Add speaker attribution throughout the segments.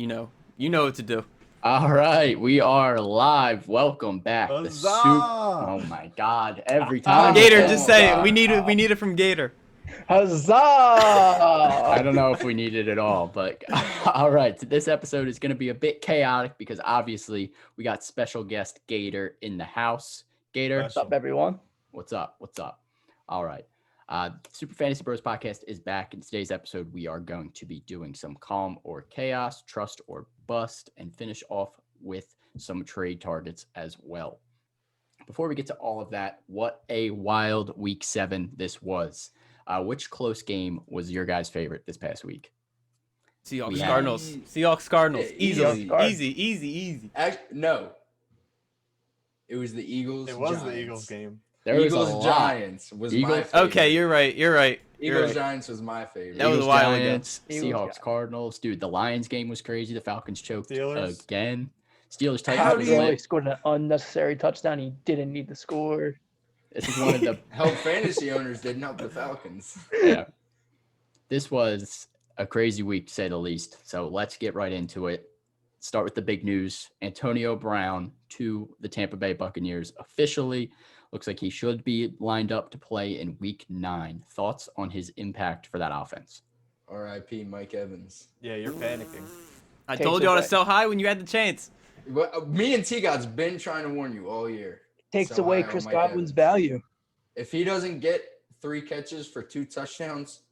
Speaker 1: You know what to do.
Speaker 2: All right, we are live. Welcome back.
Speaker 3: Huzzah!
Speaker 2: Oh my God! Every time.
Speaker 1: Gator,
Speaker 2: it
Speaker 1: just
Speaker 2: says
Speaker 1: say it.
Speaker 2: huzzah.
Speaker 1: We need it from Gator.
Speaker 3: Huzzah!
Speaker 2: I don't know if we need it at all, but all right. This episode is going to be a bit chaotic because obviously we got special guest Gator in the house. Gator,
Speaker 3: What's up, everyone?
Speaker 2: what's up? What's up? All right. Super Fantasy Bros podcast is back. In today's episode, we are going to be doing some calm or chaos, trust or bust, and finish off with some trade targets as well. Before we get to all of that, what a wild week 7 this was. Which close game was your guys' favorite this past week?
Speaker 1: Seahawks
Speaker 2: We
Speaker 1: Cardinals.
Speaker 4: had-
Speaker 1: Seahawks Cardinals.
Speaker 4: Yeah,
Speaker 1: Easily.
Speaker 3: easy.
Speaker 1: Easy.
Speaker 4: No. It was the Eagles.
Speaker 3: It was
Speaker 4: Giants.
Speaker 3: the Eagles game.
Speaker 2: There was a
Speaker 4: Eagles
Speaker 2: lot.
Speaker 4: Giants was my
Speaker 2: Eagles-
Speaker 4: favorite.
Speaker 1: Okay, you're right.
Speaker 4: Eagles Giants was my favorite.
Speaker 1: That was a
Speaker 2: Eagles,
Speaker 1: while ago.
Speaker 2: Giants,
Speaker 3: Eagles,
Speaker 2: Seahawks,
Speaker 3: Giants.
Speaker 2: Cardinals. Dude, the Lions game was crazy. The Falcons choked
Speaker 3: Steelers.
Speaker 2: again. Steelers,
Speaker 4: How
Speaker 2: Titans
Speaker 4: do
Speaker 2: was
Speaker 4: you-
Speaker 3: He
Speaker 2: lit.
Speaker 3: scored an unnecessary touchdown. He didn't need to score.
Speaker 2: This is one of the
Speaker 4: Help fantasy owners didn't help the Falcons.
Speaker 2: yeah. This was a crazy week to say the least. So let's get right into it. Start with the big news. Antonio Brown to the Tampa Bay Buccaneers officially. Looks like he should be lined up to play in week 9. Thoughts on his impact for that offense?
Speaker 4: R.I.P. Mike Evans.
Speaker 3: Yeah, you're panicking.
Speaker 1: I
Speaker 3: Takes
Speaker 1: told y'all to
Speaker 3: away.
Speaker 1: sell high when you had the chance.
Speaker 4: Me and T-God's been trying to warn you all year.
Speaker 3: Takes
Speaker 4: So
Speaker 3: away
Speaker 4: high on
Speaker 3: Chris
Speaker 4: Mike
Speaker 3: Godwin's
Speaker 4: Evans.
Speaker 3: value.
Speaker 4: If he doesn't get 3 catches for 2 touchdowns,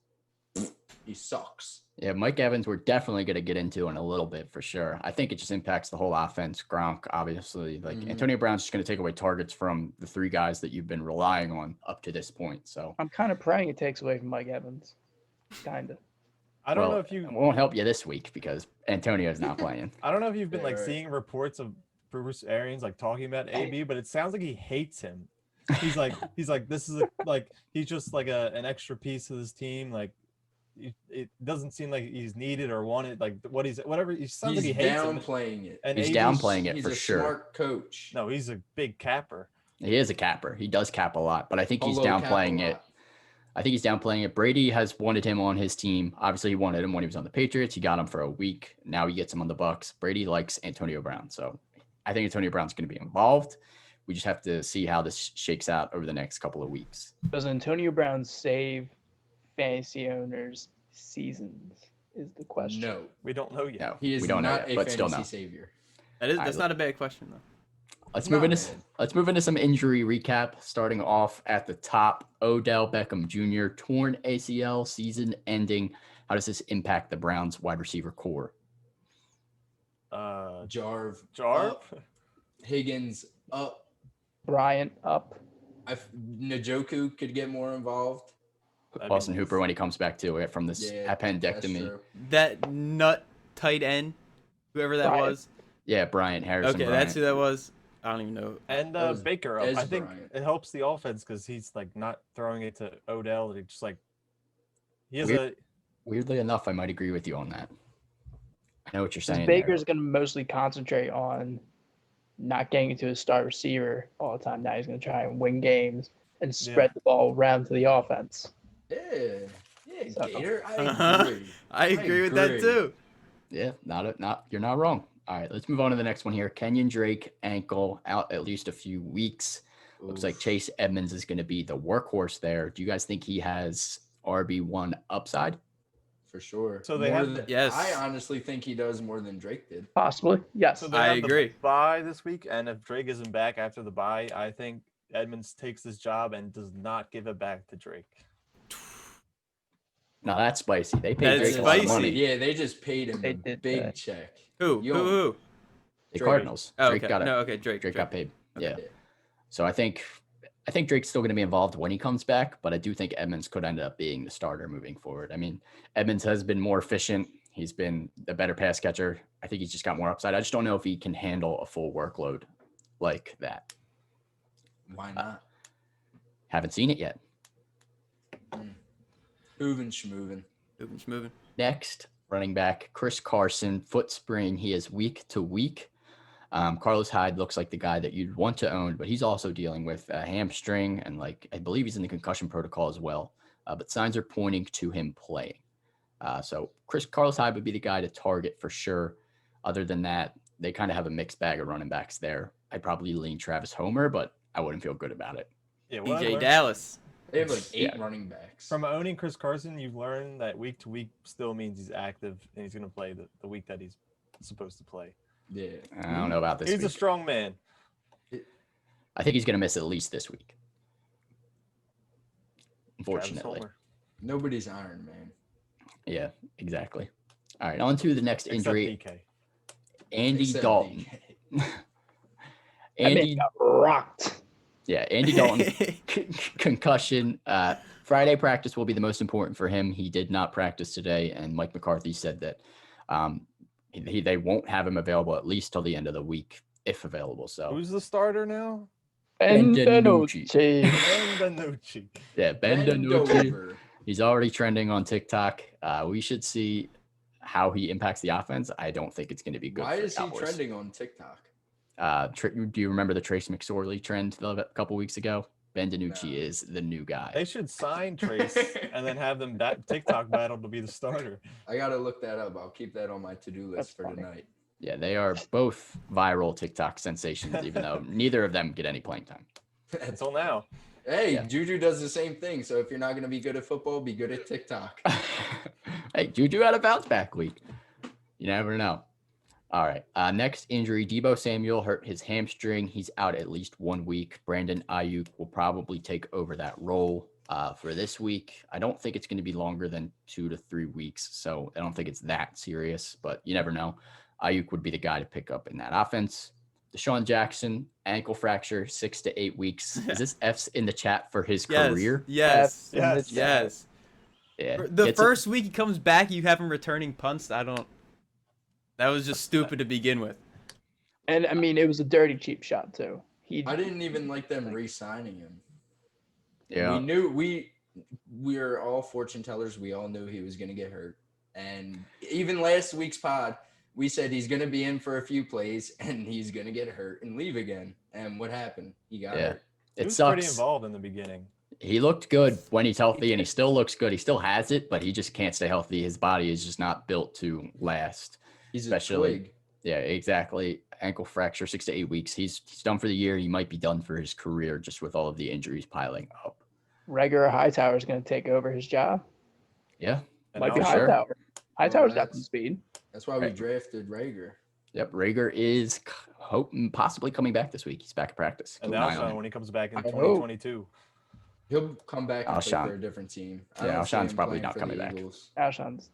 Speaker 4: he sucks.
Speaker 2: Yeah, Mike Evans, we're definitely going to get into in a little bit for sure. I think it just impacts the whole offense. Gronk, obviously. Like
Speaker 4: Mhm.
Speaker 2: Antonio Brown's just going to take away targets from the 3 guys that you've been relying on up to this point. So
Speaker 3: I'm kind of praying it takes away from Mike Evans. Kind of.
Speaker 5: I don't
Speaker 2: well,
Speaker 5: know if you
Speaker 2: it won't help you this week because Antonio's not playing.
Speaker 5: I don't know if you've been
Speaker 4: Yeah,
Speaker 5: like
Speaker 4: right.
Speaker 5: seeing reports of Bruce Arians like talking about AB, but it sounds like he hates him. He's like this is like he's just like an extra piece of his team. Like it doesn't seem like he's needed or wanted. Like whatever. He sounds
Speaker 4: He's
Speaker 5: like he hates him.
Speaker 4: downplaying it.
Speaker 5: And
Speaker 2: He's
Speaker 5: AB's
Speaker 2: downplaying it
Speaker 4: He's
Speaker 2: for
Speaker 4: a
Speaker 2: sure.
Speaker 4: smart coach.
Speaker 5: No, he's a big capper.
Speaker 2: He is a capper. He does cap a lot, but I think he's
Speaker 4: Although cap a
Speaker 2: downplaying it.
Speaker 4: lot.
Speaker 2: I think he's downplaying it. Brady has wanted him on his team. Obviously, he wanted him when he was on the Patriots. He got him for a week. Now he gets him on the Bucks. Brady likes Antonio Brown, so I think Antonio Brown's going to be involved. We just have to see how this shakes out over the next couple of weeks.
Speaker 3: Does Antonio Brown save fantasy owners' seasons? Is the question.
Speaker 4: No,
Speaker 5: We don't know yet.
Speaker 2: No,
Speaker 4: he is
Speaker 2: we don't know
Speaker 4: not
Speaker 2: yet,
Speaker 4: a
Speaker 2: but still
Speaker 4: fantasy
Speaker 2: no.
Speaker 4: savior.
Speaker 1: That's not a bad question though.
Speaker 2: Let's
Speaker 4: Not
Speaker 2: move into
Speaker 4: bad.
Speaker 2: let's move into some injury recap. Starting off at the top, Odell Beckham Jr. torn ACL, season ending. How does this impact the Browns wide receiver core?
Speaker 4: Jarv,
Speaker 5: Jarv?
Speaker 4: up. Higgins up.
Speaker 3: Bryant up.
Speaker 4: Njoku could get more involved.
Speaker 5: I
Speaker 2: Austin
Speaker 5: mean,
Speaker 2: Hooper when he comes back to it from this
Speaker 4: Yeah, that's
Speaker 2: appendectomy.
Speaker 4: true.
Speaker 1: That nut tight end, whoever that
Speaker 3: Bryant.
Speaker 1: was.
Speaker 2: Yeah, Bryant Harrison.
Speaker 1: Okay,
Speaker 2: Bryant.
Speaker 1: that's who that was. I don't even know.
Speaker 5: And
Speaker 4: That was
Speaker 5: Baker up.
Speaker 4: Dez
Speaker 5: I think
Speaker 4: Bryant.
Speaker 5: it helps the offense because he's like not throwing it to Odell. He just like he has
Speaker 2: Weird. Weirdly enough, I might agree with you on that. I know what you're
Speaker 3: Because
Speaker 2: saying.
Speaker 3: Baker's going to mostly concentrate on not getting into his star receiver all the time. Now he's going to try and win games and spread the ball around to the offense.
Speaker 4: Yeah, yeah,
Speaker 3: So-
Speaker 4: Gator. I
Speaker 1: Uh-huh.
Speaker 4: agree.
Speaker 1: I agree with that
Speaker 4: agree.
Speaker 1: too.
Speaker 2: Yeah, you're not wrong. All right, let's move on to the next one here. Kenyon Drake ankle out at least a few weeks. Looks like
Speaker 4: Oof.
Speaker 2: Chase Edmonds is going to be the workhorse there. Do you guys think he has RB1 upside?
Speaker 4: For sure.
Speaker 5: So they
Speaker 4: More
Speaker 5: have
Speaker 4: than-
Speaker 1: Yes.
Speaker 4: I honestly think he does more than Drake did.
Speaker 3: Possibly. Yes.
Speaker 5: So they
Speaker 1: I
Speaker 5: have
Speaker 1: agree.
Speaker 5: the bye this week, and if Drake isn't back after the bye, I think Edmonds takes this job and does not give it back to Drake.
Speaker 2: No, that's spicy. They paid
Speaker 1: That's
Speaker 2: Drake a lot of
Speaker 1: spicy.
Speaker 2: money.
Speaker 4: Yeah, they just paid him
Speaker 3: They
Speaker 4: a
Speaker 3: did
Speaker 4: big
Speaker 3: that.
Speaker 4: check.
Speaker 1: Who?
Speaker 4: You
Speaker 1: Who?
Speaker 2: The
Speaker 4: Drake.
Speaker 2: Cardinals.
Speaker 1: Oh,
Speaker 2: Drake
Speaker 1: okay.
Speaker 2: got it.
Speaker 1: No, okay, Drake.
Speaker 2: Drake got paid. Yeah.
Speaker 4: Yeah.
Speaker 2: So I think Drake's still going to be involved when he comes back, but I do think Edmonds could end up being the starter moving forward. I mean, Edmonds has been more efficient. He's been a better pass catcher. I think he's just got more upside. I just don't know if he can handle a full workload like that.
Speaker 4: Why not?
Speaker 2: Haven't seen it yet.
Speaker 4: Moving schmoving.
Speaker 1: Moving.
Speaker 2: Next, running back Chris Carson, foot sprain. He is week to week. Carlos Hyde looks like the guy that you'd want to own, but he's also dealing with a hamstring and I believe he's in the concussion protocol as well. But signs are pointing to him playing. So Carlos Hyde would be the guy to target for sure. Other than that, they kind of have a mixed bag of running backs there. I'd probably lean Travis Homer, but I wouldn't feel good about it.
Speaker 5: Yeah, what I
Speaker 1: DJ
Speaker 5: learned
Speaker 1: Dallas.
Speaker 4: They have like 8
Speaker 2: Yeah.
Speaker 4: running backs.
Speaker 5: from owning Chris Carson, you've learned that week to week still means he's active and he's going to play the week that he's supposed to play.
Speaker 4: Yeah.
Speaker 2: I don't know about this
Speaker 5: He's a
Speaker 2: week.
Speaker 5: strong man.
Speaker 2: I think he's going to miss at least this week.
Speaker 5: Travis
Speaker 2: Unfortunately.
Speaker 5: Homer.
Speaker 4: Nobody's Iron Man.
Speaker 2: Yeah, exactly. All right, on to the next
Speaker 5: Except
Speaker 2: injury.
Speaker 5: DK.
Speaker 2: Andy
Speaker 4: Except
Speaker 2: Dalton.
Speaker 4: DK.
Speaker 3: That man
Speaker 2: Andy,
Speaker 3: got rocked.
Speaker 2: yeah, Andy Dalton concussion. Friday practice will be the most important for him. He did not practice today, and Mike McCarthy said that they won't have him available at least till the end of the week, if available. So
Speaker 5: Who's the starter now?
Speaker 2: Ben
Speaker 3: Benvenucci.
Speaker 5: Ben Danucci.
Speaker 2: yeah, Ben
Speaker 4: Bend
Speaker 2: DiNucci.
Speaker 4: over.
Speaker 2: He's already trending on TikTok. We should see how he impacts the offense. I don't think it's going to be good.
Speaker 4: Why
Speaker 2: for the
Speaker 4: is he
Speaker 2: Cowboys.
Speaker 4: trending on TikTok?
Speaker 2: Do you remember the Trace McSorley trend a couple weeks ago? Ben DiNucci
Speaker 4: No.
Speaker 2: is the new guy.
Speaker 5: They should sign Trace and then have them TikTok battle to be the starter.
Speaker 4: I gotta look that up. I'll keep that on my to-do list
Speaker 3: That's
Speaker 4: for
Speaker 3: funny.
Speaker 4: tonight.
Speaker 2: Yeah, they are both viral TikTok sensations, even though neither of them get any playing time.
Speaker 5: Until now.
Speaker 4: Hey,
Speaker 2: Yeah.
Speaker 4: Juju does the same thing. So if you're not gonna be good at football, be good at TikTok.
Speaker 2: Hey, Juju had a bounce back week. You never know. All right. Next injury, Debo Samuel hurt his hamstring. He's out at least 1 week. Brandon Ayuk will probably take over that role for this week. I don't think it's going to be longer than 2 to 3 weeks. So I don't think it's that serious, but you never know. Ayuk would be the guy to pick up in that offense. Deshaun Jackson, ankle fracture, 6 to 8 weeks. Is this F's in the chat for his
Speaker 1: Yes.
Speaker 2: career?
Speaker 1: Yes.
Speaker 5: Yes.
Speaker 1: Yes.
Speaker 2: Yeah.
Speaker 1: The
Speaker 2: Gets it-
Speaker 1: first week he comes back, you have him returning punts. That was just stupid to begin with.
Speaker 3: And I mean, it was a dirty cheap shot too.
Speaker 4: I didn't even like them re-signing him.
Speaker 2: Yeah.
Speaker 4: We knew we're all fortune tellers. We all knew he was gonna get hurt. And even last week's pod, we said he's gonna be in for a few plays and he's gonna get hurt and leave again. And what happened? He got
Speaker 2: Yeah.
Speaker 4: hurt.
Speaker 5: He
Speaker 2: It
Speaker 5: was pretty
Speaker 2: sucks.
Speaker 5: involved in the beginning.
Speaker 2: He looked good when he's healthy, and he still looks good. He still has it, but he just can't stay healthy. His body is just not built to last.
Speaker 4: He's
Speaker 2: Especially-
Speaker 4: a twig.
Speaker 2: Yeah, exactly. Ankle fracture, 6 to 8 weeks. He's done for the year. He might be done for his career just with all of the injuries piling up.
Speaker 3: Regular Hightower is going to take over his job.
Speaker 2: Yeah.
Speaker 5: And
Speaker 3: Might be
Speaker 5: now-
Speaker 2: sure.
Speaker 3: Hightower. Hightower's got some
Speaker 4: that's-
Speaker 3: speed.
Speaker 4: That's why we
Speaker 2: Right.
Speaker 4: drafted Rager.
Speaker 2: Yep. Rager is possibly coming back this week. He's back at practice.
Speaker 5: And
Speaker 2: Keep an eye on
Speaker 5: Alshon
Speaker 2: him.
Speaker 5: when he comes back in
Speaker 3: I hope.
Speaker 5: 2022.
Speaker 4: He'll come back and play
Speaker 2: Alshon.
Speaker 4: for a different team. I
Speaker 2: Yeah,
Speaker 4: don't see
Speaker 2: Alshon's
Speaker 4: him
Speaker 2: probably
Speaker 4: playing
Speaker 2: not
Speaker 4: for
Speaker 2: coming
Speaker 4: the
Speaker 2: back.
Speaker 4: Eagles.
Speaker 3: Alshon's.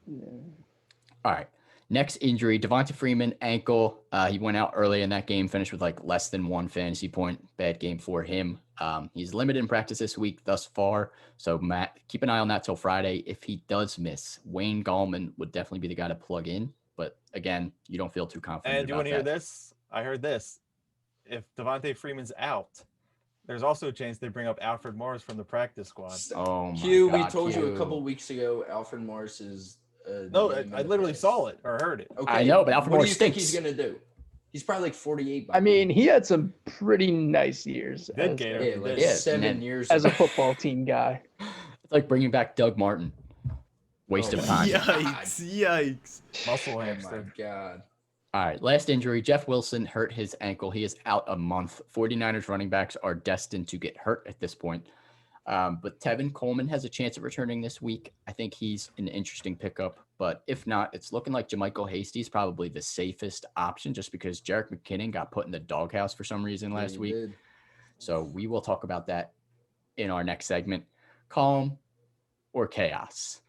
Speaker 2: All right. Next injury, Devonta Freeman, ankle. He went out early in that game, finished with like less than 1 fantasy point. Bad game for him. He's limited in practice this week thus far. So, Matt, keep an eye on that till Friday. If he does miss, Wayne Gallman would definitely be the guy to plug in. But again, you don't feel too confident.
Speaker 5: And do you want
Speaker 2: about
Speaker 5: to hear
Speaker 2: that.
Speaker 5: this? I heard this. If Devontae Freeman's out, there's also a chance they bring up Alfred Morris from the practice squad.
Speaker 2: Oh, my
Speaker 4: Q, we
Speaker 2: God,
Speaker 4: told you a
Speaker 2: Q.
Speaker 4: couple weeks ago, Alfred Morris is.
Speaker 5: No,
Speaker 4: name
Speaker 5: I
Speaker 4: in the
Speaker 5: literally
Speaker 4: past.
Speaker 5: saw it or heard it.
Speaker 4: Okay,
Speaker 2: I know, but Alfred
Speaker 4: what
Speaker 2: Morris
Speaker 4: do you think he's
Speaker 2: stinks.
Speaker 4: gonna do? He's probably like 48. by
Speaker 3: I
Speaker 4: now.
Speaker 3: mean, he had some pretty nice years
Speaker 5: Did
Speaker 3: as,
Speaker 5: Gator.
Speaker 4: yeah, like
Speaker 2: Yeah, and
Speaker 4: 7
Speaker 2: then-
Speaker 4: years
Speaker 3: as a
Speaker 4: ago.
Speaker 3: football team guy.
Speaker 2: It's like bringing back Doug Martin. Waste
Speaker 4: Oh
Speaker 2: of
Speaker 4: my
Speaker 2: time.
Speaker 4: God.
Speaker 1: Yikes!
Speaker 5: Muscle
Speaker 4: Oh my
Speaker 5: hamster.
Speaker 4: god.
Speaker 2: All right, last injury. Jeff Wilson hurt his ankle. He is out a month. 49ers running backs are destined to get hurt at this point. But Tevin Coleman has a chance of returning this week. I think he's an interesting pickup. But if not, it's looking like JaMychal Hasty is probably the safest option just because Jerick McKinnon got put in the doghouse for some reason
Speaker 4: Yeah,
Speaker 2: last
Speaker 4: he
Speaker 2: week.
Speaker 4: did.
Speaker 2: So we will talk about that in our next segment. Calm or chaos?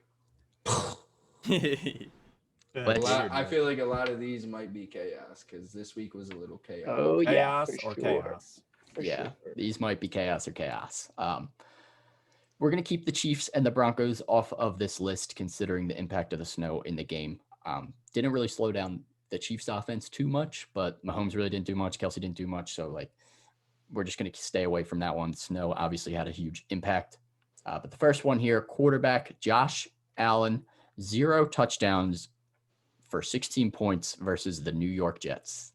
Speaker 5: That's weird,
Speaker 4: I
Speaker 5: man.
Speaker 4: feel like a lot of these might be chaos because this week was a little chaos.
Speaker 3: Oh yeah,
Speaker 5: Chaos
Speaker 3: for
Speaker 5: or
Speaker 3: sure.
Speaker 5: chaos?
Speaker 3: For
Speaker 2: Yeah,
Speaker 3: sure.
Speaker 2: these might be chaos or chaos. We're going to keep the Chiefs and the Broncos off of this list, considering the impact of the snow in the game. Didn't really slow down the Chiefs offense too much, but Mahomes really didn't do much. Kelsey didn't do much. So like, we're just going to stay away from that one. Snow obviously had a huge impact. But the first one here, quarterback Josh Allen, 0 touchdowns for 16 points versus the New York Jets.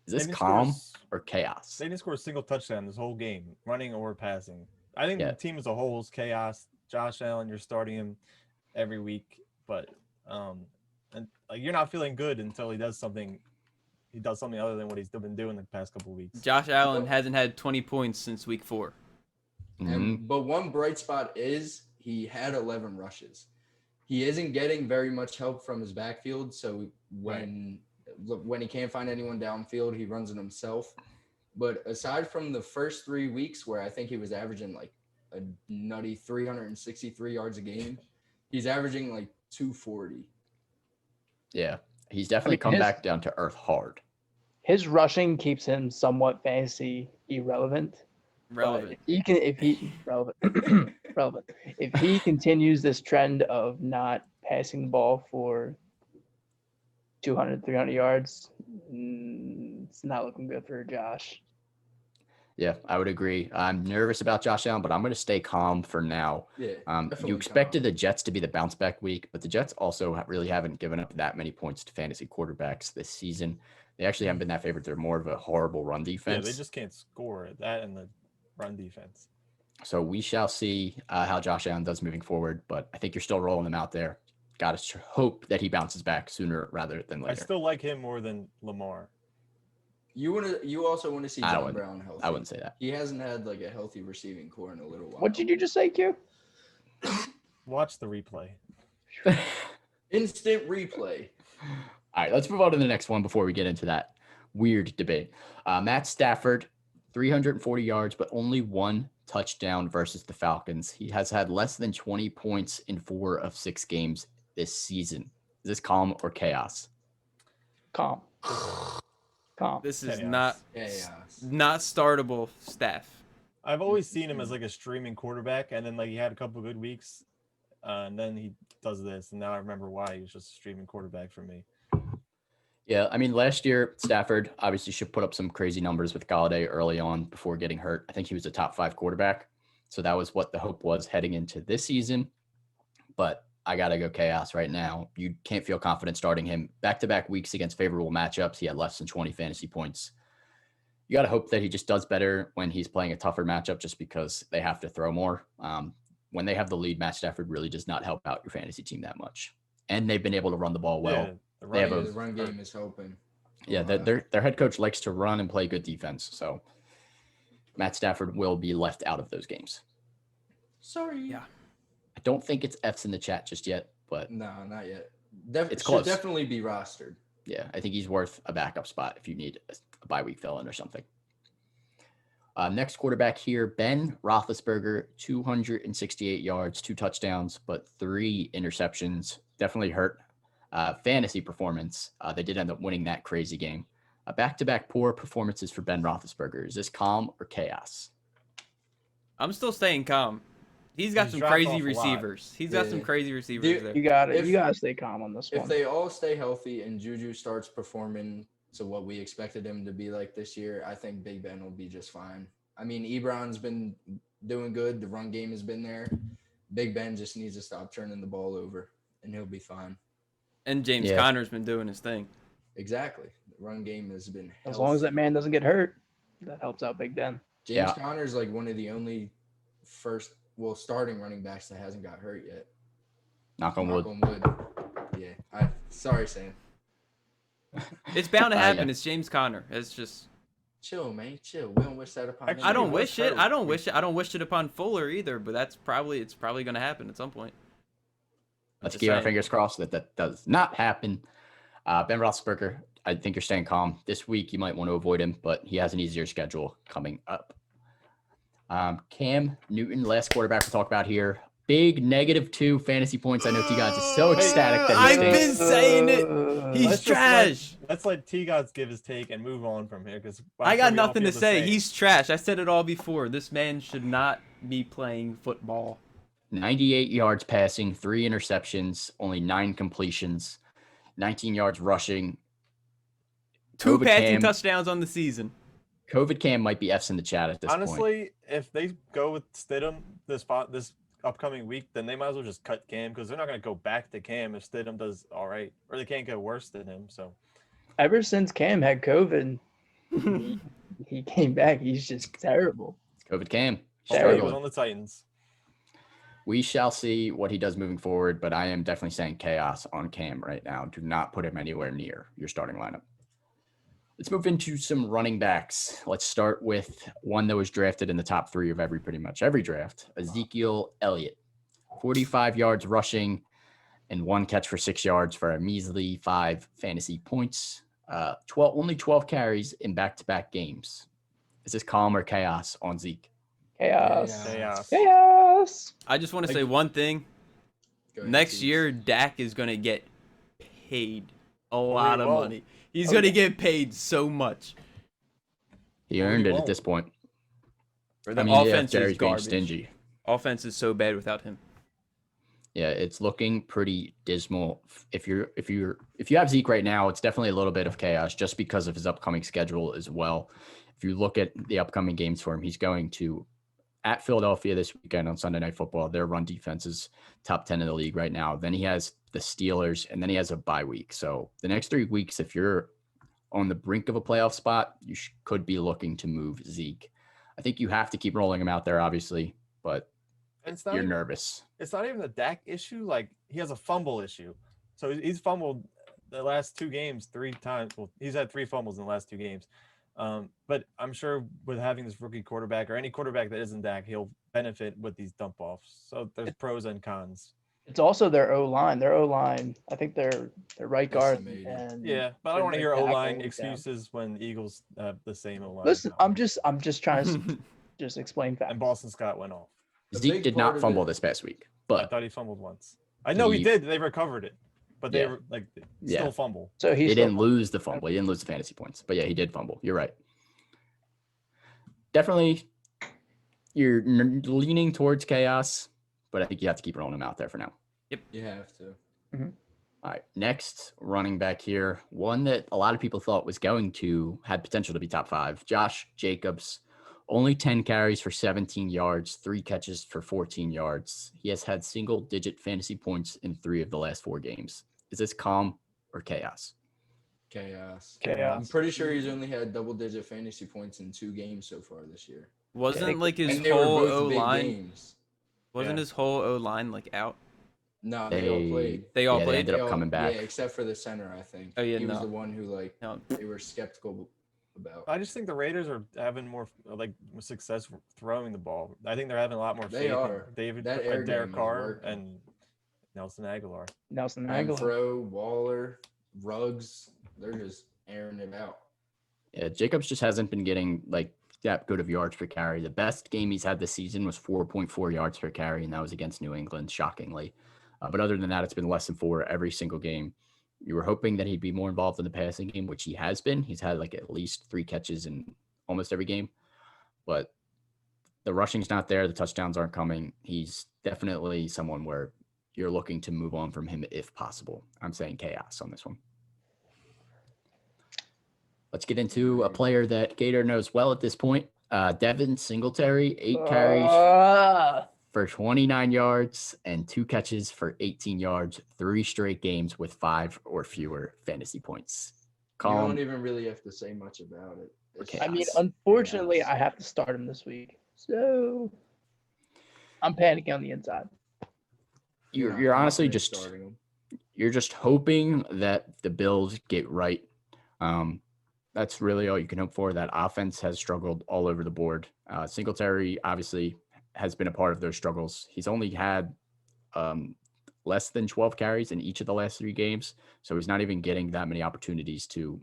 Speaker 2: Is
Speaker 5: They
Speaker 2: this
Speaker 5: didn't score a
Speaker 2: calm
Speaker 5: s-
Speaker 2: or chaos?
Speaker 5: They didn't score a single touchdown this whole game, running or passing. I think
Speaker 2: Yeah.
Speaker 5: the team as a whole is chaos. Josh Allen, you're starting him every week, but and like you're not feeling good until he does something he does something other than what he's been doing the past couple weeks.
Speaker 1: Josh Allen hasn't had 20 points since week 4.
Speaker 2: Mhm.
Speaker 4: But one bright spot is he had 11 rushes. He isn't getting very much help from his backfield, so when he can't find anyone downfield, he runs it himself. But aside from the first 3 weeks where I think he was averaging like a nutty 363 yards a game, he's averaging like 240.
Speaker 2: Yeah, he's definitely come
Speaker 3: his-
Speaker 2: back down to earth hard.
Speaker 3: His rushing keeps him somewhat fantasy irrelevant.
Speaker 1: Relevant.
Speaker 3: But if he relevant, relevant. If he continues this trend of not passing the ball for 200, 300 yards, it's not looking good for Josh.
Speaker 2: Yeah, I would agree. I'm nervous about Josh Allen, but I'm going to stay calm for now.
Speaker 4: Yeah.
Speaker 2: You
Speaker 4: definitely
Speaker 2: expected
Speaker 4: calm.
Speaker 2: the Jets to be the bounce back week, but the Jets also really haven't given up that many points to fantasy quarterbacks this season. They actually haven't been that favored. They're more of a horrible run
Speaker 5: Yeah,
Speaker 2: defense.
Speaker 5: they just can't score that and the run defense.
Speaker 2: So we shall see how Josh Allen does moving forward, but I think you're still rolling him out there. Got to hope that he bounces back sooner rather than
Speaker 5: I
Speaker 2: later.
Speaker 5: still like him more than Lamar.
Speaker 4: You also want to see
Speaker 2: I
Speaker 4: John
Speaker 2: wouldn't-
Speaker 4: Brown healthy.
Speaker 2: I wouldn't say that.
Speaker 4: He hasn't had like a healthy receiving core in a little while.
Speaker 3: What did you just say, Q?
Speaker 5: Watch the replay.
Speaker 4: Instant replay.
Speaker 2: All right, let's move on to the next one before we get into that weird debate. Matt Stafford, 340 yards, but only 1 touchdown versus the Falcons. He has had less than 20 points in 4 of 6 games this season. Is this calm or chaos?
Speaker 3: Calm. Calm.
Speaker 1: This is
Speaker 5: Chaos.
Speaker 1: not startable staff.
Speaker 5: I've always seen him as like a streaming quarterback, and then like he had a couple good weeks, and then he does this, and now I remember why he was just a streaming quarterback for me.
Speaker 2: Yeah, I mean, last year, Stafford obviously should put up some crazy numbers with Galladay early on before getting hurt. I think he was a top 5 quarterback. So that was what the hope was heading into this season. But I got to go chaos right now. You can't feel confident starting him back-to-back weeks against favorable matchups. He had less than 20 fantasy points. You got to hope that he just does better when he's playing a tougher matchup just because they have to throw more. When they have the lead, Matt Stafford really does not help out your fantasy team that much. And they've been able to run the ball well.
Speaker 5: Yeah, the
Speaker 2: They have
Speaker 5: running
Speaker 2: a-
Speaker 4: The run game is helping.
Speaker 2: Yeah, their head coach likes to run and play good defense. So Matt Stafford will be left out of those games.
Speaker 4: Sorry.
Speaker 1: Yeah.
Speaker 2: I don't think it's F's in the chat just yet, but
Speaker 4: No, not yet.
Speaker 2: It's
Speaker 4: Should
Speaker 2: close.
Speaker 4: definitely be rostered.
Speaker 2: yeah, I think he's worth a backup spot if you need a bye week fill in or something. Next quarterback here, Ben Roethlisberger, 268 yards, 2 touchdowns, but 3 interceptions. Definitely hurt fantasy performance. They did end up winning that crazy game. Back-to-back poor performances for Ben Roethlisberger. Is this calm or chaos?
Speaker 1: I'm still staying calm. He's got
Speaker 5: He's
Speaker 1: some
Speaker 5: dropped
Speaker 1: crazy
Speaker 5: off a lot.
Speaker 1: receivers. He's got some
Speaker 4: Yeah.
Speaker 1: crazy receivers
Speaker 4: Dude,
Speaker 1: there.
Speaker 3: You got it.
Speaker 4: If-
Speaker 3: You gotta stay calm on this
Speaker 4: If
Speaker 3: one.
Speaker 4: they all stay healthy and Juju starts performing to what we expected him to be like this year, I think Big Ben will be just fine. I mean, Ebron's been doing good. The run game has been there. Big Ben just needs to stop turning the ball over, and he'll be fine.
Speaker 1: And James
Speaker 2: Yeah.
Speaker 1: Conner's been doing his thing.
Speaker 4: Exactly. The run game has been
Speaker 3: As long as that
Speaker 4: healthy.
Speaker 3: man doesn't get hurt, that helps out Big Ben.
Speaker 4: James
Speaker 2: Yeah.
Speaker 4: Conner's like one of the only starting running backs that hasn't got hurt yet.
Speaker 2: Knock on
Speaker 4: Knock
Speaker 2: wood.
Speaker 4: on wood. Yeah. Sorry, Sam.
Speaker 1: It's bound to
Speaker 2: Yeah.
Speaker 1: happen. It's James Conner. It's just
Speaker 4: Chill, man. Chill. We don't wish that upon
Speaker 5: Actually,
Speaker 1: I
Speaker 4: anyone.
Speaker 1: don't
Speaker 5: was
Speaker 1: wish it.
Speaker 5: hurt.
Speaker 1: I don't wish it. I don't wish it upon Fuller either. But it's probably going to happen at some point. I'm
Speaker 2: Let's
Speaker 1: just
Speaker 2: keep our
Speaker 1: saying.
Speaker 2: fingers crossed that that does not happen. Ben Roethlisberger, I think you're staying calm. This week, you might want to avoid him, but he has an easier schedule coming up. Cam Newton, last quarterback we'll talk about here. Big -2 fantasy points. I know T Gods is so
Speaker 5: Hey,
Speaker 2: ecstatic that
Speaker 1: I've
Speaker 2: he
Speaker 1: been
Speaker 2: thinks.
Speaker 1: saying it. He's
Speaker 5: Let's just
Speaker 1: trash.
Speaker 5: Let's let T Gods give his take and move on from here because
Speaker 1: I got nothing to say. He's trash. I said it all before. This man should not be playing football.
Speaker 2: 98 yards passing, 3 interceptions, only 9 completions, 19 yards rushing.
Speaker 1: 2
Speaker 2: COVID
Speaker 1: passing
Speaker 2: Cam-
Speaker 1: touchdowns on the season.
Speaker 2: COVID Cam might be F's in the chat at this point.
Speaker 5: Honestly, if they go with Stidham this upcoming week, then they might as well just cut Cam because they're not going to go back to Cam if Stidham does all right, or they can't go worse than him. So
Speaker 3: Ever since Cam had COVID, he came back. He's just terrible.
Speaker 2: COVID Cam.
Speaker 5: hopefully he
Speaker 3: Terrible.
Speaker 5: was on the Titans.
Speaker 2: We shall see what he does moving forward, but I am definitely saying chaos on Cam right now. Do not put him anywhere near your starting lineup. Let's move into some running backs. Let's start with one that was drafted in the top 3 of pretty much every draft, Ezekiel Elliott. 45 yards rushing and 1 catch for 6 yards for a measly 5 fantasy points. Only 12 carries in back-to-back games. Is this calm or chaos on Zeke?
Speaker 3: Chaos.
Speaker 5: Chaos.
Speaker 3: Chaos.
Speaker 1: I just want to
Speaker 5: Like-
Speaker 1: say one thing.
Speaker 4: Go ahead,
Speaker 1: Next
Speaker 4: Tease.
Speaker 1: year, Dak is gonna get paid a lot of
Speaker 5: won't.
Speaker 1: money. He's
Speaker 3: Oh,
Speaker 1: gonna
Speaker 3: yeah.
Speaker 1: get paid so much.
Speaker 2: He
Speaker 5: Well, he
Speaker 2: earned it at
Speaker 5: won't.
Speaker 2: this point.
Speaker 1: The
Speaker 2: I mean, yeah,
Speaker 1: offense
Speaker 2: Jerry's
Speaker 1: is
Speaker 2: being
Speaker 1: garbage.
Speaker 2: stingy.
Speaker 1: Offense is so bad without him.
Speaker 2: Yeah, it's looking pretty dismal. If you have Zeke right now, it's definitely a little bit of chaos just because of his upcoming schedule as well. If you look at the upcoming games for him, he's going to at Philadelphia this weekend on Sunday Night Football. Their run defense is top 10 in the league right now. Then he has the Steelers, and then he has a bye week. So the next 3 weeks, if you're on the brink of a playoff spot, you could be looking to move Zeke. I think you have to keep rolling him out there, obviously, but
Speaker 5: And it's not
Speaker 2: you're
Speaker 5: even,
Speaker 2: nervous.
Speaker 5: it's not even a Dak issue. Like he has a fumble issue. So he's fumbled the last 2 games 3 times. Well, he's had 3 fumbles in the last 2 games. But I'm sure with having this rookie quarterback or any quarterback that isn't Dak, he'll benefit with these dump offs. So there's pros and cons.
Speaker 3: It's also their O line. Their O line. I think their right guard.
Speaker 4: Decimated.
Speaker 3: And
Speaker 5: Yeah, but I
Speaker 3: They're
Speaker 5: don't want to hear
Speaker 3: like
Speaker 5: O
Speaker 3: tackle
Speaker 5: line
Speaker 3: down.
Speaker 5: excuses when the Eagles have the same O line.
Speaker 3: listen, I'm just trying to just explain facts.
Speaker 5: And Boston Scott went off.
Speaker 4: A
Speaker 2: Zeke
Speaker 4: big
Speaker 2: did
Speaker 4: part
Speaker 2: not
Speaker 4: of
Speaker 2: fumble
Speaker 4: it-
Speaker 2: this past week,
Speaker 5: I
Speaker 2: but
Speaker 5: thought he fumbled once. I know he
Speaker 2: He-
Speaker 5: did. They recovered it, but they
Speaker 2: Yeah.
Speaker 5: were like
Speaker 2: Yeah.
Speaker 5: still fumble.
Speaker 3: So
Speaker 2: he
Speaker 3: he's
Speaker 2: didn't lose the fumble. He didn't lose the fantasy points, but yeah, he did fumble. You're right. Definitely, you're leaning towards chaos, but I think you have to keep rolling him out there for now.
Speaker 4: You have to.
Speaker 2: All right, next running back here, one that a lot of people thought was going to had potential to be top 5. Josh Jacobs, only 10 carries for 17 yards, 3 catches for 14 yards. He has had single-digit fantasy points in 3 of the last 4 games. Is this calm or chaos?
Speaker 4: Chaos.
Speaker 3: Chaos.
Speaker 4: I'm pretty sure he's only had double-digit fantasy points in 2 games so far this year.
Speaker 1: Wasn't like his
Speaker 4: And they were
Speaker 1: whole
Speaker 4: both
Speaker 1: O
Speaker 4: big
Speaker 1: line?
Speaker 4: games.
Speaker 1: Wasn't
Speaker 5: Yeah.
Speaker 1: his whole O line like out?
Speaker 4: No, they all played.
Speaker 1: They all
Speaker 2: yeah,
Speaker 1: played?
Speaker 2: They ended
Speaker 4: They
Speaker 2: up
Speaker 4: all-
Speaker 2: coming back.
Speaker 4: Yeah, except for the center, I think.
Speaker 1: Oh, yeah,
Speaker 4: he was
Speaker 1: no.
Speaker 4: the one who
Speaker 1: No.
Speaker 4: they were skeptical about.
Speaker 5: I just think the Raiders are having more like success throwing the ball. I think they're having a lot more
Speaker 4: They
Speaker 5: faith
Speaker 4: are.
Speaker 5: in David,
Speaker 4: That air
Speaker 5: Derek
Speaker 4: game is
Speaker 5: Carr,
Speaker 4: working.
Speaker 5: and Nelson Aguilar.
Speaker 3: Nelson Aguilar.
Speaker 4: Renfro, Waller, Ruggs, they're just airing it out.
Speaker 2: Yeah, Jacobs just hasn't been getting like that good of yards per carry. The best game he's had this season was 4.4 yards per carry, and that was against New England, shockingly. But other than that, it's been less than 4 every single game. You were hoping that he'd be more involved in the passing game, which he has been. He's had like at least 3 catches in almost every game, but the rushing's not there. The touchdowns aren't coming. He's definitely someone where you're looking to move on from him if possible. I'm saying chaos on this one. Let's get into a player that Gator knows well at this point. Devin Singletary, 8 carries for 29 yards and 2 catches for 18 yards, 3 straight games with 5 or fewer fantasy points.
Speaker 4: You don't
Speaker 2: Calm.
Speaker 4: even really have to say much about it. It's-
Speaker 3: I mean,
Speaker 2: Chaos.
Speaker 3: unfortunately,
Speaker 4: Chaos.
Speaker 3: I have to start him this week. So I'm panicking on the inside.
Speaker 2: You're
Speaker 4: not
Speaker 2: honestly
Speaker 4: confident
Speaker 2: just
Speaker 4: starting him.
Speaker 2: you're just hoping that the Bills get right. That's really all you can hope for. That offense has struggled all over the board. Singletary obviously has been a part of those struggles. He's only had less than 12 carries in each of the last 3 games, so he's not even getting that many opportunities to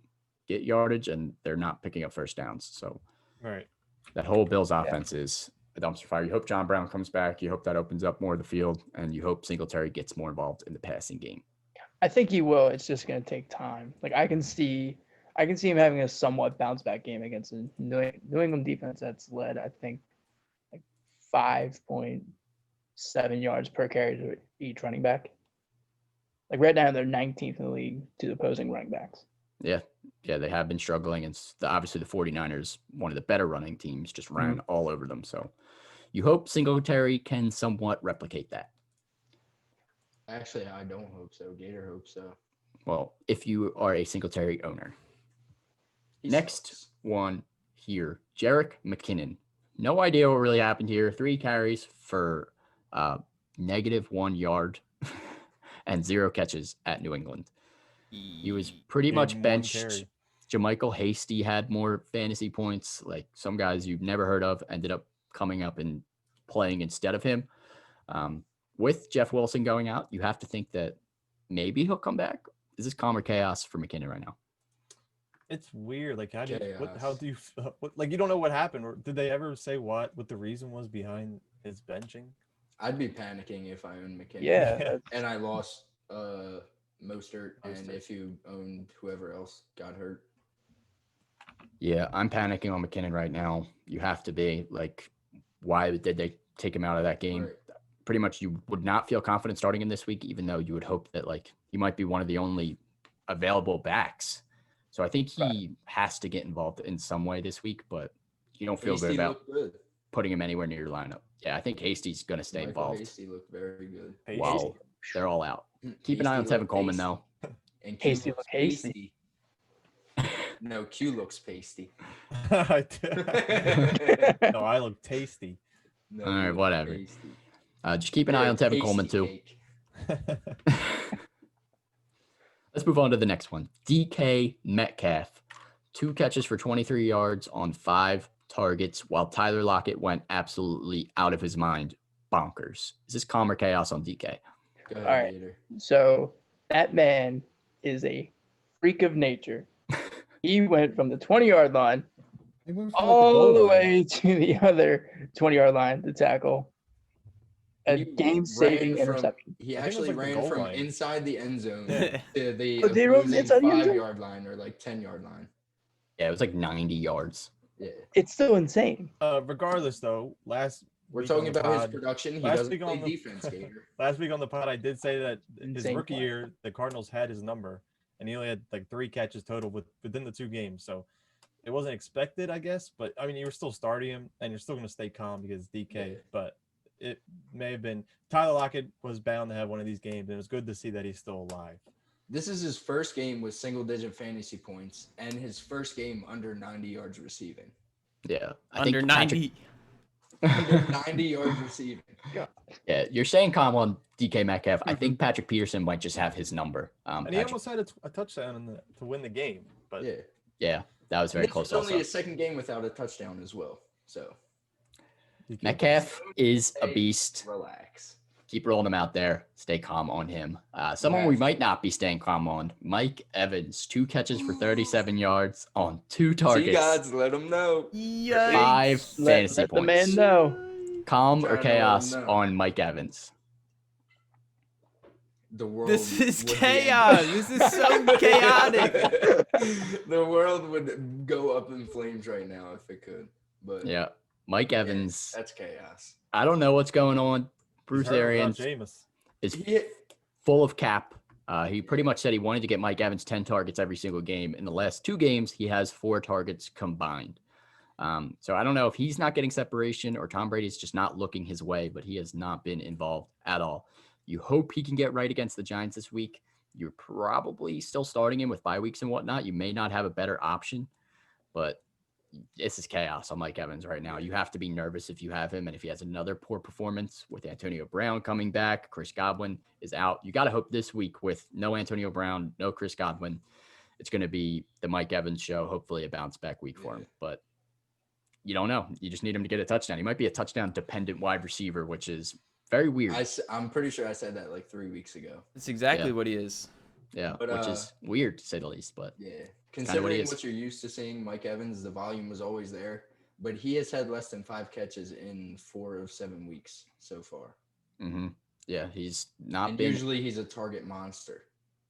Speaker 2: get yardage, and they're not picking up first downs. So
Speaker 5: Right.
Speaker 2: that whole Bills offense is a dumpster fire. You hope John Brown comes back. You hope that opens up more of the field, and you hope Singletary gets more involved in the passing game.
Speaker 3: I think he will. It's just going to take time. Like I can see him having a somewhat bounce back game against a New England defense that's led, I think, like 5.7 yards per carry to each running back. Like right now, they're 19th in the league to the opposing running backs.
Speaker 2: Yeah, they have been struggling. And obviously the 49ers, one of the better running teams, just ran all over them. So you hope Singletary can somewhat replicate that.
Speaker 4: Actually, I don't hope so. Gator hopes so.
Speaker 2: Well, if you are a Singletary owner.
Speaker 4: He
Speaker 2: Next
Speaker 4: sucks.
Speaker 2: one here, Jerick McKinnon. No idea what really happened here. 3 carries for -1 yard and 0 catches at New England. He was pretty
Speaker 5: Gave
Speaker 2: much
Speaker 5: him one
Speaker 2: benched
Speaker 5: carry.
Speaker 2: JaMychal Hasty had more fantasy points. Like some guys you've never heard of ended up coming up and playing instead of him. With Jeff Wilson going out, you have to think that maybe he'll come back. Is this calm or chaos for McKinnon right now?
Speaker 5: It's weird. Like, how
Speaker 4: Chaos.
Speaker 5: do you, like, you don't know what happened. Or did they ever say what the reason was behind his benching?
Speaker 4: I'd be panicking if I owned McKinnon.
Speaker 3: Yeah,
Speaker 5: Yeah.
Speaker 4: And I lost Mostert, and
Speaker 5: Mostert.
Speaker 4: if you owned whoever else got hurt.
Speaker 2: Yeah, I'm panicking on McKinnon right now. You have to be. Like, why did they take him out of that game?
Speaker 4: Right.
Speaker 2: Pretty much you would not feel confident starting him this week, even though you would hope that like he might be one of the only available backs. So I think he has to get involved in some way this week, but you don't feel good
Speaker 4: Hasty
Speaker 2: about
Speaker 4: looked good.
Speaker 2: putting him anywhere near your lineup. Yeah, I think Hasty's going to stay
Speaker 4: Michael
Speaker 2: involved.
Speaker 4: Hasty looked very good.
Speaker 5: Hasty.
Speaker 2: Wow, they're all out. Keep an eye on
Speaker 4: Hasty
Speaker 2: Tevin
Speaker 4: looked
Speaker 2: Coleman,
Speaker 4: hasty.
Speaker 2: though.
Speaker 4: And Q
Speaker 3: Hasty
Speaker 4: looks
Speaker 3: look hasty.
Speaker 4: No, Q looks pasty.
Speaker 5: I did. No, I look tasty.
Speaker 4: No,
Speaker 2: All right,
Speaker 4: you look
Speaker 2: whatever.
Speaker 4: pasty.
Speaker 2: Just keep an eye
Speaker 4: You're
Speaker 2: on
Speaker 4: a
Speaker 2: Tevin Coleman,
Speaker 4: pasty
Speaker 2: too.
Speaker 4: cake.
Speaker 2: Let's move on to the next one. DK Metcalf, 2 catches for 23 yards on 5 targets, while Tyler Lockett went absolutely out of his mind. Bonkers. Is this calm or chaos on DK?
Speaker 4: Go ahead,
Speaker 3: All right.
Speaker 4: Gator.
Speaker 3: So that man is a freak of nature. He went from the 20-yard line
Speaker 5: He went for, like,
Speaker 3: all
Speaker 5: goal
Speaker 3: the
Speaker 5: line.
Speaker 3: way to the other 20-yard line to tackle a
Speaker 4: He
Speaker 3: game-saving
Speaker 4: ran from-
Speaker 3: interception.
Speaker 4: He
Speaker 5: I think it was
Speaker 4: actually
Speaker 5: like the
Speaker 4: ran
Speaker 5: goal
Speaker 4: from
Speaker 5: line.
Speaker 4: inside the end zone
Speaker 5: Yeah.
Speaker 4: to the
Speaker 3: Oh, they were
Speaker 4: opposing
Speaker 3: inside the end zone?
Speaker 4: 5-yard line or like 10-yard line.
Speaker 2: Yeah, it was like 90 yards.
Speaker 4: Yeah.
Speaker 3: It's still insane.
Speaker 5: Regardless, though,
Speaker 4: We're
Speaker 5: week on
Speaker 4: talking
Speaker 5: the
Speaker 4: about his
Speaker 5: pod-
Speaker 4: production. He
Speaker 5: last
Speaker 4: doesn't
Speaker 5: week
Speaker 4: play
Speaker 5: on the-
Speaker 4: defense, Gator.
Speaker 5: last week on the pod, I did say that his
Speaker 3: Insane
Speaker 5: rookie
Speaker 3: play.
Speaker 5: year, the Cardinals had his number, and he only had like 3 catches total within the 2 games. So it wasn't expected, I guess. But I mean, you were still starting him, and you're still going to stay calm because DK.
Speaker 4: Yeah.
Speaker 5: But it may have been Tyler Lockett was bound to have one of these games, and it was good to see that he's still alive.
Speaker 4: This is his first game with single-digit fantasy points and his first game under 90 yards receiving.
Speaker 2: Yeah. I
Speaker 1: Under
Speaker 2: think Patrick-
Speaker 1: 90.
Speaker 4: Under 90 yards receiving.
Speaker 2: Yeah, you're saying calm on DK Metcalf. I think Patrick Peterson might just have his number.
Speaker 5: And he
Speaker 2: Patrick-
Speaker 5: almost had a touchdown to win the game. But
Speaker 4: Yeah.
Speaker 2: yeah, that was very
Speaker 4: This
Speaker 2: close
Speaker 4: is only
Speaker 2: also.
Speaker 4: his second game without a touchdown as well. So
Speaker 5: DK
Speaker 2: Metcalf is a
Speaker 4: Hey.
Speaker 2: beast.
Speaker 4: relax.
Speaker 2: Keep rolling him out there. Stay calm on him. Someone we
Speaker 4: Yes.
Speaker 2: might not be staying calm on. Mike Evans, 2 catches for 37 yards on 2 targets,
Speaker 4: See, guys, let him know.
Speaker 2: 5
Speaker 3: Let,
Speaker 2: fantasy
Speaker 3: let the
Speaker 2: points.
Speaker 3: man know.
Speaker 2: Calm or
Speaker 4: Trying to let him
Speaker 2: chaos
Speaker 4: know.
Speaker 2: on Mike Evans?
Speaker 4: The world.
Speaker 1: This is
Speaker 4: would be
Speaker 1: chaos. This is so chaotic.
Speaker 4: The world would go up in flames right now if it could. But
Speaker 2: Yeah, Mike
Speaker 4: yeah,
Speaker 2: Evans.
Speaker 4: that's chaos.
Speaker 2: I don't know what's going on.
Speaker 5: He's
Speaker 2: Bruce
Speaker 5: hurt without
Speaker 2: Arians
Speaker 5: Jameis.
Speaker 2: is
Speaker 4: He,
Speaker 2: full of cap. He pretty much said he wanted to get Mike Evans 10 targets every single game. In the last 2 games, he has 4 targets combined. So I don't know if he's not getting separation or Tom Brady's just not looking his way, but he has not been involved at all. You hope he can get right against the Giants this week. You're probably still starting him with bye weeks and whatnot. You may not have a better option, but this is chaos on Mike Evans right now. You have to be nervous if you have him. And if he has another poor performance with Antonio Brown coming back, Chris Godwin is out. You got to hope this week with no Antonio Brown, no Chris Godwin, it's going to be the Mike Evans show. Hopefully a bounce back week for him, but you don't know. You just need him to get a touchdown. He might be a touchdown dependent wide receiver, which is very weird.
Speaker 4: I'm pretty sure I said that like 3 weeks ago.
Speaker 1: That's exactly
Speaker 2: Yeah.
Speaker 1: what he is.
Speaker 2: Yeah,
Speaker 4: But,
Speaker 2: which is weird to say the least, but
Speaker 4: Yeah.
Speaker 2: kinda what he
Speaker 4: Considering
Speaker 2: is.
Speaker 4: what you're used to seeing, Mike Evans, the volume was always there, but he has had less than 5 catches in 4 of 7 weeks so far.
Speaker 2: yeah, he's not
Speaker 4: And
Speaker 2: been.
Speaker 4: usually he's a target monster.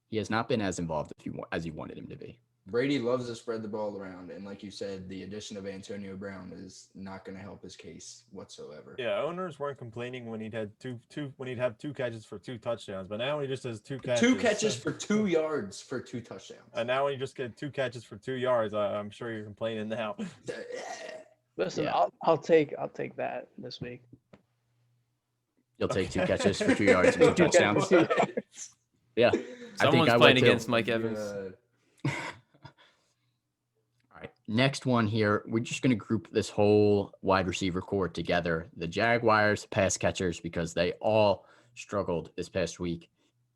Speaker 2: He has not been as involved as you wanted him to be.
Speaker 4: Brady loves to spread the ball around, and like you said, the addition of Antonio Brown is not going to help his case whatsoever.
Speaker 5: Yeah, owners weren't complaining when he'd had when he'd have 2 catches for 2 touchdowns, but now he just has 2 catches.
Speaker 4: 2 catches for 2 yards for 2 touchdowns.
Speaker 5: And now when you just get 2 catches for 2 yards, I'm sure you're complaining now.
Speaker 3: Listen,
Speaker 2: Yeah.
Speaker 3: I'll take that this week.
Speaker 2: You'll take 2 catches for 2 yards and 2
Speaker 3: Two catches
Speaker 2: touchdowns.
Speaker 3: for 2 yards.
Speaker 2: Yeah.
Speaker 1: Someone's
Speaker 2: I would
Speaker 1: playing
Speaker 2: too.
Speaker 1: against Mike Evans.
Speaker 2: All right. Next one here. We're just going to group this whole wide receiver core together. The Jaguars pass catchers, because they all struggled this past week.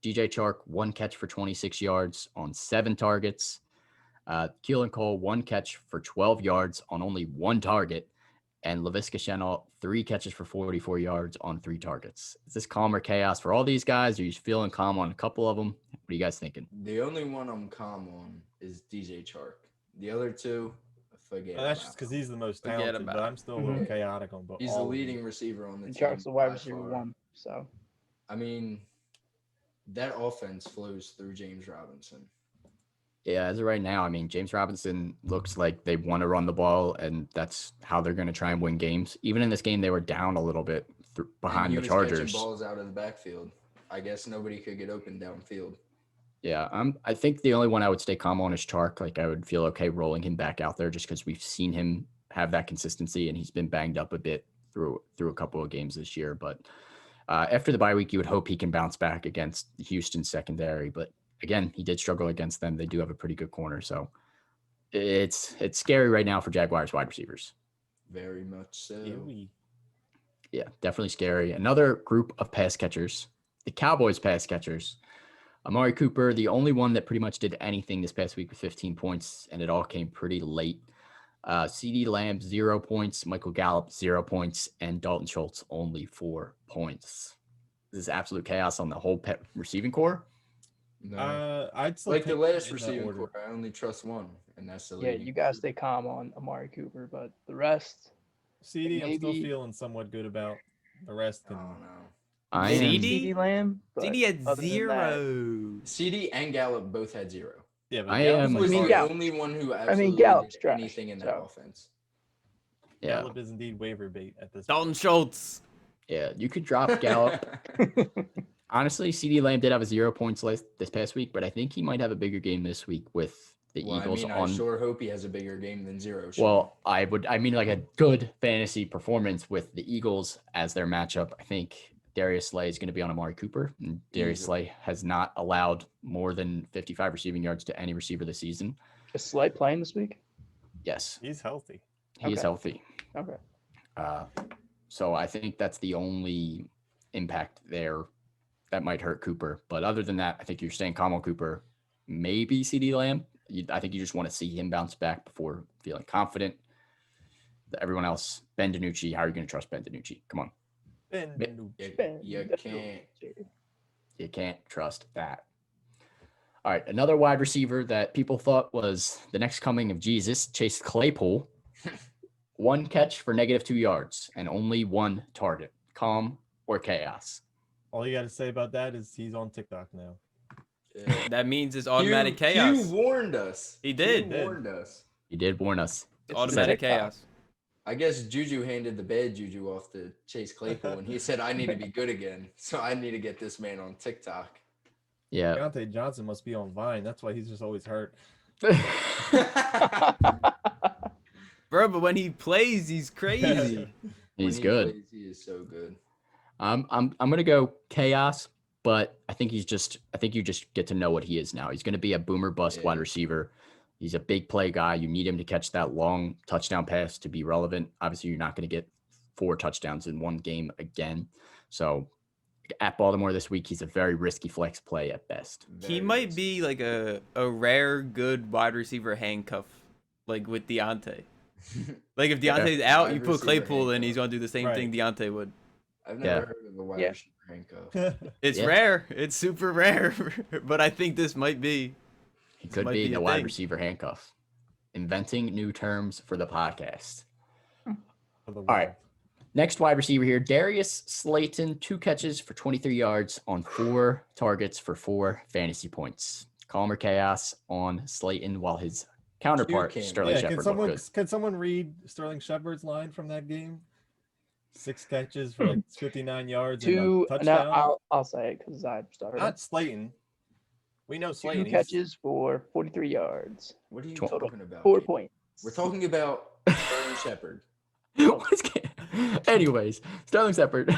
Speaker 2: DJ Chark, 1 catch for 26 yards on 7 targets. Keelan Cole, 1 catch for 12 yards on only 1 target. And Laviska Shenault, 3 catches for 44 yards on 3 targets. Is this calm or chaos for all these guys? Are you feeling calm on a couple of them? What are you guys thinking?
Speaker 4: The only one I'm calm on is DJ Chark. The other two, forget.
Speaker 5: That's just because he's the most
Speaker 1: Forget
Speaker 5: talented, but
Speaker 1: about
Speaker 5: I'm still a little chaotic on both.
Speaker 4: He's the leading receiver on the
Speaker 3: And
Speaker 4: team.
Speaker 3: Chark's the wide
Speaker 4: by
Speaker 3: receiver
Speaker 4: far.
Speaker 3: 1. So
Speaker 4: I mean, that offense flows through James Robinson.
Speaker 2: Yeah, as of right now, I mean, James Robinson looks like they want to run the ball, and that's how they're going to try and win games. Even in this game, they were down a little bit behind
Speaker 4: And
Speaker 2: the
Speaker 4: he was
Speaker 2: Chargers.
Speaker 4: catching balls out of the backfield. I guess nobody could get open downfield.
Speaker 2: Yeah, I think the only one I would stay calm on is Chark. Like, I would feel okay rolling him back out there just because we've seen him have that consistency, and he's been banged up a bit through a couple of games this year. But after the bye week, you would hope he can bounce back against Houston secondary. But again, he did struggle against them. They do have a pretty good corner, so it's scary right now for Jaguars wide receivers.
Speaker 4: Very much so.
Speaker 2: Yeah, definitely scary. Another group of pass catchers, the Cowboys pass catchers. Amari Cooper, the only one that pretty much did anything this past week with 15 points, and it all came pretty late. CeeDee Lamb, 0 points. Michael Gallup, 0 points. And Dalton Schultz, only 4 points. This is absolute chaos on the whole receiving core.
Speaker 4: No.
Speaker 5: I'd still
Speaker 4: Like the
Speaker 5: pick
Speaker 4: last
Speaker 5: in that
Speaker 4: receiving
Speaker 5: order.
Speaker 4: core, I only trust one, and that's the
Speaker 3: yeah,
Speaker 4: leading.
Speaker 3: you guys stay calm on Amari Cooper, but the rest,
Speaker 5: CD, I'm still
Speaker 3: maybe-
Speaker 5: feeling somewhat good about. The rest
Speaker 4: I
Speaker 5: can.
Speaker 4: don't know.
Speaker 2: I
Speaker 3: maybe
Speaker 2: am.
Speaker 1: CD?
Speaker 3: CeeDee Lamb. But
Speaker 1: CD had
Speaker 3: other than that-
Speaker 1: 0.
Speaker 4: CD and Gallup both had 0.
Speaker 5: Yeah, but
Speaker 2: I
Speaker 5: Gallup's
Speaker 2: am-
Speaker 5: like
Speaker 4: was
Speaker 3: I mean,
Speaker 4: the
Speaker 3: Gallup-
Speaker 4: only one who
Speaker 3: I
Speaker 4: absolutely
Speaker 3: mean, Gallup's
Speaker 4: did
Speaker 3: trash,
Speaker 4: anything in that
Speaker 3: so.
Speaker 4: offense.
Speaker 2: Yeah,
Speaker 5: Gallup is indeed waiver bait at this.
Speaker 1: Dalton Schultz.
Speaker 2: yeah. You could drop Gallup. Honestly, CeeDee Lamb did have a 0 points this past week, but I think he might have a bigger game this week with the
Speaker 4: Well,
Speaker 2: Eagles
Speaker 4: I
Speaker 2: on.
Speaker 4: sure hope he has a bigger game than 0.
Speaker 2: Well, I mean like a good fantasy performance with the Eagles as their matchup. I think Darius Slay is going to be on Amari Cooper, and Darius
Speaker 4: Easily.
Speaker 2: Slay has not allowed more than 55 receiving yards to any receiver this season.
Speaker 3: Is Slay playing this week?
Speaker 2: Yes,
Speaker 5: He's healthy.
Speaker 2: he is
Speaker 3: Okay.
Speaker 2: healthy.
Speaker 3: Okay.
Speaker 2: So I think that's the only impact there that might hurt Cooper. But other than that, I think you're staying calm on Cooper. Maybe CeeDee Lamb. I think you just want to see him bounce back before feeling confident. Everyone else, Ben DiNucci. How are you going to trust Ben DiNucci? Come on.
Speaker 5: Ben
Speaker 2: Ma-
Speaker 5: DiNucci.
Speaker 4: You can't.
Speaker 2: You can't trust that. All right. Another wide receiver that people thought was the next coming of Jesus, Chase Claypool. 1 catch for -2 yards and only 1 target. Calm or chaos?
Speaker 5: All you got to say about that is he's on TikTok now.
Speaker 4: Yeah.
Speaker 1: That means it's automatic
Speaker 4: Q
Speaker 1: chaos.
Speaker 4: warned us.
Speaker 1: He did.
Speaker 4: Q warned us.
Speaker 2: He did warn us.
Speaker 1: It's automatic
Speaker 3: TikTok.
Speaker 1: chaos.
Speaker 4: I guess Juju handed the bad juju off to Chase Claypool, and he said, "I need to be good again, so I need to get this man on TikTok."
Speaker 2: Yeah.
Speaker 5: Deontay Johnson must be on Vine. That's why he's just always hurt.
Speaker 1: Bro, but when he plays, he's crazy.
Speaker 4: When
Speaker 2: He's
Speaker 4: he
Speaker 2: good.
Speaker 4: plays, he is so good.
Speaker 2: I'm gonna go chaos, but I think you just get to know what he is now. He's gonna be a boomer bust wide
Speaker 4: Yeah.
Speaker 2: receiver. He's a big play guy. You need him to catch that long touchdown pass to be relevant. Obviously, you're not gonna get 4 touchdowns in one game again. So at Baltimore this week, he's a very risky flex play at best.
Speaker 1: He
Speaker 4: Very
Speaker 1: might
Speaker 4: good.
Speaker 1: be like a rare good wide receiver handcuff, like with Deontay. Like if
Speaker 2: Yeah.
Speaker 1: Deontay's out, you
Speaker 4: Wide
Speaker 1: put
Speaker 4: receiver
Speaker 1: Claypool in, he's
Speaker 4: handcuff.
Speaker 1: gonna do the same thing Deontay would.
Speaker 4: I've
Speaker 2: Yeah.
Speaker 4: never heard of a wide
Speaker 3: Yeah.
Speaker 4: receiver handcuff.
Speaker 1: It's
Speaker 2: Yeah.
Speaker 1: rare. It's super rare, but I think this might be.
Speaker 2: He could
Speaker 1: might
Speaker 2: be
Speaker 1: be
Speaker 2: the
Speaker 1: a
Speaker 2: wide
Speaker 1: thing.
Speaker 2: receiver handcuff. Inventing new terms for the podcast.
Speaker 5: For the
Speaker 2: All right.
Speaker 5: world.
Speaker 2: Next wide receiver here, Darius Slayton, 2 catches for 23 yards on 4 targets for 4 fantasy points. Calm or chaos on Slayton, while his counterpart,
Speaker 4: Q-Cam.
Speaker 2: Sterling
Speaker 5: Yeah,
Speaker 2: Shepard,
Speaker 5: can someone read Sterling Shepard's line from that game? 6 catches for like 59 yards and a
Speaker 3: 2.
Speaker 5: touchdown.
Speaker 3: No, I'll say it because I started.
Speaker 5: Not Slayton. We know
Speaker 3: 2
Speaker 5: Slayton.
Speaker 3: catches for 43 yards,
Speaker 4: What are you
Speaker 2: Total.
Speaker 4: talking about?
Speaker 3: 4
Speaker 4: kid?
Speaker 3: points.
Speaker 4: We're talking about Sterling Shepard.
Speaker 2: What's Anyways, Sterling Shepard,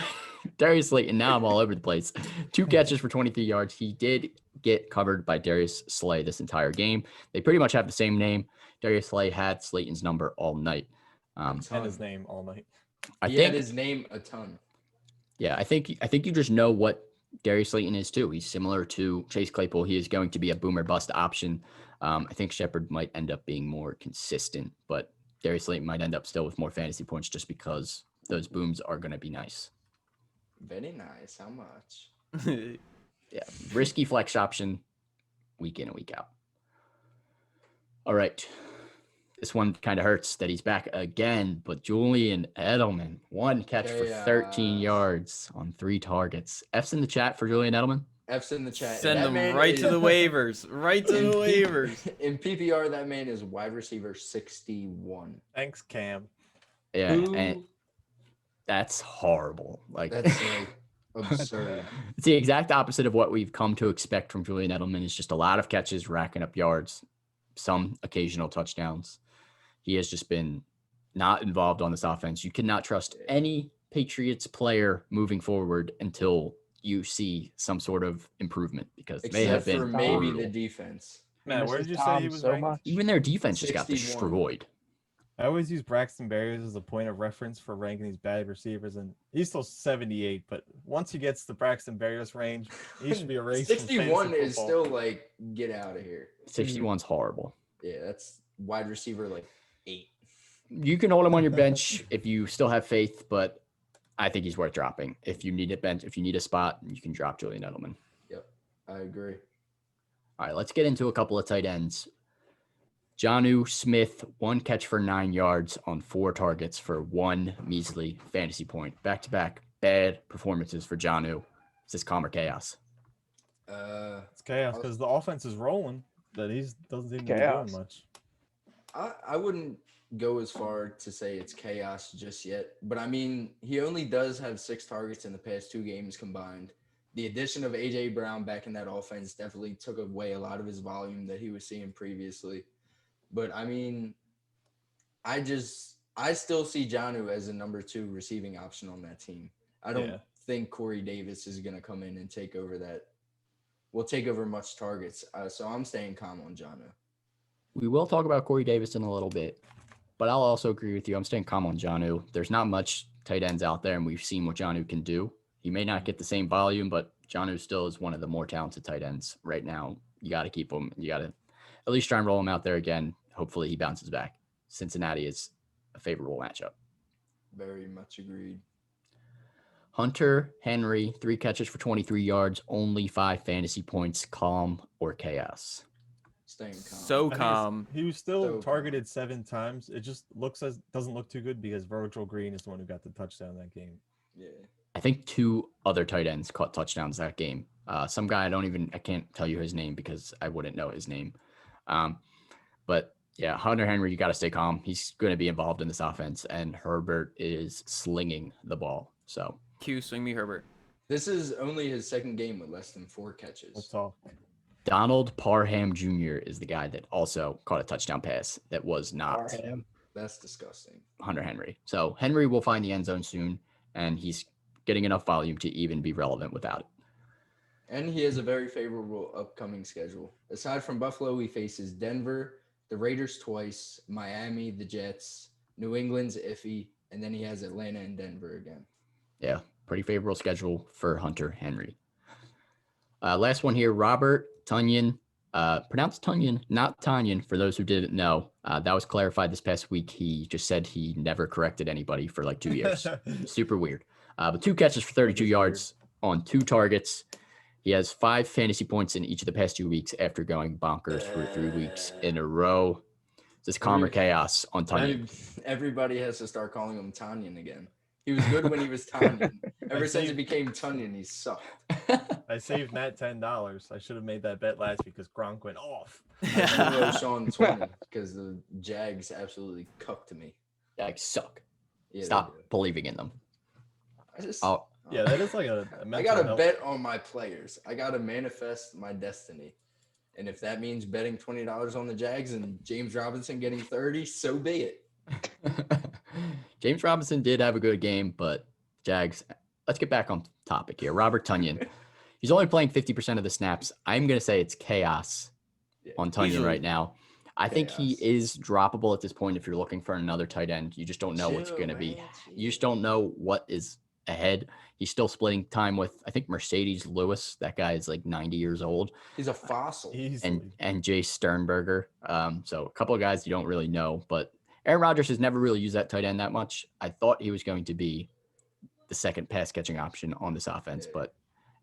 Speaker 2: Darius Slayton. Now I'm all over the place. 2 catches for 23 yards. He did get covered by Darius Slay this entire game. They pretty much have the same name. Darius Slay had Slayton's number all night.
Speaker 5: And his name all night.
Speaker 2: I
Speaker 4: He
Speaker 2: think
Speaker 4: had his name a ton.
Speaker 2: Yeah, I think you just know what Darius Slayton is too. He's similar to Chase Claypool. He is going to be a boomer bust option. I think Shepard might end up being more consistent, but Darius Slayton might end up still with more fantasy points just because those booms are going to be nice.
Speaker 4: Very nice. How much?
Speaker 2: Yeah, risky flex option week in and week out. All right. This one kind of hurts that he's back again, but Julian Edelman, 1 catch for 13
Speaker 4: Chaos.
Speaker 2: yards on 3 targets. F's in the chat for Julian Edelman.
Speaker 4: F's in the chat.
Speaker 1: Send
Speaker 4: That
Speaker 1: them
Speaker 4: man
Speaker 1: right to
Speaker 4: is-
Speaker 1: the waivers. Right to the waivers.
Speaker 4: In PPR, that man is wide receiver 61.
Speaker 5: Thanks, Cam.
Speaker 2: Yeah,
Speaker 4: Who-
Speaker 2: and that's horrible. Like
Speaker 4: That's like absurd.
Speaker 2: it's the exact opposite of what we've come to expect from Julian Edelman. It's just a lot of catches, racking up yards, some occasional touchdowns. He has just been not involved on this offense. You cannot trust any Patriots player moving forward until you see some sort of improvement because they have
Speaker 4: Except for
Speaker 2: been
Speaker 4: maybe
Speaker 2: brutal.
Speaker 4: the defense.
Speaker 5: Matt, where
Speaker 3: Misses
Speaker 5: did you say he
Speaker 3: Tom
Speaker 5: was
Speaker 3: so
Speaker 5: ranked?
Speaker 3: much.
Speaker 2: Even their defense just got
Speaker 4: 61.
Speaker 2: destroyed.
Speaker 5: I always use Braxton Berrios as a point of reference for ranking these bad receivers, and he's still 78. But once he gets to Braxton Berrios range, he should be erased. from
Speaker 4: 61
Speaker 5: fantasy
Speaker 4: is
Speaker 5: football.
Speaker 4: still like, get out of here.
Speaker 2: 61's horrible.
Speaker 4: Yeah, that's wide receiver like 8.
Speaker 2: You can hold him on your bench if you still have faith, but I think he's worth dropping. If you need a bench, if you need a spot, you can drop Julian Edelman.
Speaker 4: I agree.
Speaker 2: All right, let's get into a couple of tight ends. Jonnu Smith, 1 catch for 9 yards on 4 targets for 1 measly fantasy point. Back-to-back bad performances for Jonnu. Is this calm or chaos?
Speaker 5: It's chaos because the offense is rolling, but he doesn't seem to be
Speaker 3: Chaos.
Speaker 5: doing much.
Speaker 4: I wouldn't go as far to say it's chaos just yet, but I mean, he only does have 6 targets in the past 2 games combined. The addition of AJ Brown back in that offense definitely took away a lot of his volume that he was seeing previously. But I mean, I still see Jonnu as a number 2 receiving option on that team. I don't
Speaker 5: Yeah.
Speaker 4: think Corey Davis is going to come in and take over that. Will take over much targets. So I'm staying calm on Jonnu.
Speaker 2: We will talk about Corey Davis in a little bit, but I'll also agree with you. I'm staying calm on Jonnu. There's not much tight ends out there, and we've seen what Jonnu can do. He may not get the same volume, but Jonnu still is one of the more talented tight ends right now. You got to keep him. You got to at least try and roll him out there again. Hopefully he bounces back. Cincinnati is a favorable matchup.
Speaker 4: Very much agreed.
Speaker 2: Hunter Henry, 3 catches for 23 yards, only 5 fantasy points. Calm or chaos?
Speaker 4: Staying calm.
Speaker 1: So
Speaker 5: I think
Speaker 1: calm.
Speaker 5: he was still
Speaker 4: So calm.
Speaker 5: targeted 7 times. It just doesn't look too good because Virgil Green is the one who got the touchdown in that game.
Speaker 4: Yeah.
Speaker 2: I think 2 other tight ends caught touchdowns that game. Some guy I can't tell you his name because I wouldn't know his name. But yeah, Hunter Henry, you got to stay calm. He's going to be involved in this offense, and Herbert is slinging the ball. So
Speaker 1: Q, swing me Herbert.
Speaker 4: This is only his 2nd game with less than 4 catches.
Speaker 5: Let's talk.
Speaker 2: Donald Parham Jr. is the guy that also caught a touchdown pass that was not
Speaker 3: Parham.
Speaker 4: That's disgusting.
Speaker 2: Hunter Henry. So Henry will find the end zone soon, and he's getting enough volume to even be relevant without it.
Speaker 4: And he has a very favorable upcoming schedule. Aside from Buffalo, he faces Denver, the Raiders twice, Miami, the Jets, New England's iffy, and then he has Atlanta and Denver again.
Speaker 2: Yeah, pretty favorable schedule for Hunter Henry. Last one here, Robert Tunyon. Pronounced Tunyon, not Tanyan, for those who didn't know. That was clarified this past week. He just said he never corrected anybody for like 2 years. Super weird. But 2 catches for 32 yards on 2 targets. He has 5 fantasy points in each of the past 2 weeks after going bonkers for 3 weeks in a row. This is calm or chaos on Tunyon.
Speaker 4: Everybody has to start calling him Tanyan again. He was good when he was Tanyan. Ever since he became Tunyon, he sucked.
Speaker 5: I saved Matt $10. I should have made that bet last week because Gronk went off.
Speaker 4: I owe Sean 20 because the Jags absolutely cucked me.
Speaker 2: Like, suck.
Speaker 4: Yeah, they
Speaker 2: Stop
Speaker 4: do.
Speaker 2: believing in them.
Speaker 4: I just,
Speaker 2: Oh,
Speaker 5: Yeah, that is like a
Speaker 4: I
Speaker 5: mental
Speaker 4: gotta
Speaker 5: health-
Speaker 4: bet on my players. I gotta manifest my destiny. And if that means betting $20 on the Jags and James Robinson getting 30, so be it.
Speaker 2: James Robinson did have a good game, but Jags, let's get back on topic here. Robert Tunyon, he's only playing 50% of the snaps. I'm going to say it's chaos
Speaker 4: Yeah,
Speaker 2: on Tunyon
Speaker 1: easily.
Speaker 2: right now. I think he
Speaker 4: Chaos.
Speaker 2: is droppable at this point if you're looking for another tight end. You just don't know what's
Speaker 4: Chill,
Speaker 2: going to be.
Speaker 4: man,
Speaker 2: You just
Speaker 4: chill.
Speaker 2: don't know what is ahead. He's still splitting time with, I think, Mercedes Lewis. That guy is like 90 years old.
Speaker 4: He's a fossil.
Speaker 5: Easily.
Speaker 2: And Jay Sternberger. So a couple of guys you don't really know, but Aaron Rodgers has never really used that tight end that much. I thought he was going to be the second pass catching option on this offense,
Speaker 4: Yeah.
Speaker 2: but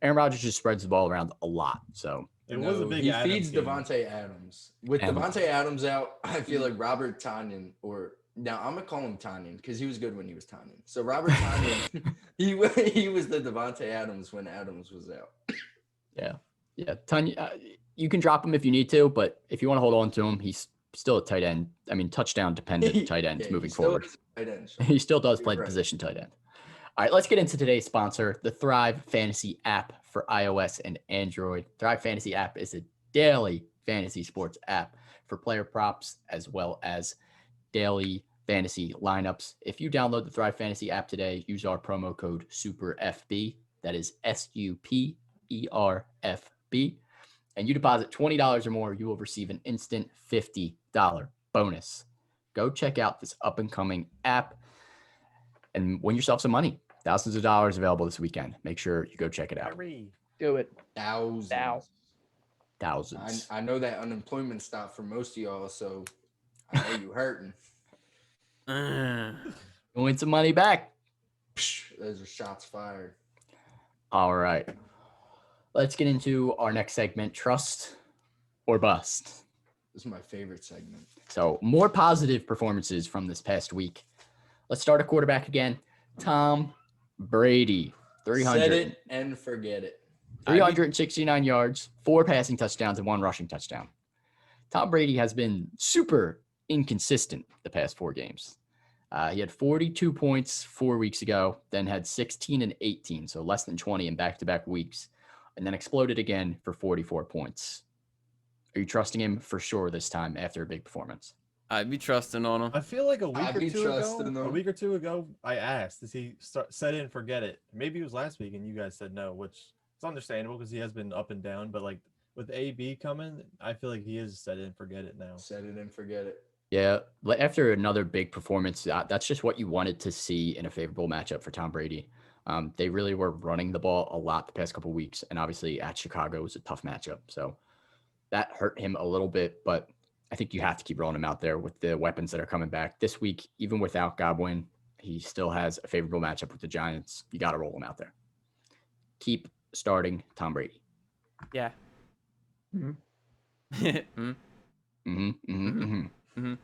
Speaker 2: Aaron Rodgers just spreads the ball around a lot. So
Speaker 5: It was a
Speaker 4: No,
Speaker 5: big
Speaker 4: he
Speaker 5: Adams
Speaker 4: feeds
Speaker 5: game.
Speaker 4: Devontae Adams. With
Speaker 2: Adams.
Speaker 4: Devontae Adams out, I feel like Robert Tanyan, or now I'm gonna call him Tanyan because he was good when he was Tanyan. So Robert Tanyan, he was the Devontae Adams when Adams was out.
Speaker 2: yeah, you can drop him if you need to, but if you want to hold on to him, he's still a tight end. I mean, touchdown dependent tight end
Speaker 4: Yeah,
Speaker 2: moving
Speaker 4: he still
Speaker 2: forward.
Speaker 4: is a tight end, so
Speaker 2: He still does
Speaker 4: You're
Speaker 2: play the
Speaker 4: right.
Speaker 2: position tight end. All right, let's get into today's sponsor, the Thrive Fantasy app for iOS and Android. Thrive Fantasy app is a daily fantasy sports app for player props as well as daily fantasy lineups. If you download the Thrive Fantasy app today, use our promo code SUPERFB. That is SUPERFB. And you deposit $20 or more, you will receive an instant $50 bonus. Go check out this up and coming app and win yourself some money. Thousands of dollars available this weekend. Make sure you go check it out.
Speaker 5: Kyrie.
Speaker 3: Do it.
Speaker 4: thousands.
Speaker 3: Now.
Speaker 2: Thousands.
Speaker 4: I know that unemployment stopped for most of y'all, so I know you hurting.
Speaker 2: Win some money back.
Speaker 4: Psh, those are shots fired.
Speaker 2: All right. Let's get into our next segment, trust or bust.
Speaker 4: This is my favorite segment.
Speaker 2: So more positive performances from this past week. Let's start a quarterback again. Tom Brady,
Speaker 4: Set
Speaker 2: 300,
Speaker 4: it and forget it.
Speaker 2: 369 yards, 4 passing touchdowns, and 1 rushing touchdown. Tom Brady has been super inconsistent the past 4 games. He had 42 points 4 weeks ago, then had 16 and 18, so less than 20 in back-to-back weeks, and then exploded again for 44 points. Are you trusting him for sure this time after a big performance?
Speaker 1: I'd be trusting on him.
Speaker 5: I feel like
Speaker 4: I'd be trusting him.
Speaker 5: a week or two ago, I asked, does he set it and forget it? Maybe it was last week, and you guys said no, which is understandable because he has been up and down. But like with AB coming, I feel like he is set it and forget it now.
Speaker 4: Set it and forget it.
Speaker 2: Yeah, after another big performance, that's just what you wanted to see in a favorable matchup for Tom Brady. They really were running the ball a lot the past couple of weeks, and obviously at Chicago was a tough matchup. So that hurt him a little bit, but I think you have to keep rolling him out there with the weapons that are coming back this week. Even without Godwin, he still has a favorable matchup with the Giants. You got to roll him out there. Keep starting Tom Brady.
Speaker 1: Yeah.
Speaker 3: Mhm.
Speaker 1: Mm.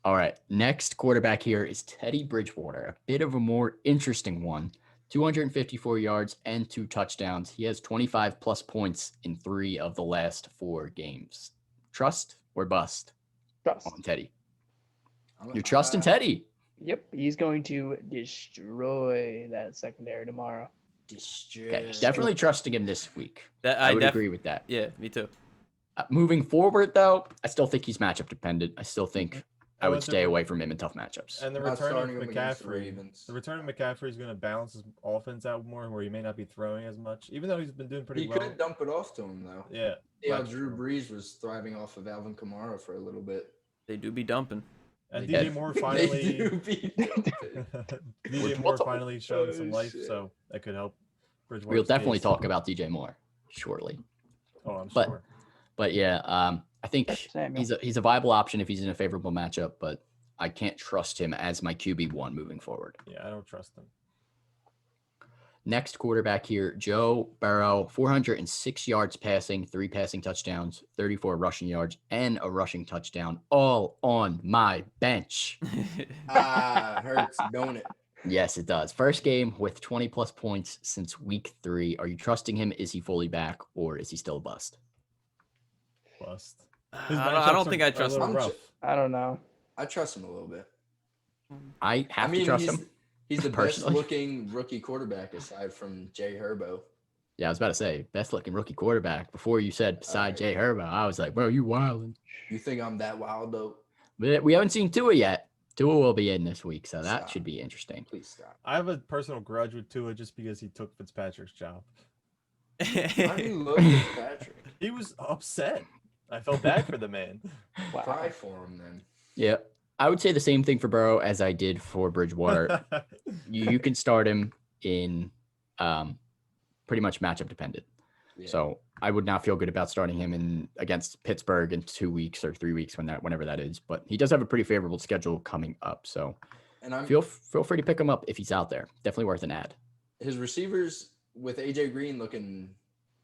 Speaker 2: All right. Next quarterback here is Teddy Bridgewater, a bit of a more interesting one. 254 yards and 2 touchdowns. He has 25 plus points in 3 of the last 4 games. Trust or bust
Speaker 3: Trust.
Speaker 2: on Teddy?
Speaker 4: I'm-
Speaker 2: You're trusting Teddy.
Speaker 3: Yep, he's going to destroy that secondary tomorrow.
Speaker 2: Okay, definitely trusting him this week.
Speaker 1: That
Speaker 2: I would agree with that.
Speaker 1: Yeah, me too.
Speaker 2: Moving forward, though, I still think he's matchup dependent. I still think I
Speaker 5: Oh,
Speaker 2: would
Speaker 5: it's a
Speaker 2: stay
Speaker 5: re-
Speaker 2: away from him in tough matchups.
Speaker 5: And the
Speaker 4: Not
Speaker 5: return of
Speaker 4: starting him against the
Speaker 5: McCaffrey,
Speaker 4: Ravens.
Speaker 5: the return of McCaffrey is going to balance his offense out more, where he may not be throwing as much, even though he's been doing pretty
Speaker 4: He
Speaker 5: well.
Speaker 4: could dump it off to him though.
Speaker 5: Yeah,
Speaker 4: Yeah,
Speaker 5: that's
Speaker 4: Drew
Speaker 5: true.
Speaker 4: Brees was thriving off of Alvin Kamara for a little bit.
Speaker 1: They do be dumping.
Speaker 5: And
Speaker 2: They
Speaker 5: DJ Moore
Speaker 4: They
Speaker 5: finally,
Speaker 4: do be dumping.
Speaker 5: DJ Moore
Speaker 2: multiple-
Speaker 5: finally showing some
Speaker 4: Oh,
Speaker 5: life,
Speaker 4: shit.
Speaker 5: so that could help.
Speaker 2: We'll
Speaker 5: Bridgewater's
Speaker 2: definitely
Speaker 5: case.
Speaker 2: talk about DJ Moore shortly.
Speaker 5: Oh, I'm
Speaker 2: but-
Speaker 5: sure.
Speaker 2: But yeah, I think
Speaker 3: Samuel.
Speaker 2: he's a viable option if he's in a favorable matchup, but I can't trust him as my QB1 moving forward.
Speaker 5: Yeah, I don't trust him.
Speaker 2: Next quarterback here, Joe Burrow, 406 yards passing, 3 passing touchdowns, 34 rushing yards, and a rushing touchdown, all on my bench.
Speaker 4: Hurts, don't it?
Speaker 2: Yes, it does. First game with 20 plus points since week 3. Are you trusting him? Is he fully back or is he still a bust?
Speaker 5: Bust.
Speaker 1: I don't think I trust
Speaker 5: him.
Speaker 1: him.
Speaker 4: I'm
Speaker 3: I don't know.
Speaker 4: I trust him a little bit.
Speaker 2: I have
Speaker 4: I mean,
Speaker 2: to trust
Speaker 4: he's,
Speaker 2: him.
Speaker 4: he's the best
Speaker 2: personally.
Speaker 4: looking rookie quarterback aside from Jay Herbo.
Speaker 2: Yeah, I was about to say, best looking rookie quarterback. Before you said beside
Speaker 4: Alright.
Speaker 2: Jay Herbo, I was like, bro, you wildin'.
Speaker 4: You think I'm that wild though?
Speaker 2: But we haven't seen Tua yet. Tua will be in this week, so that
Speaker 4: Stop.
Speaker 2: should be interesting.
Speaker 4: Please stop.
Speaker 5: I have a personal grudge with Tua just because he took Fitzpatrick's job.
Speaker 4: Why do you love Fitzpatrick?
Speaker 5: He was upset. I felt bad for the man.
Speaker 3: Wow.
Speaker 4: Cry for him then.
Speaker 2: Yeah, I would say the same thing for Burrow as I did for Bridgewater. You can start him in pretty much matchup dependent.
Speaker 4: Yeah.
Speaker 2: So I would not feel good about starting him in against Pittsburgh in 2 weeks or 3 weeks whenever that is. But he does have a pretty favorable schedule coming up. So
Speaker 4: and I'm
Speaker 2: feel free to pick him up if he's out there. Definitely worth an ad.
Speaker 4: his receivers with AJ Green looking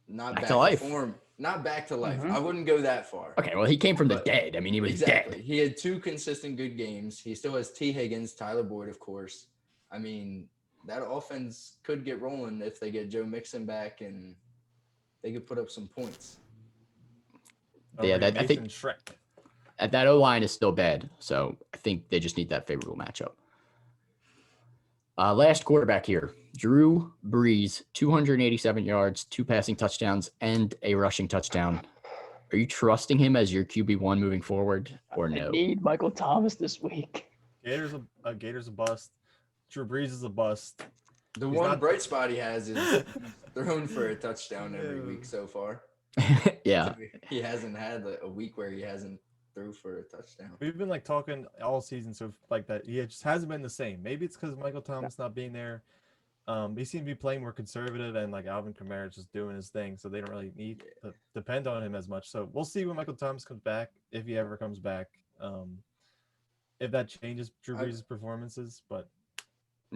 Speaker 4: not
Speaker 2: Back
Speaker 4: back
Speaker 2: to
Speaker 4: to
Speaker 2: life.
Speaker 4: form, not back to life.
Speaker 3: Mhm.
Speaker 4: I wouldn't go that far.
Speaker 2: Okay, well, he came from the
Speaker 4: But-
Speaker 2: dead. I mean, he was
Speaker 4: Exactly.
Speaker 2: dead.
Speaker 4: He had 2 consistent good games. He still has T. Higgins, Tyler Boyd, of course. I mean, that offense could get rolling if they get Joe Mixon back and they could put up some points.
Speaker 2: Yeah,
Speaker 5: Already
Speaker 2: I think-
Speaker 5: Mason Shrek.
Speaker 2: That O line is still bad. So I think they just need that favorable matchup. Last quarterback here, Drew Brees, 287 yards, 2 passing touchdowns, and a rushing touchdown. Are you trusting him as your QB1 moving forward or
Speaker 3: I
Speaker 2: no?
Speaker 3: need Michael Thomas this week.
Speaker 5: Gators a bust. Drew Brees is a bust.
Speaker 4: The
Speaker 5: He's
Speaker 4: one
Speaker 5: not-
Speaker 4: bright spot he has is thrown for a touchdown every week so far.
Speaker 2: Yeah.
Speaker 4: He hasn't had a week where he hasn't threw for a touchdown.
Speaker 5: We've been like talking all season, so like that. He just hasn't been the same. Maybe it's because Michael Thomas not being there. He seemed to be playing more conservative, and like Alvin Kamara's just doing his thing, so they don't really need to depend on him as much. So we'll see when Michael Thomas comes back, if he ever comes back. If that changes Drew Brees' performances, but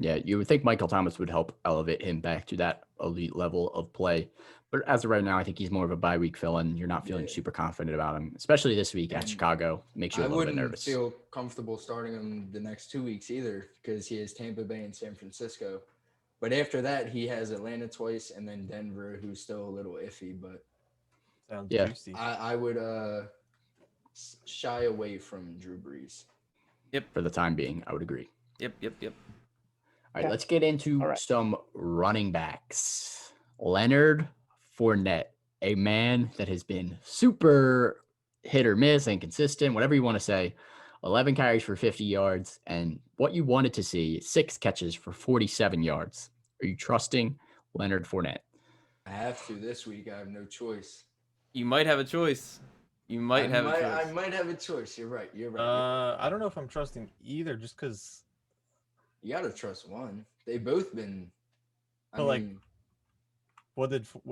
Speaker 2: Yeah, you would think Michael Thomas would help elevate him back to that elite level of play. But as of right now, I think he's more of a bye week fill-in. You're not feeling
Speaker 4: Yeah.
Speaker 2: super confident about him, especially this week at
Speaker 4: And
Speaker 2: Chicago. Makes you a
Speaker 4: I
Speaker 2: little bit
Speaker 4: wouldn't
Speaker 2: nervous.
Speaker 4: feel comfortable starting him the next 2 weeks either because he has Tampa Bay and San Francisco. But after that, he has Atlanta twice and then Denver, who's still a little iffy. But
Speaker 5: sounds
Speaker 2: Yeah.
Speaker 5: juicy.
Speaker 4: I would shy away from Drew Brees.
Speaker 2: For the time being, I would agree.
Speaker 1: Yep.
Speaker 2: All right,
Speaker 3: Okay.
Speaker 2: let's get into
Speaker 3: All right.
Speaker 2: some running backs. Leonard Fournette, a man that has been super hit or miss, inconsistent, whatever you want to say. 11 carries for 50 yards, and what you wanted to see, 6 catches for 47 yards. Are you trusting Leonard Fournette?
Speaker 4: I have to this week. I have no choice.
Speaker 1: You might have a choice. You might have a choice.
Speaker 4: I might have a choice. You're right. You're right.
Speaker 5: I don't know if I'm trusting either, just because.
Speaker 4: You gotta trust one. They've both been. I
Speaker 5: But, like,
Speaker 4: mean,
Speaker 5: What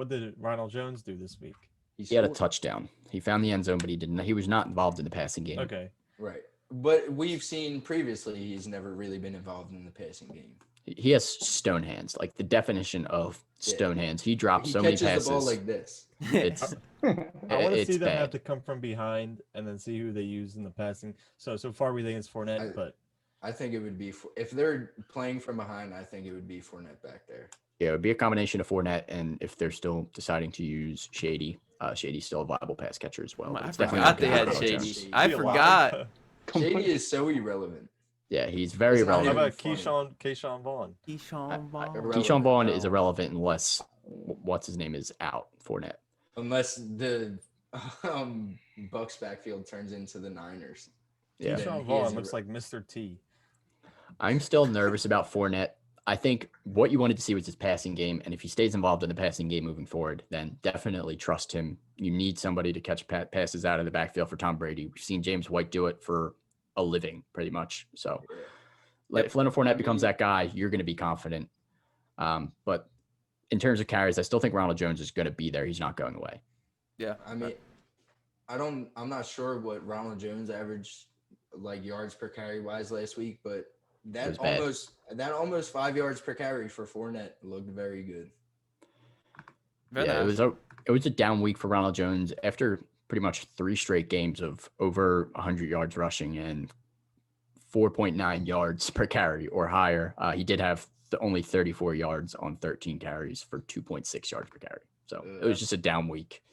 Speaker 5: did Ronald Jones do this week?
Speaker 2: He had a
Speaker 4: scored.
Speaker 2: touchdown. He found the end zone, but he was not involved in the passing game.
Speaker 5: Okay,
Speaker 4: Right. But we've seen previously he's never really been involved in the passing game.
Speaker 2: He has stone hands, like the definition of
Speaker 4: Yeah.
Speaker 2: stone hands. He drops
Speaker 4: He
Speaker 2: so many
Speaker 4: catches
Speaker 2: passes.
Speaker 4: the ball like this.
Speaker 2: It's
Speaker 5: I want to
Speaker 2: it's
Speaker 5: see them
Speaker 2: bad.
Speaker 5: have to come from behind and then see who they use in the passing. So far we think it's Fournette, but
Speaker 4: I think it would be if they're playing from behind. I think it would be Fournette back there.
Speaker 2: Yeah, it would be a combination of Fournette, and if they're still deciding to use Shady, Shady's still a viable pass catcher as well.
Speaker 1: I
Speaker 2: It's definitely not
Speaker 1: forgot they
Speaker 2: gonna
Speaker 1: had
Speaker 2: be Ronald
Speaker 1: Shady.
Speaker 2: Jones.
Speaker 1: I
Speaker 5: Be alive.
Speaker 1: forgot.
Speaker 4: Shady is so irrelevant.
Speaker 2: Yeah, he's very
Speaker 4: It's not
Speaker 5: How
Speaker 4: even
Speaker 2: relevant.
Speaker 5: about
Speaker 4: funny.
Speaker 5: Keyshawn Vaughn?
Speaker 1: Keyshawn Vaughn.
Speaker 4: Irrelevant.
Speaker 2: Keyshawn Vaughn is
Speaker 4: No.
Speaker 2: irrelevant unless what's his name is out. Fournette.
Speaker 4: Unless the Bucks backfield turns into the Niners.
Speaker 2: Yeah,
Speaker 4: Then
Speaker 5: Keyshawn
Speaker 4: he
Speaker 5: Vaughn
Speaker 4: is
Speaker 5: looks like Mr. T.
Speaker 2: I'm still nervous about Fournette. I think what you wanted to see was his passing game, and if he stays involved in the passing game moving forward, then definitely trust him. You need somebody to catch passes out of the backfield for Tom Brady. We've seen James White do it for a living, pretty much. So, if Leonard Fournette becomes that guy, you're going to be confident. But in terms of carries, I still think Ronald Jones is going to be there. He's not going away.
Speaker 1: Yeah.
Speaker 4: I mean, I'm not sure what Ronald Jones averaged like yards per carry wise last week, but
Speaker 2: was bad.
Speaker 4: almost 5 yards per carry for Fournette looked very good.
Speaker 1: Very
Speaker 2: Yeah,
Speaker 1: nice.
Speaker 2: it was a down week for Ronald Jones after pretty much 3 straight games of over 100 yards rushing and 4.9 yards per carry or higher. He did have only 34 yards on 13 carries for 2.6 yards per carry. So it was just a down week.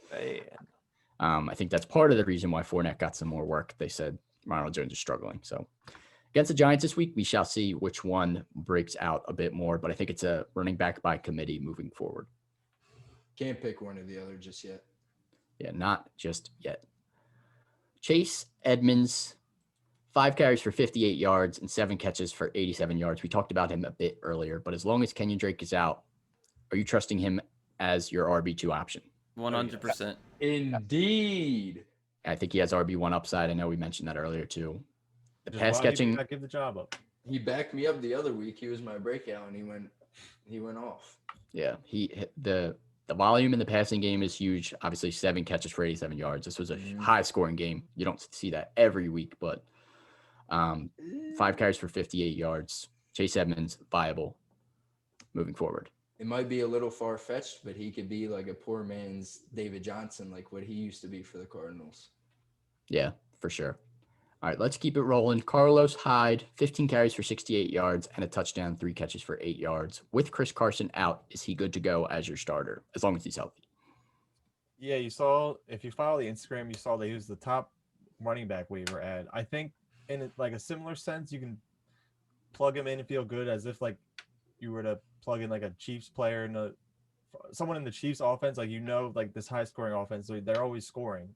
Speaker 2: I think that's part of the reason why Fournette got some more work. They said Ronald Jones is struggling. So against the Giants this week, we shall see which one breaks out a bit more, but I think it's a running back by committee moving forward.
Speaker 4: Can't pick one or the other just yet.
Speaker 2: Yeah, not just yet. Chase Edmonds, 5 carries for 58 yards and 7 catches for 87 yards. We talked about him a bit earlier, but as long as Kenyon Drake is out, are you trusting him as your RB2 option?
Speaker 1: 100%.
Speaker 4: Indeed.
Speaker 2: I think he has RB1 upside. I know we mentioned that earlier too. The
Speaker 5: Just
Speaker 2: pass
Speaker 5: why did he
Speaker 2: catching,
Speaker 5: not give the job up.
Speaker 4: He backed me up the other week. He was my breakout, and he went He went off.
Speaker 2: Yeah, the volume in the passing game is huge. Obviously, 7 catches for 87 yards. This was a
Speaker 4: Mhm.
Speaker 2: high scoring game. You don't see that every week, but 5 carries for 58 yards. Chase Edmonds viable moving forward.
Speaker 4: It might be a little far fetched, but he could be like a poor man's David Johnson, like what he used to be for the Cardinals.
Speaker 2: Yeah, for sure. All right, let's keep it rolling. Carlos Hyde, 15 carries for 68 yards and a touchdown, 3 catches for 8 yards. With Chris Carson out, is he good to go as your starter as long as he's healthy?
Speaker 5: Yeah, you saw if you follow the Instagram, you saw that he was the top running back waiver ad. I think in like a similar sense, you can plug him in and feel good as if like you were to plug in like a Chiefs player in someone in the Chiefs offense, like like this high scoring offense, so they're always scoring.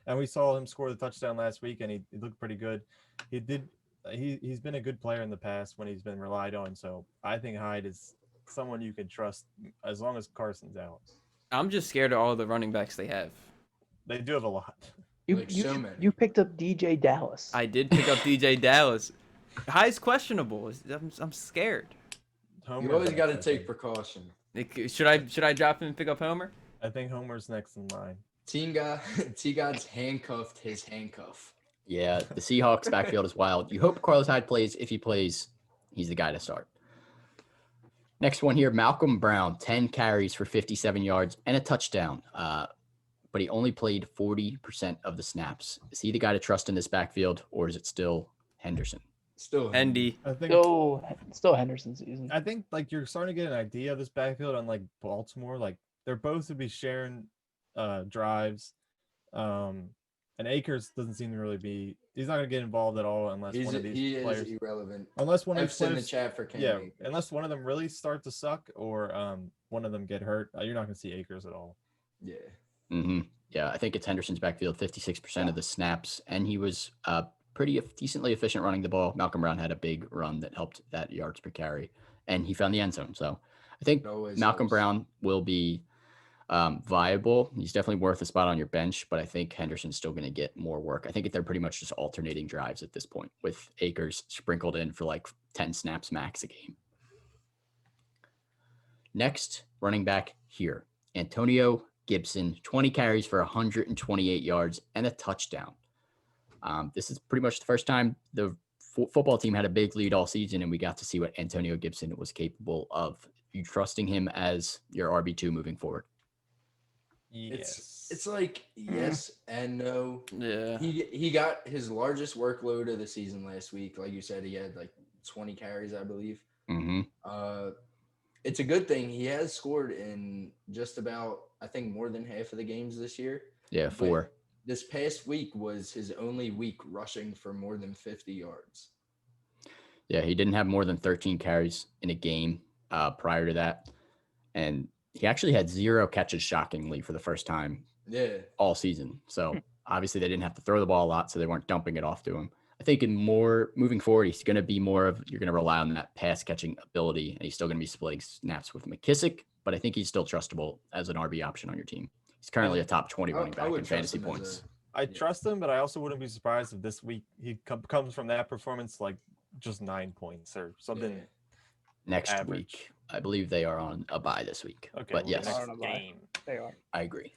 Speaker 5: And we saw him score the touchdown last week, and he looked pretty good. He's been a good player in the past when he's been relied on. So I think Hyde is someone you can trust as long as Carson's out.
Speaker 1: I'm just scared of all the running backs they have.
Speaker 5: They do have a lot.
Speaker 4: Like so many.
Speaker 3: You picked up DJ Dallas.
Speaker 1: I did pick up DJ Dallas. Hyde's questionable. I'm scared.
Speaker 4: You always got to take precaution.
Speaker 1: Should I drop him and pick up Homer?
Speaker 5: I think Homer's next in line.
Speaker 4: T-God's handcuffed his handcuff.
Speaker 2: Yeah, the Seahawks backfield is wild. You hope Carlos Hyde plays. If he plays, he's the guy to start. Next one here, Malcolm Brown, 10 carries for 57 yards and a touchdown. But he only played 40% of the snaps. Is he the guy to trust in this backfield, or is it still Henderson?
Speaker 4: Still
Speaker 1: Andy.
Speaker 5: I think
Speaker 3: Still Henderson season.
Speaker 5: I think like you're starting to get an idea of this backfield on like Baltimore. Like they're both to be sharing drives. And Akers doesn't seem to really be. He's not going to get involved at all unless one of these players.
Speaker 4: Is irrelevant.
Speaker 5: Unless one of these
Speaker 4: F's in the
Speaker 5: players.
Speaker 4: chat for Cam
Speaker 5: Yeah,
Speaker 4: Akers.
Speaker 5: unless one of them really start to suck or one of them get hurt, you're not going to see Akers at all.
Speaker 4: Yeah.
Speaker 2: Mm-hmm. Yeah, I think it's Henderson's backfield, 56% of the snaps, and he was pretty decently efficient running the ball. Malcolm Brown had a big run that helped that yards per carry, and he found the end zone. So I think
Speaker 4: Always
Speaker 2: Malcolm
Speaker 4: helps.
Speaker 2: Brown will be viable. He's definitely worth a spot on your bench, but I think Henderson's still going to get more work. I think they're pretty much just alternating drives at this point with Akers sprinkled in for like 10 snaps max a game. Next, running back here, Antonio Gibson, 20 carries for 128 yards and a touchdown. This is pretty much the first time the football team had a big lead all season, and we got to see what Antonio Gibson was capable of. You trusting him as your RB2 moving forward?
Speaker 5: Yes.
Speaker 4: It's like yes and no.
Speaker 1: Yeah.
Speaker 4: He got his largest workload of the season last week. Like you said, he had like 20 carries, I believe.
Speaker 2: Mm-hmm.
Speaker 4: It's a good thing. He has scored in just about, I think, more than half of the games this year.
Speaker 2: Yeah, 4.
Speaker 4: This past week was his only week rushing for more than 50 yards.
Speaker 2: Yeah, he didn't have more than 13 carries in a game prior to that. And he actually had 0 catches, shockingly, for the first time all season. So obviously they didn't have to throw the ball a lot, so they weren't dumping it off to him. I think moving forward, he's going to be you're going to rely on that pass catching ability, and he's still going to be splitting snaps with McKissick, but I think he's still trustable as an RB option on your team. He's currently a top 20 running back in fantasy points.
Speaker 5: I trust him, but I also wouldn't be surprised if this week he comes from that performance like just 9 points or something.
Speaker 4: Yeah.
Speaker 2: Next
Speaker 5: average.
Speaker 2: week, I believe they are on a bye this week.
Speaker 5: Okay,
Speaker 2: but
Speaker 5: well,
Speaker 2: yes,
Speaker 3: They
Speaker 5: next
Speaker 3: are on a bye.
Speaker 5: game.
Speaker 3: They are.
Speaker 2: I agree.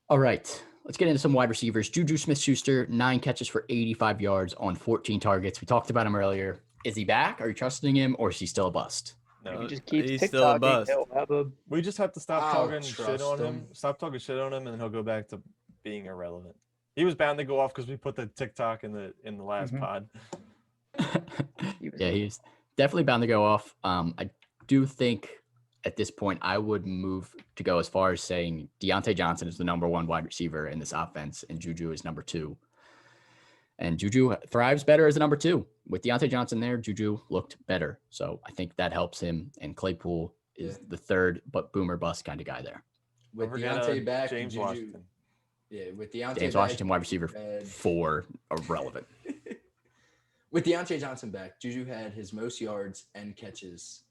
Speaker 2: All right, let's get into some wide receivers. Juju Smith-Schuster, 9 catches for 85 yards on 14 targets. We talked about him earlier. Is he back? Are you trusting him, or is he still a bust?
Speaker 3: If
Speaker 5: No,
Speaker 3: he just keeps
Speaker 1: he's still a
Speaker 3: TikToking,
Speaker 1: bust.
Speaker 3: he'll have a
Speaker 5: we just have to stop
Speaker 4: I'll
Speaker 5: talking shit
Speaker 4: trust
Speaker 5: on him.
Speaker 4: him.
Speaker 5: Stop talking shit on him, and then he'll go back to being irrelevant. He was bound to go off because we put the TikTok in the last
Speaker 3: Mhm.
Speaker 5: pod.
Speaker 2: Yeah, he's definitely bound to go off. I do think at this point I would move to go as far as saying Deontay Johnson is the number 1 wide receiver in this offense, and Juju is number 2. And Juju thrives better as a number 2. With Deontay Johnson there, Juju looked better. So I think that helps him. And Claypool is the third, but boomer bust kind of guy there.
Speaker 4: With
Speaker 5: Don't forget,
Speaker 4: Deontay back,
Speaker 5: James
Speaker 4: Juju,
Speaker 5: Washington.
Speaker 4: Yeah, with Deontay
Speaker 2: James
Speaker 4: back,
Speaker 2: Washington, wide receiver
Speaker 4: had-
Speaker 2: 4, irrelevant.
Speaker 4: With Deontay Johnson back, Juju had his most yards and catches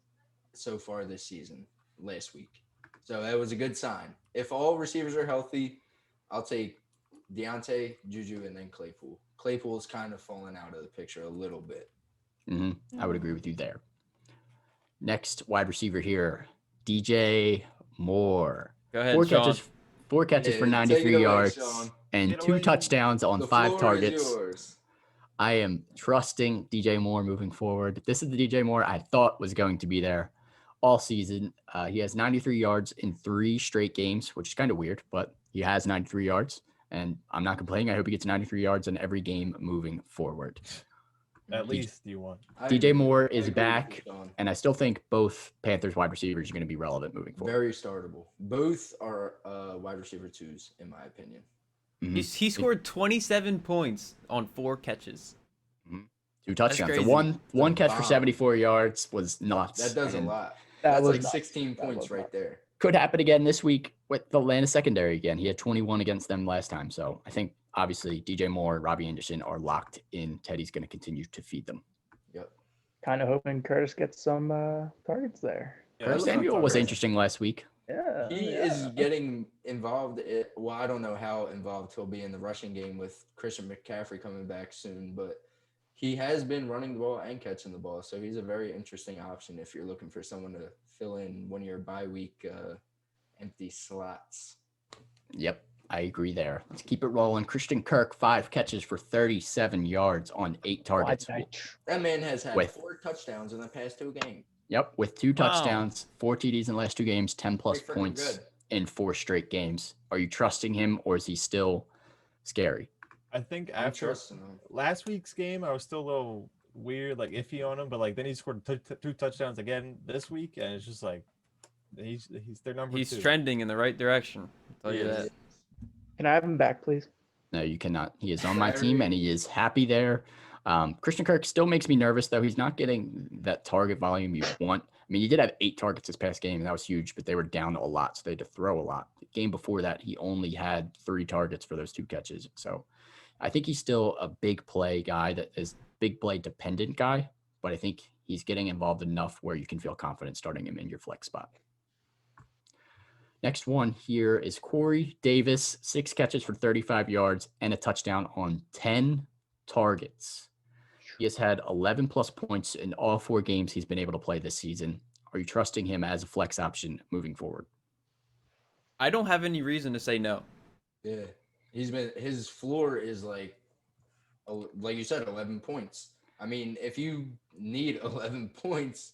Speaker 4: so far this season last week. So that was a good sign. If all receivers are healthy, I'll take Deontay, Juju, and then Claypool. Claypool's kind of fallen out of the picture a little bit.
Speaker 2: I would agree with you there. Next wide receiver here, DJ Moore.
Speaker 1: Go ahead,
Speaker 2: Four
Speaker 1: Sean.
Speaker 2: catches, four catches for
Speaker 4: Yeah, take it
Speaker 2: 93
Speaker 4: away,
Speaker 2: yards
Speaker 4: Sean.
Speaker 2: and
Speaker 5: Get
Speaker 2: 2
Speaker 5: away.
Speaker 2: touchdowns on
Speaker 4: The
Speaker 2: 5
Speaker 4: floor
Speaker 2: targets.
Speaker 4: is yours.
Speaker 2: I am trusting DJ Moore moving forward. This is the DJ Moore I thought was going to be there all season. He has 93 yards in 3 straight games, which is kind of weird, but he has 93 yards, and I'm not complaining. I hope he gets 93 yards in every game moving forward.
Speaker 5: At least you won.
Speaker 4: I
Speaker 2: DJ
Speaker 4: agree.
Speaker 2: Moore
Speaker 4: I
Speaker 2: is
Speaker 4: agree with
Speaker 2: back,
Speaker 4: you, Sean.
Speaker 2: and I still think both Panthers wide receivers are going to be relevant moving forward.
Speaker 4: Very startable. Both are wide receiver 2s, in my opinion.
Speaker 2: Mhm.
Speaker 1: He scored 27 points on 4 catches.
Speaker 2: 2 touchdowns. The
Speaker 1: crazy.
Speaker 2: one catch for
Speaker 4: bomb.
Speaker 2: 74 yards was nuts.
Speaker 4: That does a
Speaker 2: and
Speaker 4: lot.
Speaker 3: That
Speaker 4: That's
Speaker 3: was
Speaker 4: like
Speaker 3: nuts.
Speaker 4: 16
Speaker 3: That
Speaker 4: points
Speaker 3: was
Speaker 4: right
Speaker 3: nuts.
Speaker 4: there.
Speaker 2: Could happen again this week with the Atlanta secondary again. He had 21 against them last time. So I think obviously DJ Moore, Robbie Anderson are locked in. Teddy's going to continue to feed them.
Speaker 4: Yep.
Speaker 3: Kind of hoping Curtis gets some targets there.
Speaker 5: Yeah,
Speaker 2: Curtis
Speaker 5: that's not
Speaker 2: Samuel was
Speaker 5: tough.
Speaker 2: interesting last week.
Speaker 3: Yeah.
Speaker 4: He
Speaker 3: yeah.
Speaker 4: is getting involved. Well, I don't know how involved he'll be in the rushing game with Christian McCaffrey coming back soon, but he has been running the ball and catching the ball. So he's a very interesting option if you're looking for someone to fill in one of your bye week empty slots.
Speaker 2: Yep, I agree there. Let's keep it rolling. Christian Kirk, 5 catches for 37 yards on 8
Speaker 3: Why
Speaker 2: targets.
Speaker 3: did I
Speaker 4: That man has had
Speaker 2: With-
Speaker 4: 4 touchdowns in the past 2 games.
Speaker 2: Yep, with 2
Speaker 1: Wow.
Speaker 2: touchdowns, 4 TDs in the last 2 games, 10 plus
Speaker 4: Pretty freaking
Speaker 2: points
Speaker 4: good.
Speaker 2: in 4 straight games. Are you trusting him or is he still scary?
Speaker 5: I think
Speaker 4: I'm
Speaker 5: after
Speaker 4: trusting him.
Speaker 5: last week's game, I was still a little weird, like iffy on him, but like then he scored 2 touchdowns again this week, and it's just like he's their number
Speaker 1: He's
Speaker 5: 2.
Speaker 1: trending in the right direction. I'll tell you
Speaker 4: He
Speaker 1: that.
Speaker 4: is.
Speaker 3: Can I have him back, please?
Speaker 2: No, you cannot. He is on my team and he is happy there. Christian Kirk still makes me nervous, though. He's not getting that target volume you want. I mean, he did have 8 targets this past game, and that was huge, but they were down a lot, so they had to throw a lot. The game before that, he only had 3 targets for those 2 catches. So I think he's still a big play guy that is big play dependent guy, but I think he's getting involved enough where you can feel confident starting him in your flex spot. Next one here is Corey Davis, 6 catches for 35 yards and a touchdown on 10 targets. He has had 11 plus points in all 4 games he's been able to play this season. Are you trusting him as a flex option moving forward?
Speaker 1: I don't have any reason to say no.
Speaker 4: Yeah. His floor is like you said, 11 points. I mean, if you need 11 points,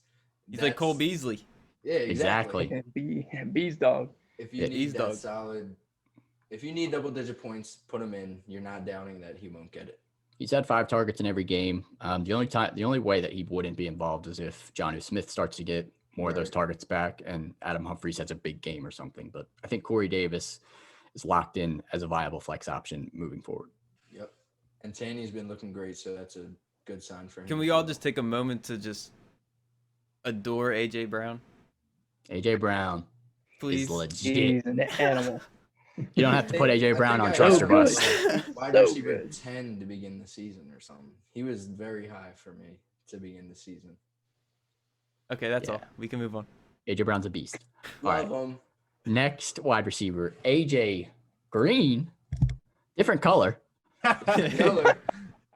Speaker 1: He's like Cole
Speaker 4: that's-
Speaker 1: Beasley.
Speaker 4: Yeah, exactly.
Speaker 2: Exactly.
Speaker 3: Bees dog.
Speaker 4: If you
Speaker 2: Yeah,
Speaker 4: need
Speaker 1: he's
Speaker 4: that
Speaker 1: dog.
Speaker 4: solid, if you need double-digit points, put him in. You're not doubting that he won't get it.
Speaker 2: He's had 5 targets in every game. The only way that he wouldn't be involved is if Jonnu Smith starts to get more of those
Speaker 4: Right.
Speaker 2: targets back and Adam Humphries has a big game or something. But I think Corey Davis is locked in as a viable flex option moving forward.
Speaker 4: Yep. And Tanny's been looking great, so that's a good sign for him.
Speaker 1: Can
Speaker 4: as
Speaker 1: we all
Speaker 4: well.
Speaker 1: just take a moment to just adore AJ Brown,
Speaker 2: AJ Brown
Speaker 1: please?
Speaker 2: is legit.
Speaker 3: He's an animal.
Speaker 2: You don't have to put
Speaker 4: I
Speaker 2: AJ
Speaker 4: think
Speaker 2: Brown on
Speaker 4: I
Speaker 2: trust
Speaker 3: so
Speaker 2: or
Speaker 3: good.
Speaker 2: bust.
Speaker 4: Wide
Speaker 3: So
Speaker 4: receiver
Speaker 3: good.
Speaker 4: 10 to begin the season or something. He was very high for me to begin the season.
Speaker 1: Okay, that's all.
Speaker 2: Yeah.
Speaker 1: We can move on.
Speaker 2: AJ Brown's a beast. All right.
Speaker 4: Love him.
Speaker 2: Next wide receiver, AJ Green, different color.
Speaker 4: Miller.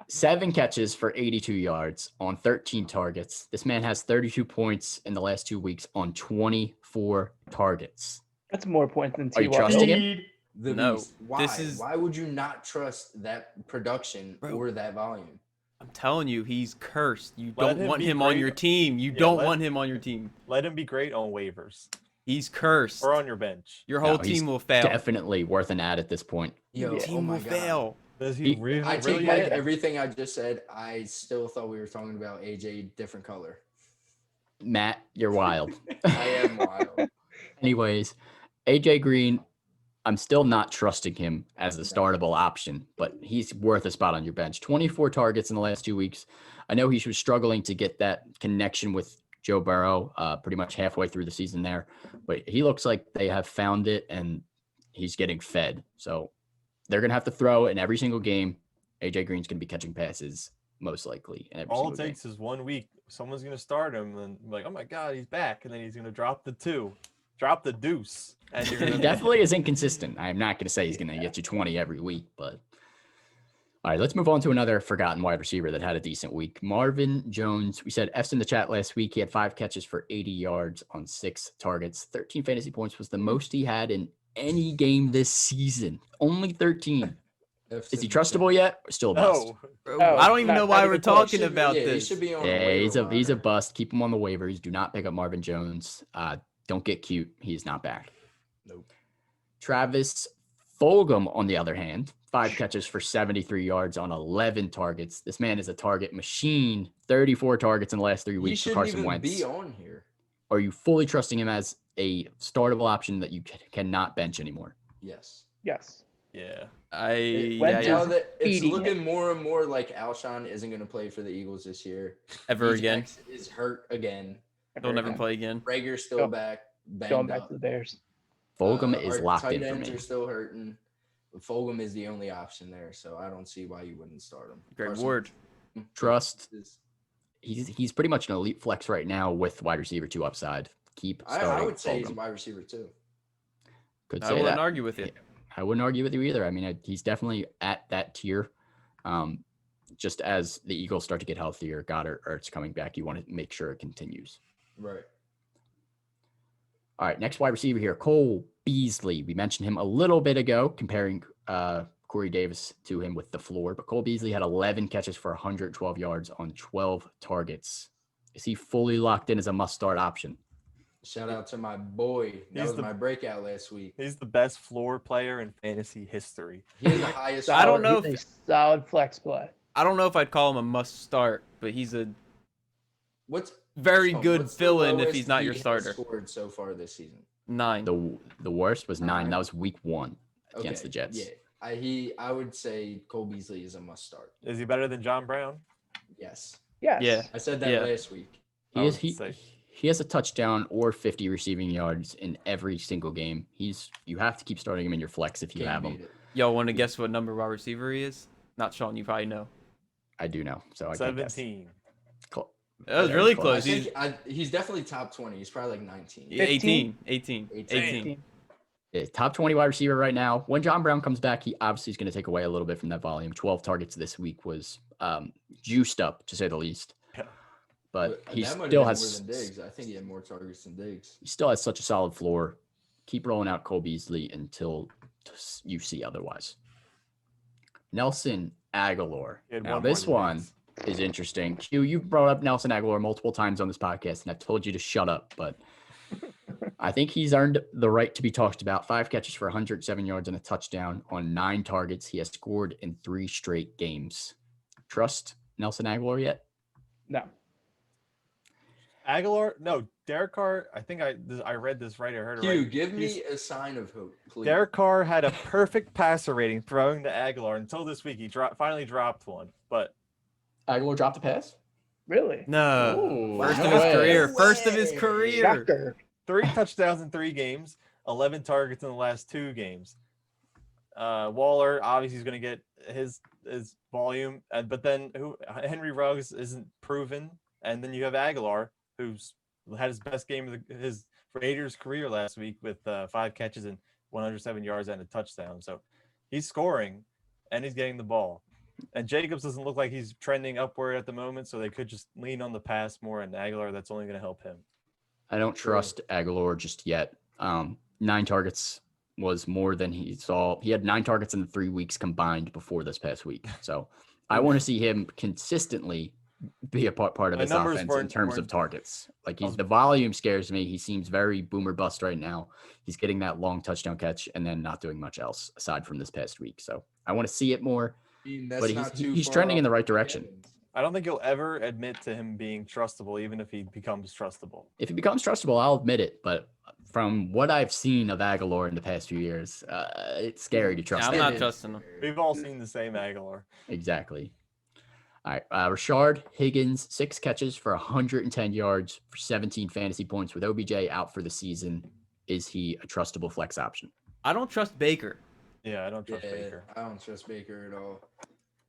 Speaker 2: 7 catches for 82 yards on 13 targets. This man has 32 points in the last 2 weeks on 24 targets.
Speaker 3: That's more points than
Speaker 2: Are you
Speaker 3: T.Y.
Speaker 2: trusting him?
Speaker 3: Hilton.
Speaker 4: The
Speaker 1: No,
Speaker 4: beast. Why?
Speaker 1: this is-
Speaker 4: Why would you not trust that production
Speaker 1: Bro.
Speaker 4: or that volume?
Speaker 1: I'm telling you, he's cursed. You
Speaker 5: Let
Speaker 1: don't
Speaker 5: him
Speaker 1: want
Speaker 5: be
Speaker 1: him on
Speaker 5: great.
Speaker 1: your team. You
Speaker 5: Yeah,
Speaker 1: don't
Speaker 5: let-
Speaker 1: want him on your team.
Speaker 5: Let him be great on waivers
Speaker 1: He's cursed.
Speaker 5: or on your bench.
Speaker 1: Your whole
Speaker 2: No, he's
Speaker 1: team will fail.
Speaker 2: Definitely worth an ad at this point.
Speaker 4: Yo,
Speaker 3: Yeah.
Speaker 4: oh
Speaker 1: Team
Speaker 4: my
Speaker 1: will
Speaker 4: God.
Speaker 1: fail.
Speaker 5: Does he
Speaker 2: He-
Speaker 5: really?
Speaker 4: I take
Speaker 5: really
Speaker 4: back
Speaker 3: Yeah.
Speaker 4: everything I just said. I still thought we were talking about AJ different color.
Speaker 2: Matt, you're wild.
Speaker 4: I am wild.
Speaker 2: Anyways, AJ Green, I'm still not trusting him as a startable option, but he's worth a spot on your bench. 24 targets in the last 2 weeks. I know he was struggling to get that connection with Joe Burrow pretty much halfway through the season there, but he looks like they have found it and he's getting fed. So they're going to have to throw in every single game. AJ Green's going to be catching passes most likely in every
Speaker 5: All
Speaker 2: single
Speaker 5: it
Speaker 2: game.
Speaker 5: takes is 1 week. Someone's gonna start him, and be like, oh my god, he's back, and then he's gonna drop the 2, drop the deuce, and you're
Speaker 2: He
Speaker 5: gonna
Speaker 2: definitely is inconsistent. I'm not going to say he's going to get you 20 every week, but All right, let's move on to another forgotten wide receiver that had a decent week. Marvin Jones. We said F's in the chat last week. He had 5 catches for 80 yards on 6 targets. 13 fantasy points was the most he had in any game this season. Only 13. Is he trustable yet? Or still a bust?
Speaker 5: No,
Speaker 1: Bro,
Speaker 3: Oh,
Speaker 1: I don't even
Speaker 3: not-
Speaker 1: know
Speaker 3: not
Speaker 1: why
Speaker 3: even
Speaker 1: we're
Speaker 3: close.
Speaker 1: talking about
Speaker 4: He
Speaker 1: this.
Speaker 4: should be on.
Speaker 2: Yeah,
Speaker 4: the
Speaker 2: he's
Speaker 4: waiver
Speaker 2: a
Speaker 4: wire.
Speaker 2: bust. Keep him on the waivers. Do not pick up Marvin Jones. Don't get cute. He's not back.
Speaker 4: Nope.
Speaker 2: Travis Fulgham, on the other hand, 5 catches for 73 yards on 11 targets. This man is a target machine. 34 targets in the last 3
Speaker 4: He
Speaker 2: weeks for
Speaker 4: shouldn't
Speaker 2: Carson
Speaker 4: even
Speaker 2: Wentz.
Speaker 4: be on here.
Speaker 2: Are you fully trusting him as a startable option that you cannot bench anymore?
Speaker 4: Yes.
Speaker 3: Yes.
Speaker 5: yeah.
Speaker 3: Wentz
Speaker 4: Now
Speaker 3: is
Speaker 4: that it's
Speaker 3: feeding
Speaker 4: looking more and more like Alshon isn't going to play for the Eagles this year.
Speaker 1: Ever again.
Speaker 4: Djax is hurt again.
Speaker 1: He'll never play again.
Speaker 4: Rager's still
Speaker 3: Go-
Speaker 4: back.
Speaker 3: Going
Speaker 4: Banged
Speaker 3: back
Speaker 4: up.
Speaker 3: to the Bears.
Speaker 2: Fulgham is
Speaker 4: Our
Speaker 2: locked
Speaker 4: tight
Speaker 2: in for
Speaker 4: ends
Speaker 2: me.
Speaker 4: are still hurting. But Fulgham is the only option there, so I don't see why you wouldn't start him.
Speaker 1: Great
Speaker 4: Carson
Speaker 1: word.
Speaker 2: Trust.
Speaker 4: is-
Speaker 2: He's pretty much an elite flex right now with wide receiver 2 upside. Keep starting.
Speaker 4: I would say he's a
Speaker 2: Fulgham.
Speaker 4: wide receiver too.
Speaker 2: Could
Speaker 1: I
Speaker 2: say
Speaker 1: wouldn't
Speaker 2: that.
Speaker 1: argue with you.
Speaker 2: I wouldn't argue with you either. I mean, he's definitely at that tier. Just as the Eagles start to get healthier, Goddard, Ertz coming back, you want to make sure it continues.
Speaker 4: Right.
Speaker 2: All right, next wide receiver here, Cole Beasley. We mentioned him a little bit ago, comparing Corey Davis to him with the floor, but Cole Beasley had 11 catches for 112 yards on 12 targets. Is he fully locked in as a must-start option?
Speaker 4: Shout out to my boy. That
Speaker 5: He's
Speaker 4: was
Speaker 5: the-
Speaker 4: my breakout last week.
Speaker 5: He's the best floor player in fantasy history.
Speaker 4: He has the highest.
Speaker 1: I don't
Speaker 3: Solid-
Speaker 1: know
Speaker 3: he's a solid flex play.
Speaker 1: I don't know if I'd call him a must start, but he's a
Speaker 4: What's
Speaker 1: very
Speaker 4: Sean,
Speaker 1: good
Speaker 4: what's the
Speaker 1: fill in if
Speaker 4: lowest
Speaker 1: he's not
Speaker 4: he
Speaker 1: your
Speaker 4: has
Speaker 1: starter.
Speaker 4: Scored so far this season.
Speaker 1: 9.
Speaker 2: The worst was 9.
Speaker 4: Nine.
Speaker 2: That was week 1 against
Speaker 4: Okay,
Speaker 2: the Jets.
Speaker 4: Yeah, I would say Cole Beasley is a must start.
Speaker 5: Is he better than John Brown?
Speaker 4: Yes,
Speaker 3: Yes.
Speaker 1: Yeah.
Speaker 4: I said that
Speaker 1: Yeah.
Speaker 4: last week.
Speaker 2: He
Speaker 5: I
Speaker 2: is
Speaker 5: would
Speaker 2: he,
Speaker 5: say-
Speaker 2: he has a touchdown or 50 receiving yards in every single game. You have to keep starting him in your flex if you
Speaker 4: Can't
Speaker 2: have
Speaker 4: beat
Speaker 2: him.
Speaker 4: it.
Speaker 1: Yo, want to guess what number wide receiver he is? Not Sean, you probably know.
Speaker 2: I do know, so I can't guess.
Speaker 5: 17.
Speaker 1: That was
Speaker 2: Very
Speaker 1: really
Speaker 2: close.
Speaker 1: close.
Speaker 4: He's definitely top 20. He's probably like 19.
Speaker 1: 18. 18.
Speaker 4: 18.
Speaker 1: 18.
Speaker 2: Yeah, top 20 wide receiver right now. When John Brown comes back, he obviously is going to take away a little bit from that volume. 12 targets this week was juiced up, to say the least.
Speaker 5: Yeah.
Speaker 2: But he
Speaker 4: that might have
Speaker 2: still
Speaker 4: been
Speaker 2: has
Speaker 4: more than Diggs. I think he had more targets than Diggs.
Speaker 2: he still has such a solid floor. Keep rolling out Cole Beasley until you see otherwise. Nelson Aguilar.
Speaker 5: He had
Speaker 2: Now
Speaker 5: one
Speaker 2: this
Speaker 5: more than
Speaker 2: one
Speaker 5: Diggs.
Speaker 2: is interesting. Q, you've brought up Nelson Aguilar multiple times on this podcast, and I've told you to shut up, but I think he's earned the right to be talked about. 5 catches for 107 yards and a touchdown on 9 targets. He has scored in 3 straight games. Trust Nelson Aguilar yet?
Speaker 3: No.
Speaker 5: Aguilar? No, Derek Carr. I think I read this right. I heard it
Speaker 4: Hugh,
Speaker 5: right.
Speaker 4: give
Speaker 5: He's-
Speaker 4: me a sign of hope, please.
Speaker 5: Derek Carr had a perfect passer rating throwing to Aguilar until this week. He finally dropped one, but
Speaker 2: Aguilar dropped a pass?
Speaker 3: Really?
Speaker 1: No.
Speaker 2: Ooh,
Speaker 1: First
Speaker 2: no
Speaker 1: of his
Speaker 2: way.
Speaker 1: career.
Speaker 4: No
Speaker 1: First of his
Speaker 4: way.
Speaker 1: career.
Speaker 3: Shocker.
Speaker 5: 3 touchdowns in 3 games, 11 targets in the last 2 games. Waller obviously is going to get his volume, but then Henry Ruggs isn't proven, and then you have Aguilar, who's had his best game of his Raiders career last week with 5 catches and 107 yards and a touchdown. So he's scoring and he's getting the ball. And Jacobs doesn't look like he's trending upward at the moment, so they could just lean on the pass more. And Aguilar, that's only going to help him.
Speaker 2: I don't trust Aguilar just yet. 9 targets was more than he saw. He had 9 targets in the 3 weeks combined before this past week. So I want to see him consistently be a part of
Speaker 5: The
Speaker 2: this
Speaker 5: numbers
Speaker 2: offense in
Speaker 5: weren't-
Speaker 2: terms of
Speaker 5: weren't-
Speaker 2: targets. Like the volume scares me. He seems very boomer bust right now. He's getting that long touchdown catch and then not doing much else aside from this past week. So I want to see it more,
Speaker 4: I mean, that's
Speaker 2: but
Speaker 4: not too
Speaker 2: he's
Speaker 4: far
Speaker 2: trending in the
Speaker 4: off
Speaker 2: right
Speaker 4: Mike
Speaker 2: direction.
Speaker 4: Evans.
Speaker 5: I don't think he'll ever admit to him being trustable, even if he becomes trustable.
Speaker 2: If he becomes trustable, I'll admit it. But from what I've seen of Aguilar in the past few years, it's scary to trust
Speaker 1: I'm
Speaker 2: him.
Speaker 1: not
Speaker 4: It
Speaker 1: trusting him.
Speaker 5: We've all seen the same Aguilar.
Speaker 2: Exactly. All right. Rashard Higgins, 6 catches for 110 yards for 17 fantasy points with OBJ out for the season. Is he a trustable flex option?
Speaker 1: I don't trust Baker.
Speaker 5: Yeah, I don't trust
Speaker 4: Yeah,
Speaker 5: Baker.
Speaker 4: I don't trust Baker at all.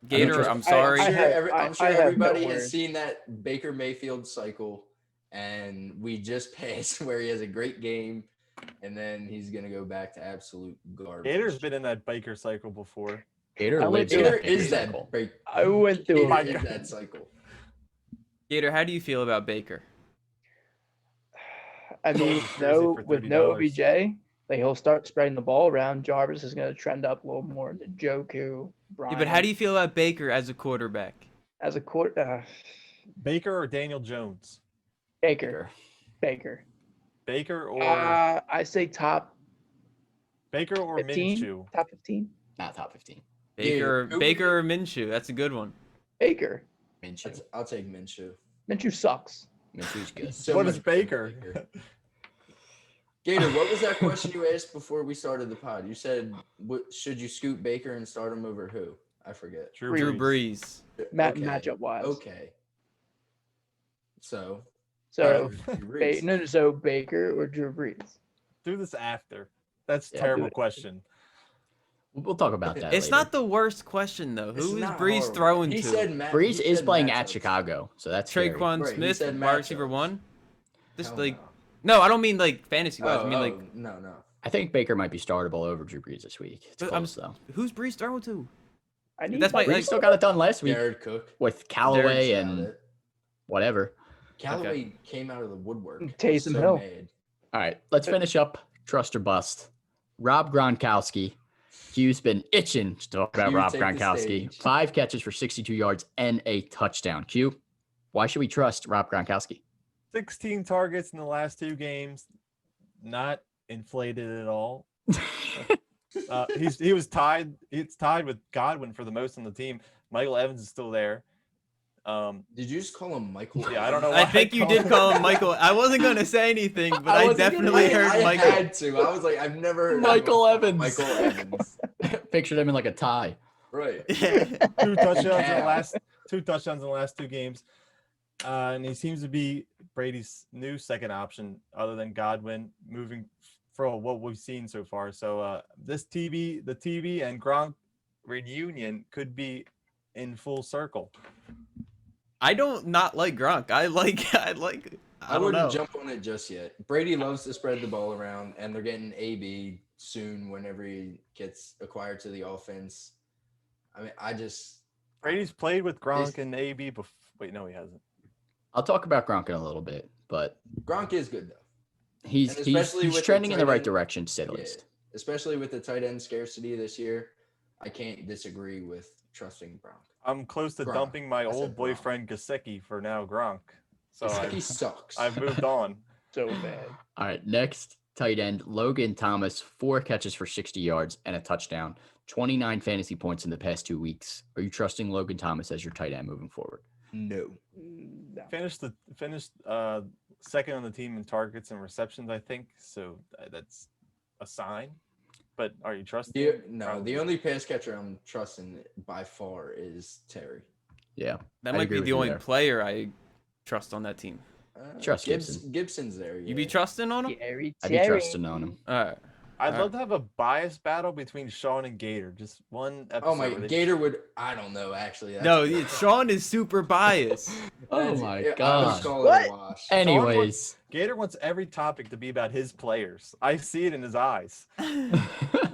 Speaker 1: Gator,
Speaker 2: trust-
Speaker 1: I'm sorry.
Speaker 3: I have-
Speaker 4: I'm sure
Speaker 3: I have no
Speaker 4: everybody
Speaker 3: word.
Speaker 4: has seen that Baker Mayfield cycle, and we just passed where he has a great game, and then he's gonna go back to absolute garbage.
Speaker 5: Gator's been in that Baker cycle before.
Speaker 2: Gator
Speaker 3: I went
Speaker 2: lives in
Speaker 3: to-
Speaker 2: that
Speaker 4: Gator is
Speaker 2: victory
Speaker 4: that
Speaker 2: cycle.
Speaker 4: break.
Speaker 3: I went through
Speaker 4: Gator
Speaker 3: it.
Speaker 4: is that cycle.
Speaker 1: Gator, how do you feel about Baker?
Speaker 3: I mean,
Speaker 5: Jersey
Speaker 3: no,
Speaker 5: for
Speaker 3: with no
Speaker 5: $30.
Speaker 3: OBJ, like he'll start spreading the ball around. Jarvis is going to trend up a little more into Joku. Brian.
Speaker 1: Yeah, but how do you feel about Baker as a quarterback?
Speaker 3: as a court?
Speaker 5: Baker or Daniel Jones?
Speaker 3: Baker. Baker.
Speaker 5: Baker or
Speaker 3: I say top
Speaker 5: Baker or
Speaker 3: 15.
Speaker 5: Minshew?
Speaker 3: Top 15.
Speaker 2: Not top 15.
Speaker 1: Baker,
Speaker 4: Gator, who
Speaker 1: Baker or Minshew? That's a good one.
Speaker 3: Baker.
Speaker 2: Minshew.
Speaker 4: I'll take Minshew.
Speaker 3: Minshew sucks.
Speaker 2: Minshew's good.
Speaker 4: So
Speaker 5: What
Speaker 4: much
Speaker 5: is
Speaker 4: better than
Speaker 5: Baker?
Speaker 4: Gator, what was that question you asked before we started the pod? You said, should you scoot Baker and start him over who? I forget.
Speaker 1: Drew Brees.
Speaker 4: Okay.
Speaker 3: Matchup wise.
Speaker 4: Okay. So,
Speaker 3: So,
Speaker 4: Drew Brees.
Speaker 3: no, so Baker or Drew Brees?
Speaker 5: Do this after. That's a
Speaker 3: Yeah, I'll do
Speaker 5: terrible
Speaker 3: it.
Speaker 5: question.
Speaker 2: We'll talk about that.
Speaker 1: It's
Speaker 2: later.
Speaker 1: not the worst question though.
Speaker 4: It's
Speaker 1: Who is
Speaker 4: not
Speaker 1: Brees
Speaker 4: horrible.
Speaker 1: throwing
Speaker 4: He
Speaker 1: to?
Speaker 4: said Matt.
Speaker 2: Breeze
Speaker 4: he
Speaker 2: is
Speaker 4: said
Speaker 2: playing at
Speaker 4: matchups.
Speaker 2: Chicago, so that's scary.
Speaker 1: Traquan
Speaker 4: Right, he
Speaker 1: Smith,
Speaker 4: said
Speaker 1: wide receiver
Speaker 4: matchups.
Speaker 1: one. Just
Speaker 4: Hell
Speaker 1: like
Speaker 4: no.
Speaker 1: no, I don't mean like fantasy wise. I mean like
Speaker 4: no.
Speaker 2: I think Baker might be startable over Drew Brees this week. It's
Speaker 1: But
Speaker 2: close though.
Speaker 1: who's Brees throwing to?
Speaker 3: I need
Speaker 1: That's my-
Speaker 3: my
Speaker 2: Brees still got it done last week
Speaker 4: Jared Cook.
Speaker 2: with Callaway
Speaker 4: That's
Speaker 2: and
Speaker 4: about it.
Speaker 2: whatever.
Speaker 4: Callaway came out of the woodwork.
Speaker 3: Taysom
Speaker 4: so
Speaker 3: Hill.
Speaker 4: mad.
Speaker 2: All right, let's finish up trust or bust. Rob Gronkowski. Q's been itching to talk about
Speaker 4: Q,
Speaker 2: Rob
Speaker 4: take the
Speaker 2: Gronkowski.
Speaker 4: stage.
Speaker 2: 5 catches for 62 yards and a touchdown. Q, why should we trust Rob Gronkowski?
Speaker 5: 16 targets in the last 2 games. Not inflated at all. He was tied. It's tied with Godwin for the most on the team. Michael Evans is still there.
Speaker 4: Did you just call him Michael?
Speaker 5: Yeah, I don't know.
Speaker 1: I
Speaker 5: why
Speaker 1: think you did call him Michael. I wasn't gonna say anything, but I,
Speaker 2: wasn't gonna-
Speaker 1: definitely heard
Speaker 4: I
Speaker 1: Michael.
Speaker 4: had to. I was like, I've never heard
Speaker 2: Michael
Speaker 4: of
Speaker 2: Evans.
Speaker 4: Michael Evans.
Speaker 2: Pictured him in like a tie.
Speaker 4: Right.
Speaker 5: 2 touchdowns in the
Speaker 4: Cow.
Speaker 5: last 2 touchdowns in the last 2 games. And he seems to be Brady's new second option, other than Godwin, moving for what we've seen so far. So the TV and Gronk reunion could be in full circle.
Speaker 1: I don't not like Gronk. I like. I don't
Speaker 4: wouldn't
Speaker 1: know.
Speaker 4: jump on it just yet. Brady loves to spread the ball around, and they're getting AB soon whenever he gets acquired to the offense. I mean,
Speaker 5: Brady's played with Gronk and AB before. Wait, no, he hasn't.
Speaker 2: I'll talk about Gronk in a little bit, but
Speaker 4: Gronk is good though.
Speaker 2: he's
Speaker 4: And
Speaker 2: he's,
Speaker 4: especially
Speaker 2: he's
Speaker 4: with the
Speaker 2: trending in the
Speaker 4: tight
Speaker 2: right
Speaker 4: end-
Speaker 2: direction to say the
Speaker 4: Yeah.
Speaker 2: least.
Speaker 4: Especially with the tight end scarcity this year, I can't disagree with trusting Gronk.
Speaker 5: I'm close to
Speaker 4: Gronk.
Speaker 5: dumping my
Speaker 4: I said
Speaker 5: old
Speaker 4: Gronk.
Speaker 5: boyfriend Gasecki for now Gronk. So
Speaker 4: he sucks.
Speaker 5: I've moved on.
Speaker 3: So bad.
Speaker 2: All right, next tight end, Logan Thomas, 4 catches for 60 yards and a touchdown, 29 fantasy points in the past 2 weeks. Are you trusting Logan Thomas as your tight end moving forward?
Speaker 4: No.
Speaker 3: No.
Speaker 5: Finished second on the team in targets and receptions, I think. So that's a sign. But are you trusting? him?
Speaker 4: No,
Speaker 5: Probably.
Speaker 4: the only pass catcher I'm trusting by far is Terry.
Speaker 2: Yeah,
Speaker 1: That
Speaker 2: I'd
Speaker 1: might
Speaker 2: agree
Speaker 1: be
Speaker 2: with
Speaker 1: the
Speaker 2: you
Speaker 1: only
Speaker 2: there.
Speaker 1: player I trust on that team.
Speaker 2: Trust Gibson.
Speaker 4: Gibson's there.
Speaker 1: You be
Speaker 4: yeah.
Speaker 1: trusting on him?
Speaker 3: Gary
Speaker 2: I'd be
Speaker 3: Terry.
Speaker 2: trusting on him.
Speaker 1: All right.
Speaker 5: I'd
Speaker 1: Alright.
Speaker 5: love to have a bias battle between Sean and Gator. Just one episode.
Speaker 4: Oh my,
Speaker 5: where they-
Speaker 4: Gator would. I don't know actually. That's
Speaker 1: No,
Speaker 4: good.
Speaker 1: Sean is super biased.
Speaker 2: Oh
Speaker 4: That's-
Speaker 2: my
Speaker 4: I would
Speaker 2: God.
Speaker 4: call it
Speaker 3: What?
Speaker 4: a wash.
Speaker 2: Anyways,
Speaker 5: Gator wants every topic to be about his players. I see it in his eyes.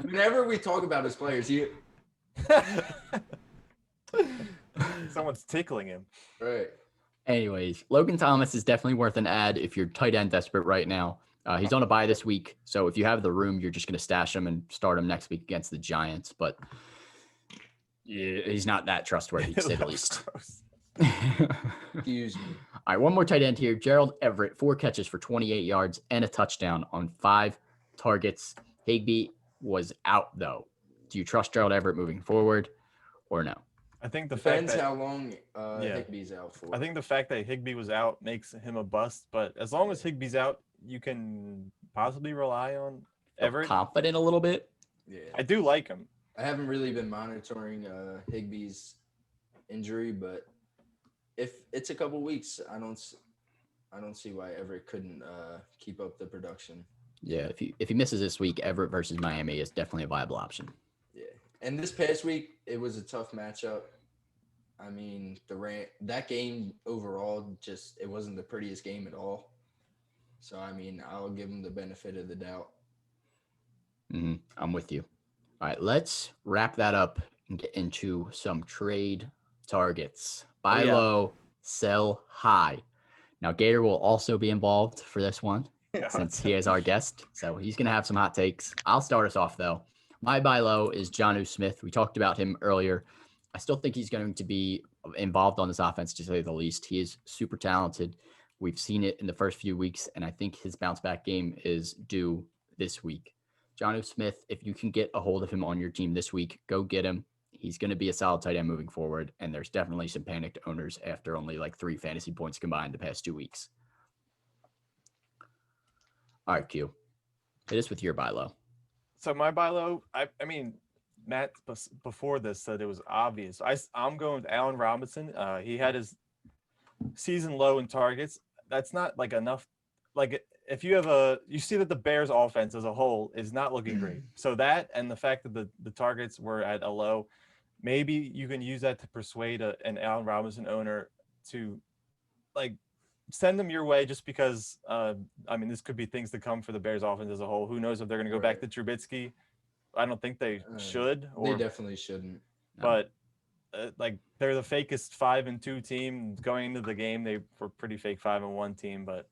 Speaker 4: Whenever we talk about his players,
Speaker 5: Someone's tickling him.
Speaker 4: right.
Speaker 2: anyways, Logan Thomas is definitely worth an ad if you're tight end desperate right now. He's on a bye this week, so if you have the room, you're just going to stash him and start him next week against the Giants. But yeah, he's not that trustworthy to say the
Speaker 5: That was
Speaker 2: least.
Speaker 5: gross.
Speaker 4: Excuse me.
Speaker 2: All right, one more tight end here. Gerald Everett, 4 catches for 28 yards and a touchdown on 5 targets. Higbee was out, though. Do you trust Gerald Everett moving forward or no?
Speaker 5: I think the fact
Speaker 4: Depends
Speaker 5: that
Speaker 4: how long
Speaker 5: Yeah.
Speaker 4: Higbee's out for.
Speaker 5: I think the fact that Higbee was out makes him a bust. But as long as Higbee's out, you can possibly rely on Everett.
Speaker 2: Confident a little bit.
Speaker 4: Yeah.
Speaker 5: I do like him.
Speaker 4: I haven't really been monitoring Higbee's injury, but if it's a couple weeks, I don't see why Everett couldn't keep up the production.
Speaker 2: Yeah, if he misses this week, Everett versus Miami is definitely a viable option.
Speaker 4: Yeah, and this past week it was a tough matchup. I mean, that game overall it wasn't the prettiest game at all. So I mean, I'll give him the benefit of the doubt.
Speaker 2: I'm with you. All right, let's wrap that up and get into some trade targets. Buy
Speaker 1: yeah.
Speaker 2: low, sell high. Now, Gator will also be involved for this one since he is our guest. So he's going to have some hot takes. I'll start us off, though. My buy low is Jonnu Smith. We talked about him earlier. I still think he's going to be involved on this offense, to say the least. He is super talented. We've seen it in the first few weeks, and I think his bounce back game is due this week. Jonnu Smith, if you can get a hold of him on your team this week, go get him. He's going to be a solid tight end moving forward, and there's definitely some panicked owners after only like 3 fantasy points combined the past 2 weeks. All right, Q. Hit us with your buy low.
Speaker 5: So my buy low, I mean, Matt before this said it was obvious. I'm going with Allen Robinson. He had his season low in targets. That's not like enough. Like if you have you see that the Bears offense as a whole is not looking great. So that and the fact that the targets were at a low, maybe you can use that to persuade an Allen Robinson owner to like send them your way, just because I mean, this could be things to come for the Bears offense as a whole. Who knows if they're going to go back to Trubisky? I don't think they should.
Speaker 4: They definitely shouldn't.
Speaker 5: But like they're the fakest 5-2 team going into the game. They were pretty fake 5-1 team, but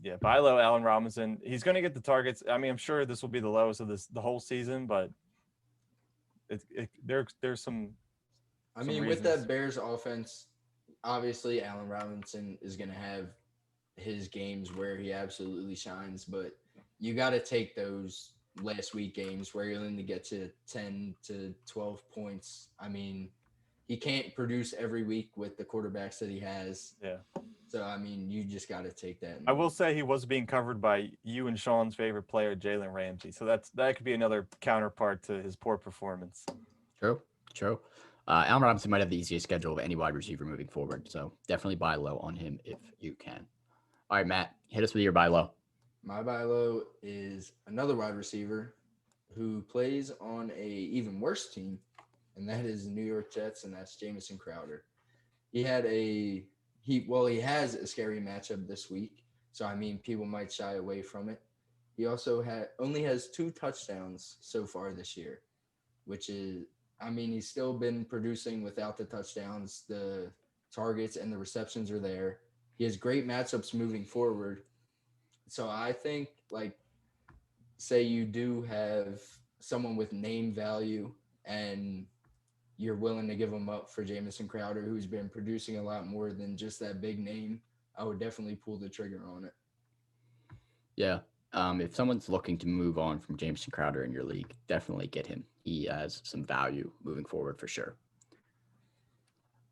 Speaker 5: yeah, buy low Allen Robinson. He's going to get the targets. I mean, I'm sure this will be the lowest of the whole season, but there's some.
Speaker 4: I mean, with that Bears offense, obviously Allen Robinson is going to have his games where he absolutely shines, but you got to take those last week games where you're going to get to 10 to 12 points. I mean, he can't produce every week with the quarterbacks that he has.
Speaker 5: Yeah.
Speaker 4: So, I mean, you just got to take that.
Speaker 5: I will say he was being covered by you and Sean's favorite player, Jalen Ramsey. So that could be another counterpart to his poor performance.
Speaker 2: True. Allen Robinson might have the easiest schedule of any wide receiver moving forward. So definitely buy low on him if you can. All right, Matt, hit us with your buy low.
Speaker 4: My buy low is another wide receiver who plays on a even worse team, and that is the New York Jets, and that's Jamison Crowder. He has a scary matchup this week, so I mean people might shy away from it. He also only has 2 touchdowns so far this year, which is, I mean, he's still been producing without the touchdowns. The targets and the receptions are there. He has great matchups moving forward. So I think, like, say you do have someone with name value and you're willing to give him up for Jamison Crowder, who's been producing a lot more than just that big name, I would definitely pull the trigger on it.
Speaker 2: Yeah. If someone's looking to move on from Jamison Crowder in your league, definitely get him. He has some value moving forward for sure.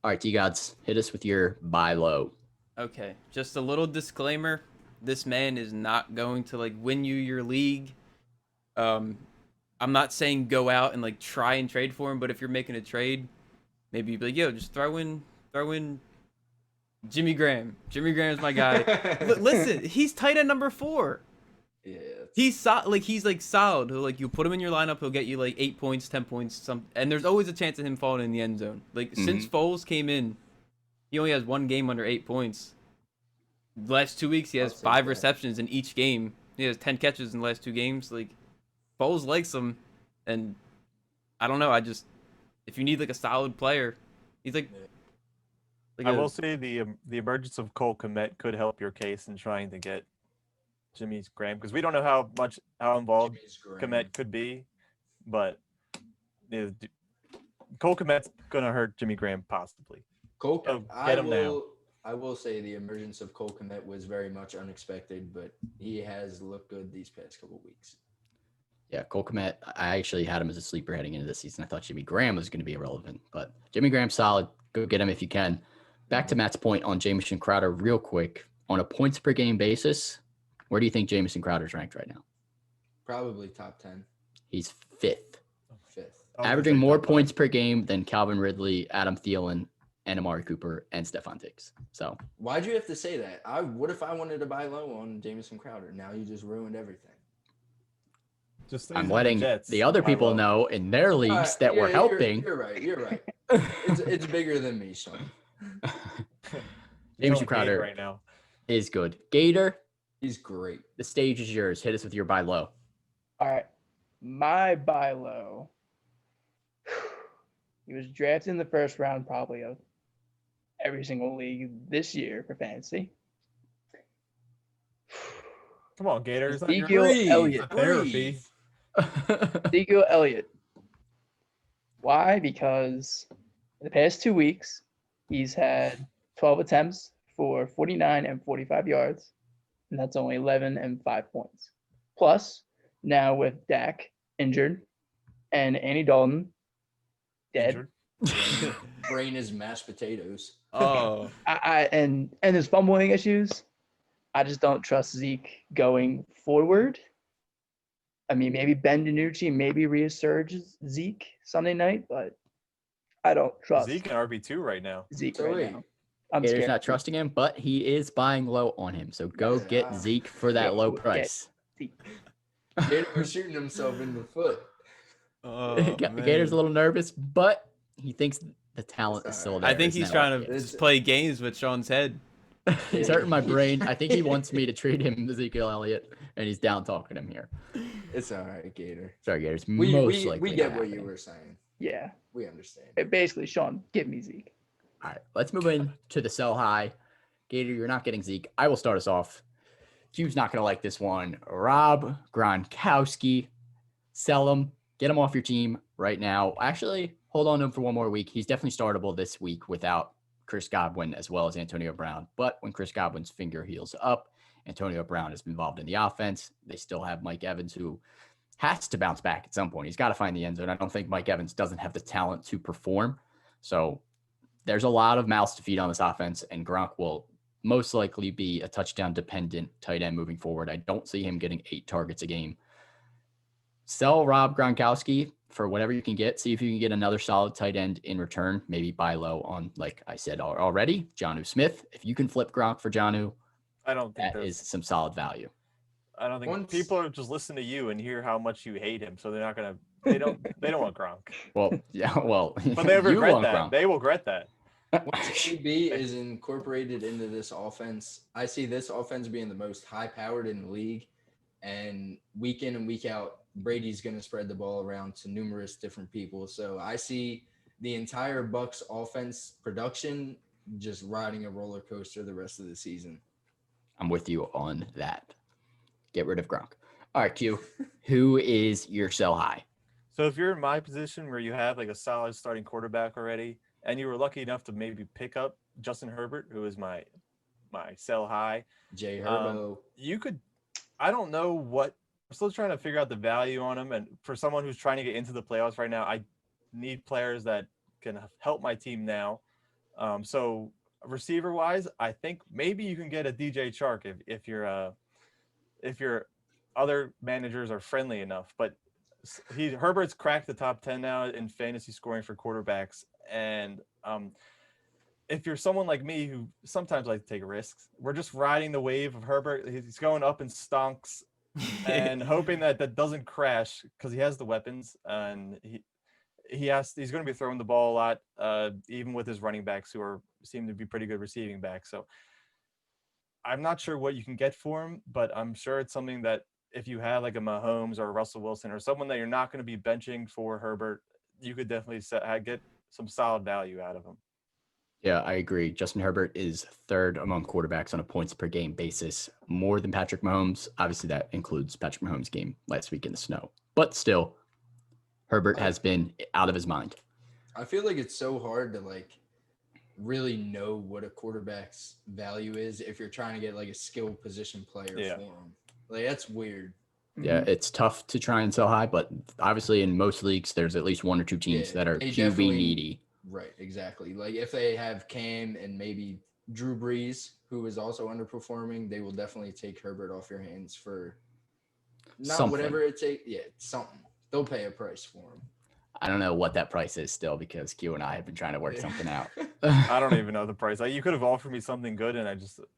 Speaker 2: All right, T-Gods, hit us with your buy low.
Speaker 1: Okay, just a little disclaimer. This man is not going to like win you your league. I'm not saying go out and like try and trade for him, but if you're making a trade, maybe you'd be like, yo, just throw in Jimmy Graham. Jimmy Graham's my guy. Listen, he's tight end number 4.
Speaker 4: Yeah.
Speaker 1: He's solid. He'll like, you put him in your lineup, he'll get you like 8 points, 10 points, and there's always a chance of him falling in the end zone. Like since Foles came in, he only has 1 game under 8 points. The last 2 weeks, he has 5 receptions in each game. He has 10 catches in the last 2 games. Like, Foles likes him, and I don't know. If you need like a solid player, he's like.
Speaker 5: I will say the emergence of Cole Kmet could help your case in trying to get Jimmy Graham, because we don't know how involved Kmet could be, but Cole Kmet's gonna hurt Jimmy Graham possibly.
Speaker 4: Cole,
Speaker 5: get him now.
Speaker 4: I will say the emergence of Cole Kmet was very much unexpected, but he has looked good these past couple weeks.
Speaker 2: Yeah, Cole Kmet, I actually had him as a sleeper heading into this season. I thought Jimmy Graham was going to be irrelevant, but Jimmy Graham's solid. Go get him if you can. Back to Matt's point on Jamison Crowder real quick. On a points per game basis, where do you think Jamison Crowder's ranked right now?
Speaker 4: Probably top 10.
Speaker 2: He's 5th.
Speaker 4: 5th.
Speaker 2: Averaging more points per game than Calvin Ridley, Adam Thielen, and Amari Cooper, and Stephon Diggs. So
Speaker 4: why'd you have to say that? What if I wanted to buy low on Jamison Crowder? Now you just ruined everything.
Speaker 2: I'm letting the other people know in their leagues that we're helping.
Speaker 4: You're right. It's bigger than me, Sean.
Speaker 2: Jamison Crowder
Speaker 5: right now
Speaker 2: is good. Gator,
Speaker 4: he's great.
Speaker 2: The stage is yours. Hit us with your buy low.
Speaker 3: All right. My buy low. He was drafted in the first round probably of every single league this year for fantasy.
Speaker 5: Come on, Gator. It's not your
Speaker 3: Ezekiel
Speaker 4: Breathe,
Speaker 3: Elliott.
Speaker 5: therapy.
Speaker 3: Ezekiel Elliott. Why? Because in the past 2 weeks, he's had 12 attempts for 49 and 45 yards, and that's only 11 and 5 points. Plus, now with Dak injured and Andy Dalton dead,
Speaker 5: Injured.
Speaker 4: Brain is mashed potatoes.
Speaker 1: Oh,
Speaker 3: and his fumbling issues, I just don't trust Zeke going forward. I mean, maybe Ben DiNucci maybe resurges Zeke Sunday night, but I don't trust
Speaker 5: Zeke and RB2 right now.
Speaker 3: Zeke
Speaker 4: So
Speaker 3: right
Speaker 4: wait.
Speaker 3: now. I'm
Speaker 2: Gator's
Speaker 3: scared.
Speaker 2: not trusting him, but he is buying low on him. So go
Speaker 4: Yeah.
Speaker 2: get Zeke for that
Speaker 3: Go
Speaker 2: low
Speaker 3: get
Speaker 2: price.
Speaker 3: Zeke.
Speaker 4: Gator shooting himself in the foot.
Speaker 1: oh
Speaker 2: Gator's a
Speaker 1: man.
Speaker 2: little nervous, but he thinks the talent is still there.
Speaker 1: I think
Speaker 2: Isn't
Speaker 1: he's
Speaker 2: that
Speaker 1: trying
Speaker 2: right,
Speaker 1: to
Speaker 2: Gator?
Speaker 1: just play games with Sean's head.
Speaker 2: He's hurting my brain. I think he wants me to treat him Ezekiel Elliott, and he's down talking him here.
Speaker 4: It's all right, Gator.
Speaker 2: Sorry, Gator. It's
Speaker 4: We
Speaker 2: most
Speaker 4: we,
Speaker 2: likely
Speaker 4: we get
Speaker 2: not
Speaker 4: what you
Speaker 2: happening.
Speaker 4: were saying.
Speaker 3: Yeah.
Speaker 4: We understand.
Speaker 3: Basically, Sean, give me Zeke.
Speaker 2: All right, let's move in to the sell high. Gator, you're not getting Zeke. I will start us off. Q's not going to like this one. Rob Gronkowski, sell him. Get him off your team right now. Actually, hold on to him for one more week. He's definitely startable this week without Chris Godwin as well as Antonio Brown. But when Chris Godwin's finger heals up, Antonio Brown is involved in the offense. They still have Mike Evans, who has to bounce back at some point. He's got to find the end zone. I don't think Mike Evans doesn't have the talent to perform. So there's a lot of mouths to feed on this offense, and Gronk will most likely be a touchdown dependent tight end moving forward. I don't see him getting 8 targets a game. Sell Rob Gronkowski for whatever you can get. See if you can get another solid tight end in return. Maybe buy low on, like I said already, Jonnu Smith. If you can flip Gronk for Jonnu,
Speaker 5: I don't think
Speaker 2: that
Speaker 5: that's-
Speaker 2: is some solid value.
Speaker 5: I don't think
Speaker 4: Once-
Speaker 5: people are just listen to you and hear how much you hate him, so they're not gonna. They don't want Gronk,
Speaker 2: Well, yeah, well,
Speaker 5: but they
Speaker 2: you
Speaker 5: regret
Speaker 2: want
Speaker 5: that.
Speaker 2: Gronk.
Speaker 5: They will regret that.
Speaker 4: Once AB is incorporated into this offense, I see this offense being the most high-powered in the league. And week in and week out, Brady's going to spread the ball around to numerous different people. So I see the entire Bucks offense production just riding a roller coaster the rest of the season.
Speaker 2: I'm with you on that. Get rid of Gronk. All right, Q. Who is your sell high?
Speaker 5: So if you're in my position where you have like a solid starting quarterback already, and you were lucky enough to maybe pick up Justin Herbert, who is my sell high,
Speaker 4: Jay Herbo.
Speaker 5: you could. I don't know what. I'm still trying to figure out the value on him, and for someone who's trying to get into the playoffs right now, I need players that can help my team now. So receiver wise, I think maybe you can get a DJ Chark if your other managers are friendly enough. But Herbert's cracked the top 10 now in fantasy scoring for quarterbacks, and if you're someone like me who sometimes like to take risks, we're just riding the wave of Herbert. He's going up in stonks and hoping that doesn't crash because he has the weapons, and he's going to be throwing the ball a lot, even with his running backs who seem to be pretty good receiving backs. So I'm not sure what you can get for him, but I'm sure it's something that if you have like a Mahomes or a Russell Wilson or someone that you're not going to be benching for Herbert, you could definitely get some solid value out of him.
Speaker 2: Yeah, I agree. Justin Herbert is third among quarterbacks on a points per game basis, more than Patrick Mahomes. Obviously, that includes Patrick Mahomes' game last week in the snow. But still, Herbert has been out of his mind.
Speaker 4: I feel like it's so hard to like really know what a quarterback's value is if you're trying to get like a skill position player for him. Like that's weird.
Speaker 2: Yeah, it's tough to try and sell high, but obviously in most leagues, there's at least 1 or 2 teams that are
Speaker 4: they
Speaker 2: QB
Speaker 4: definitely-
Speaker 2: needy.
Speaker 4: Right, exactly. Like if they have Cam and maybe Drew Brees, who is also underperforming, they will definitely take Herbert off your hands for not
Speaker 2: Something.
Speaker 4: whatever it takes. Yeah, something. They'll pay a price for him.
Speaker 2: I don't know what that price is still because Q and I have been trying to work something out.
Speaker 5: I don't even know the price. You could have offered me something good, and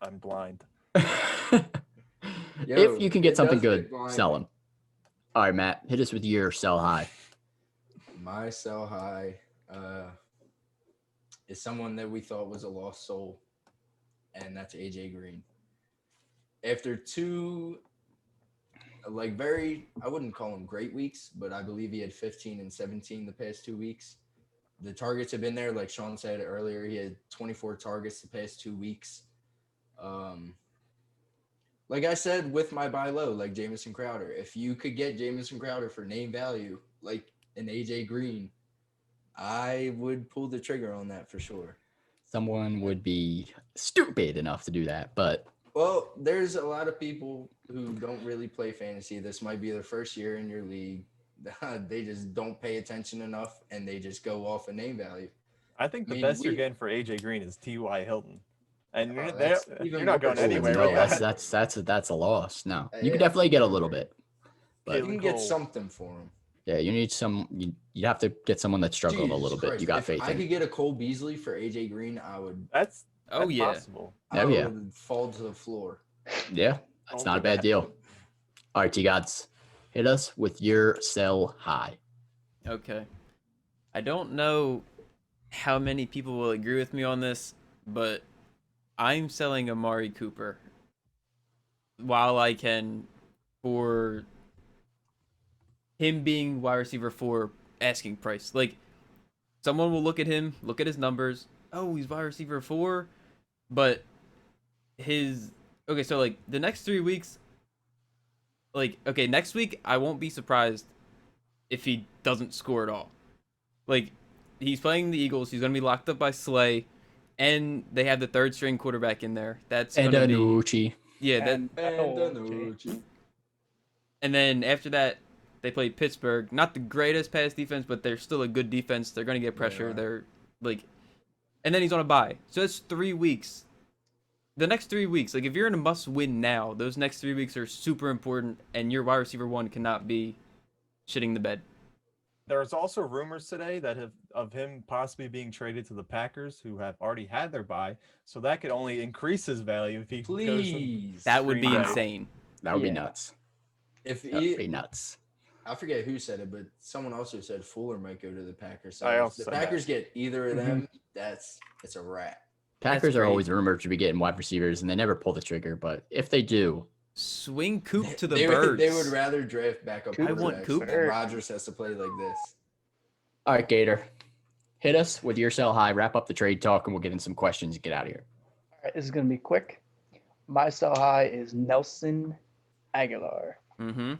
Speaker 5: I'm blind.
Speaker 2: If you can get
Speaker 4: it
Speaker 2: something
Speaker 4: does
Speaker 2: good,
Speaker 4: get blind.
Speaker 2: sell them. All right, Matt, hit us with your sell high.
Speaker 4: My sell high is someone that we thought was a lost soul, and that's AJ Green. After 2 I wouldn't call them great weeks, but I believe he had 15 and 17 the past 2 weeks. the targets have been there. Like Sean said earlier, he had 24 targets the past 2 weeks. Like I said with my buy low, like Jamison Crowder, if you could get Jamison Crowder for name value, like an AJ Green, I would pull the trigger on that for sure.
Speaker 2: Someone would be stupid enough to do that, but
Speaker 4: Well, there's a lot of people who don't really play fantasy. This might be their first year in your league. They just don't pay attention enough, and they just go off a name value.
Speaker 5: I think
Speaker 4: I
Speaker 5: the
Speaker 4: mean,
Speaker 5: best you're
Speaker 4: we-
Speaker 5: getting for AJ Green is T.Y. Hilton, and
Speaker 4: Oh,
Speaker 5: you're,
Speaker 4: that's
Speaker 5: there-
Speaker 4: even
Speaker 5: you're not going
Speaker 4: worse.
Speaker 5: anywhere
Speaker 2: no,
Speaker 5: with that.
Speaker 2: that's a loss. No, you
Speaker 4: Yeah.
Speaker 2: could definitely get a little bit, but
Speaker 4: You
Speaker 5: Caitlin
Speaker 4: can get
Speaker 5: Cole.
Speaker 4: something for him.
Speaker 2: yeah, you need some. You have to get someone that struggled a
Speaker 4: Jesus
Speaker 2: little bit.
Speaker 4: Christ,
Speaker 2: You got
Speaker 4: if
Speaker 2: faith
Speaker 4: I
Speaker 2: in.
Speaker 4: could get a Cole Beasley for AJ Green, I would.
Speaker 5: That's
Speaker 1: Oh yeah.
Speaker 5: possible.
Speaker 4: I
Speaker 2: Oh, yeah.
Speaker 4: would fall to the floor.
Speaker 2: Yeah, that's
Speaker 5: Don't
Speaker 2: not a
Speaker 5: do
Speaker 2: bad
Speaker 5: that.
Speaker 2: deal. All right, T-Gods, hit us with your sell high.
Speaker 1: Okay. I don't know how many people will agree with me on this, but I'm selling Amari Cooper while I can for him being wide receiver 4 asking price. Like, someone will look at him, look at his numbers. Oh, he's wide receiver 4, but okay, so like the next 3 weeks, like, okay, next week I won't be surprised if he doesn't score at all. Like, he's playing the Eagles. He's going to be locked up by Slay, and they have the third string quarterback in there. That's
Speaker 2: And
Speaker 1: going to be
Speaker 2: Anucci.
Speaker 1: yeah. That
Speaker 3: And Danucci.
Speaker 1: and then after that, they play Pittsburgh. Not the greatest pass defense, but they're still a good defense. They're going to get pressure.
Speaker 4: are.
Speaker 1: They're like, and then he's on a bye. So that's 3 weeks. The next 3 weeks, like if you're in a must-win now, those next 3 weeks are super important, and your wide receiver 1 cannot be shitting the bed.
Speaker 5: There's also rumors today that of him possibly being traded to the Packers, who have already had their bye. So that could only increase his value if he goes.
Speaker 4: Please.
Speaker 1: That would be
Speaker 5: Green Bay.
Speaker 1: insane.
Speaker 2: That would be
Speaker 3: Yeah.
Speaker 2: nuts.
Speaker 4: If
Speaker 2: That would
Speaker 4: he,
Speaker 2: be nuts.
Speaker 4: I forget who said it, but someone also said Fuller might go to the Packers. So
Speaker 5: I
Speaker 4: if
Speaker 5: also
Speaker 4: the
Speaker 5: said that.
Speaker 4: Packers get either of them, it's a wrap.
Speaker 2: Packers are
Speaker 1: great.
Speaker 2: always rumored to be getting wide receivers, and they never pull the trigger. But if they do,
Speaker 1: Swing Coop to the
Speaker 4: they
Speaker 1: birds.
Speaker 4: They would rather draft backup
Speaker 3: Coop.
Speaker 1: I want
Speaker 4: quarterbacks,
Speaker 1: Coop.
Speaker 4: and Rodgers has to play like this.
Speaker 2: all right, Gator, hit us with your sell high. Wrap up the trade talk, and we'll get in some questions and get out of here.
Speaker 3: All right, this is going to be quick. My sell high is Nelson Aguilar.
Speaker 1: Mm-hmm.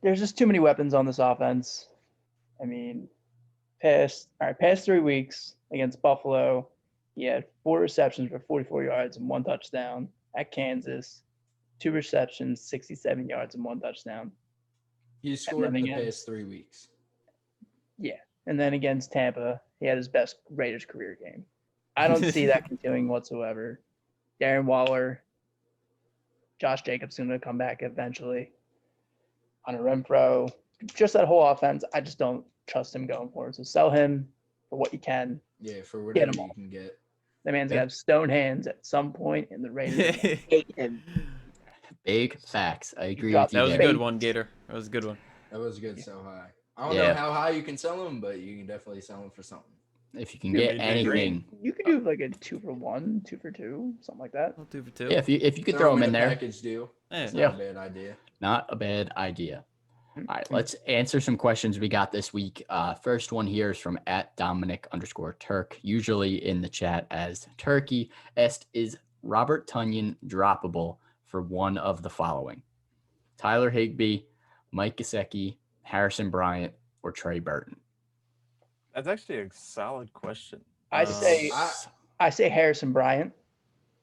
Speaker 3: There's just too many weapons on this offense. I mean, past 3 weeks against Buffalo, he had 4 receptions for 44 yards and 1 touchdown. At Kansas, 2 receptions, 67 yards and 1 touchdown.
Speaker 4: He scored
Speaker 3: then
Speaker 4: in the
Speaker 3: again-
Speaker 4: past 3 weeks.
Speaker 3: And then against Tampa, he had his best Raiders career game. I don't see that continuing whatsoever. Darren Waller, Josh Jacobs going to come back eventually. Hunter Renfro, just that whole offense, I just don't trust him going forward. So sell him for what you can.
Speaker 4: Yeah, for
Speaker 3: Get
Speaker 4: whatever
Speaker 3: him
Speaker 4: you
Speaker 3: all.
Speaker 4: can get.
Speaker 3: The man's
Speaker 2: Yeah.
Speaker 3: gonna have stone hands at some point in the Raiders. hate him.
Speaker 2: Big facts. I agree
Speaker 3: got
Speaker 2: with you
Speaker 1: That was a
Speaker 2: there.
Speaker 1: good one, Gator. That was a good one.
Speaker 4: That was good so high. I don't
Speaker 2: Yeah.
Speaker 4: know how high you can sell them, but you can definitely sell them for something.
Speaker 2: If you can
Speaker 5: Yeah,
Speaker 2: get
Speaker 5: AJ Green.
Speaker 2: anything,
Speaker 3: You could do like a 2 for 1, 2 for 2, something like that.
Speaker 1: I'll 2 for 2.
Speaker 2: yeah, if you could throw them in
Speaker 4: a
Speaker 2: there,
Speaker 4: package deal.
Speaker 1: Yeah.
Speaker 4: It's
Speaker 2: Yeah.
Speaker 4: not a bad idea.
Speaker 2: not a bad idea. All
Speaker 3: Mm-hmm.
Speaker 2: right, let's answer some questions we got this week. First one here is from @Dominic_Turk, usually in the chat as Turkey. Is Robert Tunyon droppable for one of the following? Tyler Higbee, Mike Gesicki, Harrison Bryant, or Trey Burton?
Speaker 5: That's actually a solid question.
Speaker 3: I
Speaker 5: Um,
Speaker 3: say
Speaker 4: I-
Speaker 3: I say Harrison Bryant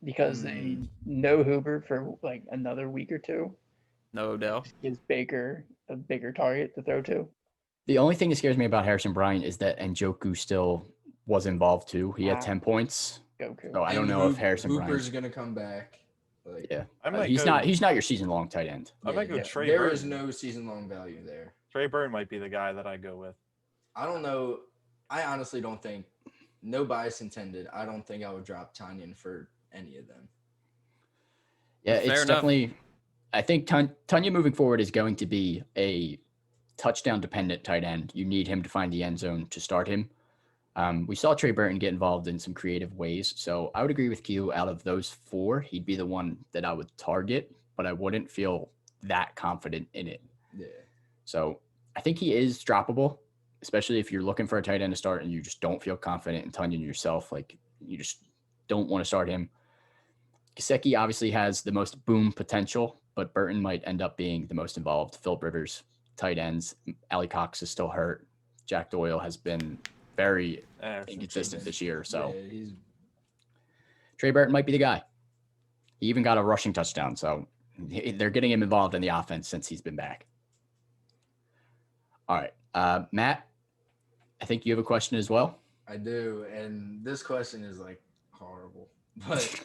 Speaker 3: because they
Speaker 4: Mm.
Speaker 3: know Hoover for like another week or 2.
Speaker 1: No Odell.
Speaker 3: Gives Baker a bigger target to throw to.
Speaker 2: The only thing that scares me about Harrison Bryant is that Njoku still was involved too. He had
Speaker 3: Wow.
Speaker 2: 10 points.
Speaker 3: Goku.
Speaker 2: So I don't
Speaker 4: And
Speaker 2: know if
Speaker 4: Hoop-
Speaker 2: Harrison
Speaker 4: Hooper's
Speaker 2: Bryant.
Speaker 4: gonna come back. Like,
Speaker 2: Yeah,
Speaker 5: I might
Speaker 2: he's
Speaker 5: go,
Speaker 2: not your season long tight end.
Speaker 5: I might go
Speaker 4: yeah,
Speaker 5: Trey
Speaker 4: there is
Speaker 5: Burton.
Speaker 4: no season long value there.
Speaker 5: Trey Burton might be the guy that I go with.
Speaker 4: I don't know. I honestly don't think, no bias intended, I don't think I would drop Tanyan for any of them.
Speaker 2: Yeah,
Speaker 1: Fair
Speaker 2: it's
Speaker 1: enough.
Speaker 2: definitely. I think Tunya moving forward is going to be a touchdown dependent tight end. You need him to find the end zone to start him. We saw Trey Burton get involved in some creative ways, so I would agree with Q. Out of those 4, he'd be the one that I would target, but I wouldn't feel that confident in it.
Speaker 4: Yeah.
Speaker 2: So I think he is droppable. especially if you're looking for a tight end to start and you just don't feel confident in Tunyon yourself. Like you just don't want to start him. Gesicki obviously has the most boom potential, but Burton might end up being the most involved. Philip Rivers, tight ends. Ali Cox is still hurt. Jack Doyle has been very inconsistent this year. So
Speaker 4: Yeah, he's
Speaker 2: Trey Burton might be the guy. He even got a rushing touchdown. So they're getting him involved in the offense since he's been back. All right. Matt, I think you have a question as well.
Speaker 4: I do, and this question is like horrible, but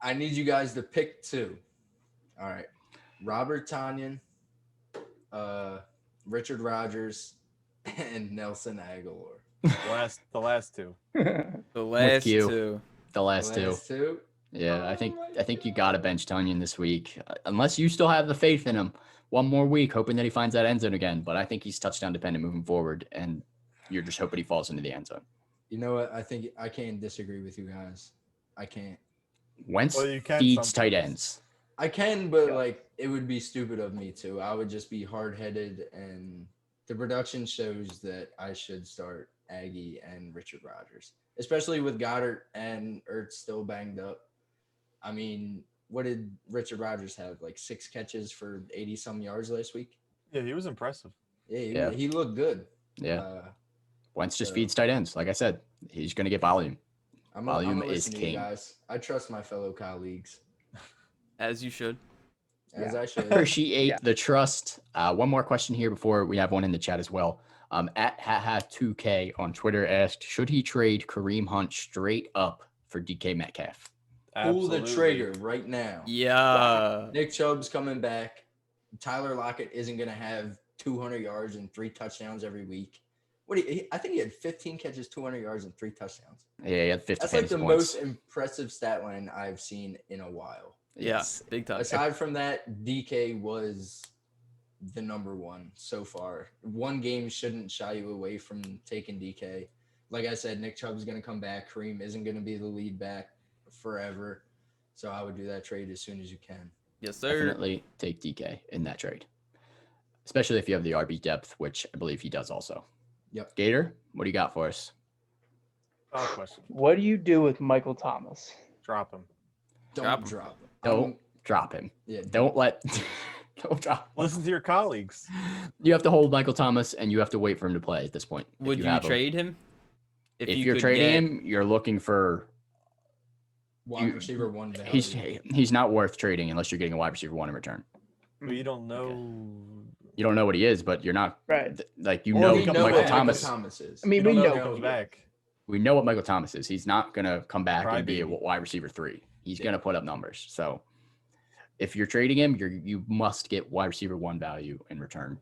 Speaker 4: I need you guys to pick two. All right, Robert Tonyan, Richard Rodgers, and Nelson Aguilar.
Speaker 5: The last two.
Speaker 1: The last
Speaker 2: you.
Speaker 1: two.
Speaker 2: The last two.
Speaker 4: Last two.
Speaker 2: Yeah, I think you got to bench Tunyon this week, unless you still have the faith in him. One more week, hoping that he finds that end zone again. But I think he's touchdown dependent moving forward, and you're just hoping he falls into the end zone.
Speaker 4: You know what? I think I can't disagree with you guys. I can't.
Speaker 2: Wentz
Speaker 5: Well, you can
Speaker 2: feeds tight
Speaker 5: sometimes.
Speaker 2: ends.
Speaker 4: I can, but like it would be stupid of me to. I would just be hard-headed, and the production shows that I should start Aggie and Richard Rodgers, especially with Goddard and Ertz still banged up. I mean, what did Richard Rodgers have? Like 6 catches for 80-some yards last week?
Speaker 5: Yeah, he was impressive.
Speaker 4: Yeah, he looked good.
Speaker 2: Yeah, Wentz just
Speaker 4: so-
Speaker 2: feeds tight ends. Like I said, he's going to get volume.
Speaker 4: I'm
Speaker 2: Volume
Speaker 4: gonna
Speaker 2: is
Speaker 4: listen to you
Speaker 2: king.
Speaker 4: guys. I trust my fellow colleagues,
Speaker 1: As you should.
Speaker 4: as
Speaker 3: Yeah.
Speaker 4: I should.
Speaker 2: Appreciate
Speaker 3: Yeah.
Speaker 2: the trust. One more question here before we have one in the chat as well. At haha2k on Twitter asked, should he trade Kareem Hunt straight up for DK Metcalf?
Speaker 4: Pull the
Speaker 5: Absolutely.
Speaker 4: trigger right now.
Speaker 1: Yeah.
Speaker 4: Nick Chubb's coming back. Tyler Lockett isn't going to have 200 yards and 3 touchdowns every week. I think he had 15 catches, 200 yards, and 3 touchdowns.
Speaker 2: Yeah, he had 50
Speaker 4: That's like
Speaker 2: fantasy
Speaker 4: the
Speaker 2: points.
Speaker 4: most impressive stat line I've seen in a while.
Speaker 1: Yeah.
Speaker 2: Yes.
Speaker 1: Big time.
Speaker 4: Aside from that, DK was the number one so far. One game shouldn't shy you away from taking DK. Like I said, Nick Chubb's going to come back. Kareem isn't going to be the lead back forever. So I would do that trade as soon as you can.
Speaker 1: Yes, sir.
Speaker 2: Definitely take DK in that trade, especially if you have the RB depth, which I believe he does also.
Speaker 4: Yep.
Speaker 2: Gator, what do you got for us?
Speaker 5: Solid question.
Speaker 3: What do you do with Michael Thomas?
Speaker 5: Drop him.
Speaker 4: Don't
Speaker 1: Drop him.
Speaker 4: drop him.
Speaker 2: Don't drop him.
Speaker 4: Yeah,
Speaker 2: Don't let. Don't drop.
Speaker 5: Listen to your colleagues.
Speaker 2: You have to hold Michael Thomas, and you have to wait for him to play at this point. If
Speaker 1: Would you
Speaker 2: have him.
Speaker 1: trade him?
Speaker 2: If
Speaker 1: you
Speaker 2: you're
Speaker 1: could
Speaker 2: trading
Speaker 1: get-
Speaker 2: him, you're looking for.
Speaker 4: wide receiver one value.
Speaker 2: He's not worth trading unless you're getting a wide receiver one in return.
Speaker 5: But you don't know.
Speaker 2: You don't know what he is, but you're not
Speaker 3: Right.
Speaker 2: like you
Speaker 4: Or
Speaker 2: know
Speaker 4: we
Speaker 2: Michael
Speaker 4: what
Speaker 2: Thomas.
Speaker 4: is.
Speaker 3: I mean,
Speaker 5: You
Speaker 3: we
Speaker 5: don't
Speaker 3: know
Speaker 5: if he
Speaker 3: who
Speaker 5: comes
Speaker 3: he
Speaker 5: back.
Speaker 2: We know what Michael Thomas is. He's not gonna come back and be a
Speaker 5: Crybaby.
Speaker 2: wide receiver 3. He's
Speaker 4: Yeah.
Speaker 2: gonna put up numbers. So if you're trading him, you must get wide receiver 1 value in return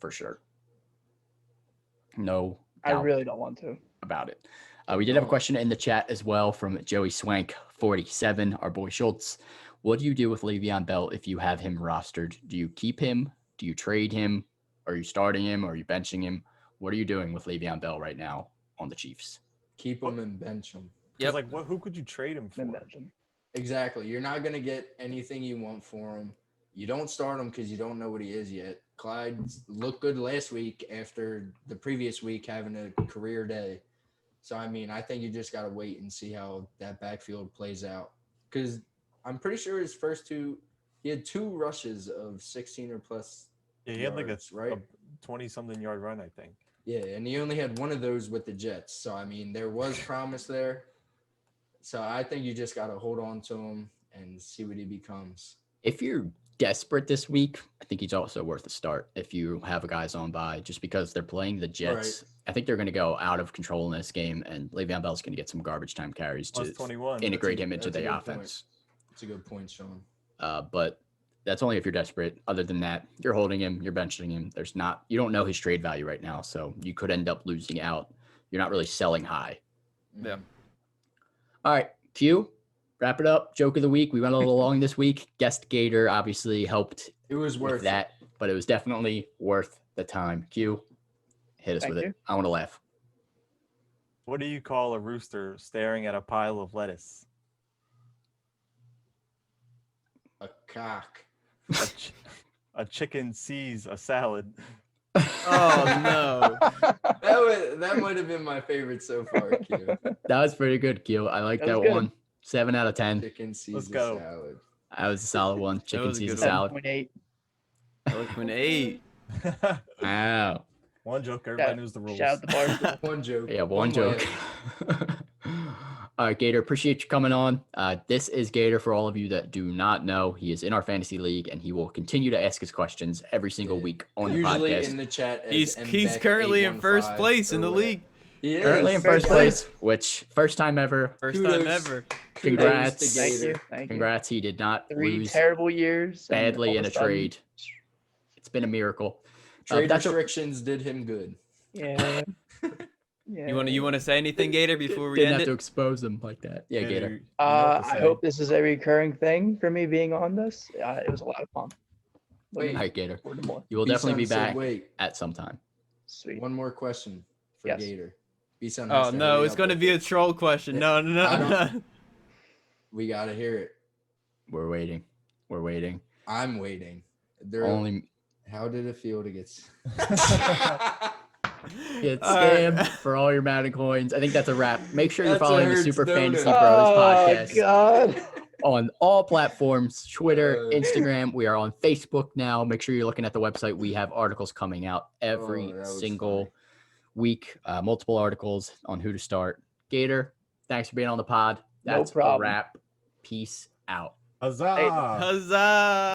Speaker 2: for sure. No
Speaker 3: I
Speaker 2: doubt
Speaker 3: really don't want to.
Speaker 2: about it. We did have a
Speaker 4: Oh.
Speaker 2: question in the chat as well from Joey Swank 47, our boy Schultz. What do you do with Le'Veon Bell if you have him rostered? Do you keep him? Do you trade him? Are you starting him? Are you benching him? What are you doing with Le'Veon Bell right now on the Chiefs?
Speaker 4: Keep him and bench him.
Speaker 5: Yep.
Speaker 1: Yep.
Speaker 5: Like, who could you trade him for?
Speaker 3: Then mention.
Speaker 4: Exactly. You're not going to get anything you want for him. You don't start him because you don't know what he is yet. Clyde looked good last week after the previous week having a career day. So, I mean, I think you just got to wait and see how that backfield plays out. Because I'm pretty sure his first 2, he had 2 rushes of 16 or plus.
Speaker 5: Yeah, he had like
Speaker 4: yards,
Speaker 5: a
Speaker 4: right?
Speaker 5: 20-something yard run, I think.
Speaker 4: Yeah, and he only had one of those with the Jets. So, I mean, there was promise there. So, I think you just got to hold on to him and see what he becomes.
Speaker 2: If you're desperate this week, I think he's also worth a start if you have a guys on by, just because they're playing the Jets. I think they're going to go out of control in this game, and Le'Veon Bell's going to get some garbage time carries
Speaker 5: Plus
Speaker 2: to
Speaker 5: 21.
Speaker 2: integrate him into
Speaker 4: that's a
Speaker 2: the
Speaker 4: good point.
Speaker 2: offense.
Speaker 4: It's a good point, Sean.
Speaker 2: But that's only if you're desperate. Other than that, you're holding him, you're benching him. You don't know his trade value right now, so you could end up losing out. You're not really selling high.
Speaker 1: Yeah.
Speaker 2: All right, Q, wrap it up. Joke of the week. We went a little long this week. Guest Gator obviously helped
Speaker 4: It was
Speaker 2: with
Speaker 4: worth
Speaker 2: that, but it was definitely worth the time. Q, hit us
Speaker 3: Thank
Speaker 2: with it.
Speaker 3: you.
Speaker 2: I want to laugh.
Speaker 5: What do you call a rooster staring at a pile of lettuce?
Speaker 4: a cock.
Speaker 5: A chicken sees a salad.
Speaker 1: Oh no.
Speaker 4: That might have been my favorite so far, Q.
Speaker 2: That was pretty good, Q. I like
Speaker 3: That
Speaker 2: that
Speaker 3: was good.
Speaker 2: one. 7 out of 10.
Speaker 4: Chicken Caesar
Speaker 5: Let's go.
Speaker 4: salad.
Speaker 2: That was a solid one. Chicken
Speaker 1: was a
Speaker 2: Caesar
Speaker 1: good one.
Speaker 2: salad.
Speaker 3: 7.8.
Speaker 1: Eloquent 8.
Speaker 2: Wow.
Speaker 5: One joke. Everybody knows the rules.
Speaker 3: Shout out the bar.
Speaker 4: One joke.
Speaker 2: Yeah, one joke.
Speaker 4: laugh.
Speaker 2: All right, Gator, appreciate you coming on. This is Gator for all of you that do not know. He is in our fantasy league and he will continue to ask his questions every single
Speaker 4: Yeah.
Speaker 2: week on the
Speaker 4: Usually
Speaker 2: podcast.
Speaker 4: in the chat.
Speaker 1: He's currently in first place in the league.
Speaker 4: He is.
Speaker 2: Currently in first place, which first time ever.
Speaker 1: First
Speaker 4: Kudos.
Speaker 1: time ever.
Speaker 2: Congrats.
Speaker 4: to
Speaker 3: Thank
Speaker 4: Gator.
Speaker 3: you. Thank you.
Speaker 2: Congrats, he did not
Speaker 3: 3
Speaker 2: lose
Speaker 3: terrible years. and
Speaker 2: badly
Speaker 3: all
Speaker 2: in
Speaker 3: of
Speaker 2: a
Speaker 3: sudden-
Speaker 2: trade. It's been a miracle.
Speaker 4: Trade
Speaker 2: that's a-
Speaker 4: restrictions did him good.
Speaker 3: Yeah. Yeah.
Speaker 1: You want to say anything, Gator, before we
Speaker 2: Didn't
Speaker 1: end
Speaker 2: have to
Speaker 1: it?
Speaker 2: expose him like that. Yeah, Gator.
Speaker 5: you know what to
Speaker 3: I
Speaker 5: say.
Speaker 3: hope this is a recurring thing for me being on this. It was a lot of fun.
Speaker 4: Wait.
Speaker 2: All right, Gator.
Speaker 3: Forward to more.
Speaker 2: You will definitely be
Speaker 4: B-Sun said,
Speaker 2: back
Speaker 4: Wait,
Speaker 2: at some time.
Speaker 3: Sweet.
Speaker 4: one more question for
Speaker 3: Yes.
Speaker 4: Gator. B-Sun
Speaker 1: Oh
Speaker 4: has to
Speaker 1: no,
Speaker 4: hurry
Speaker 1: it's
Speaker 4: up
Speaker 1: gonna
Speaker 4: with
Speaker 1: be a
Speaker 4: it.
Speaker 1: troll question. No, no,
Speaker 4: I
Speaker 1: no,
Speaker 4: don't-
Speaker 1: no.
Speaker 4: We gotta hear it.
Speaker 2: We're waiting. We're waiting.
Speaker 4: I'm waiting. They're
Speaker 2: Only
Speaker 4: How did it feel to get?
Speaker 2: get
Speaker 1: All right.
Speaker 2: scammed for all your Madden coins. I think that's a wrap. Make sure you're
Speaker 4: That's a
Speaker 2: following the
Speaker 4: Hurts
Speaker 2: Super
Speaker 4: donut.
Speaker 2: Fantasy Bros
Speaker 3: Oh
Speaker 2: podcast
Speaker 3: God.
Speaker 2: on all platforms, Twitter,
Speaker 4: Uh.
Speaker 2: Instagram. We are on Facebook now. Make sure you're looking at the website. We have articles coming out every
Speaker 4: Oh, that was
Speaker 2: single
Speaker 4: funny.
Speaker 2: week. Multiple articles on who to start. Gator, thanks for being on the pod.
Speaker 3: No
Speaker 2: That's a
Speaker 3: problem.
Speaker 2: wrap. Peace out.
Speaker 5: Huzzah!
Speaker 1: Huzzah!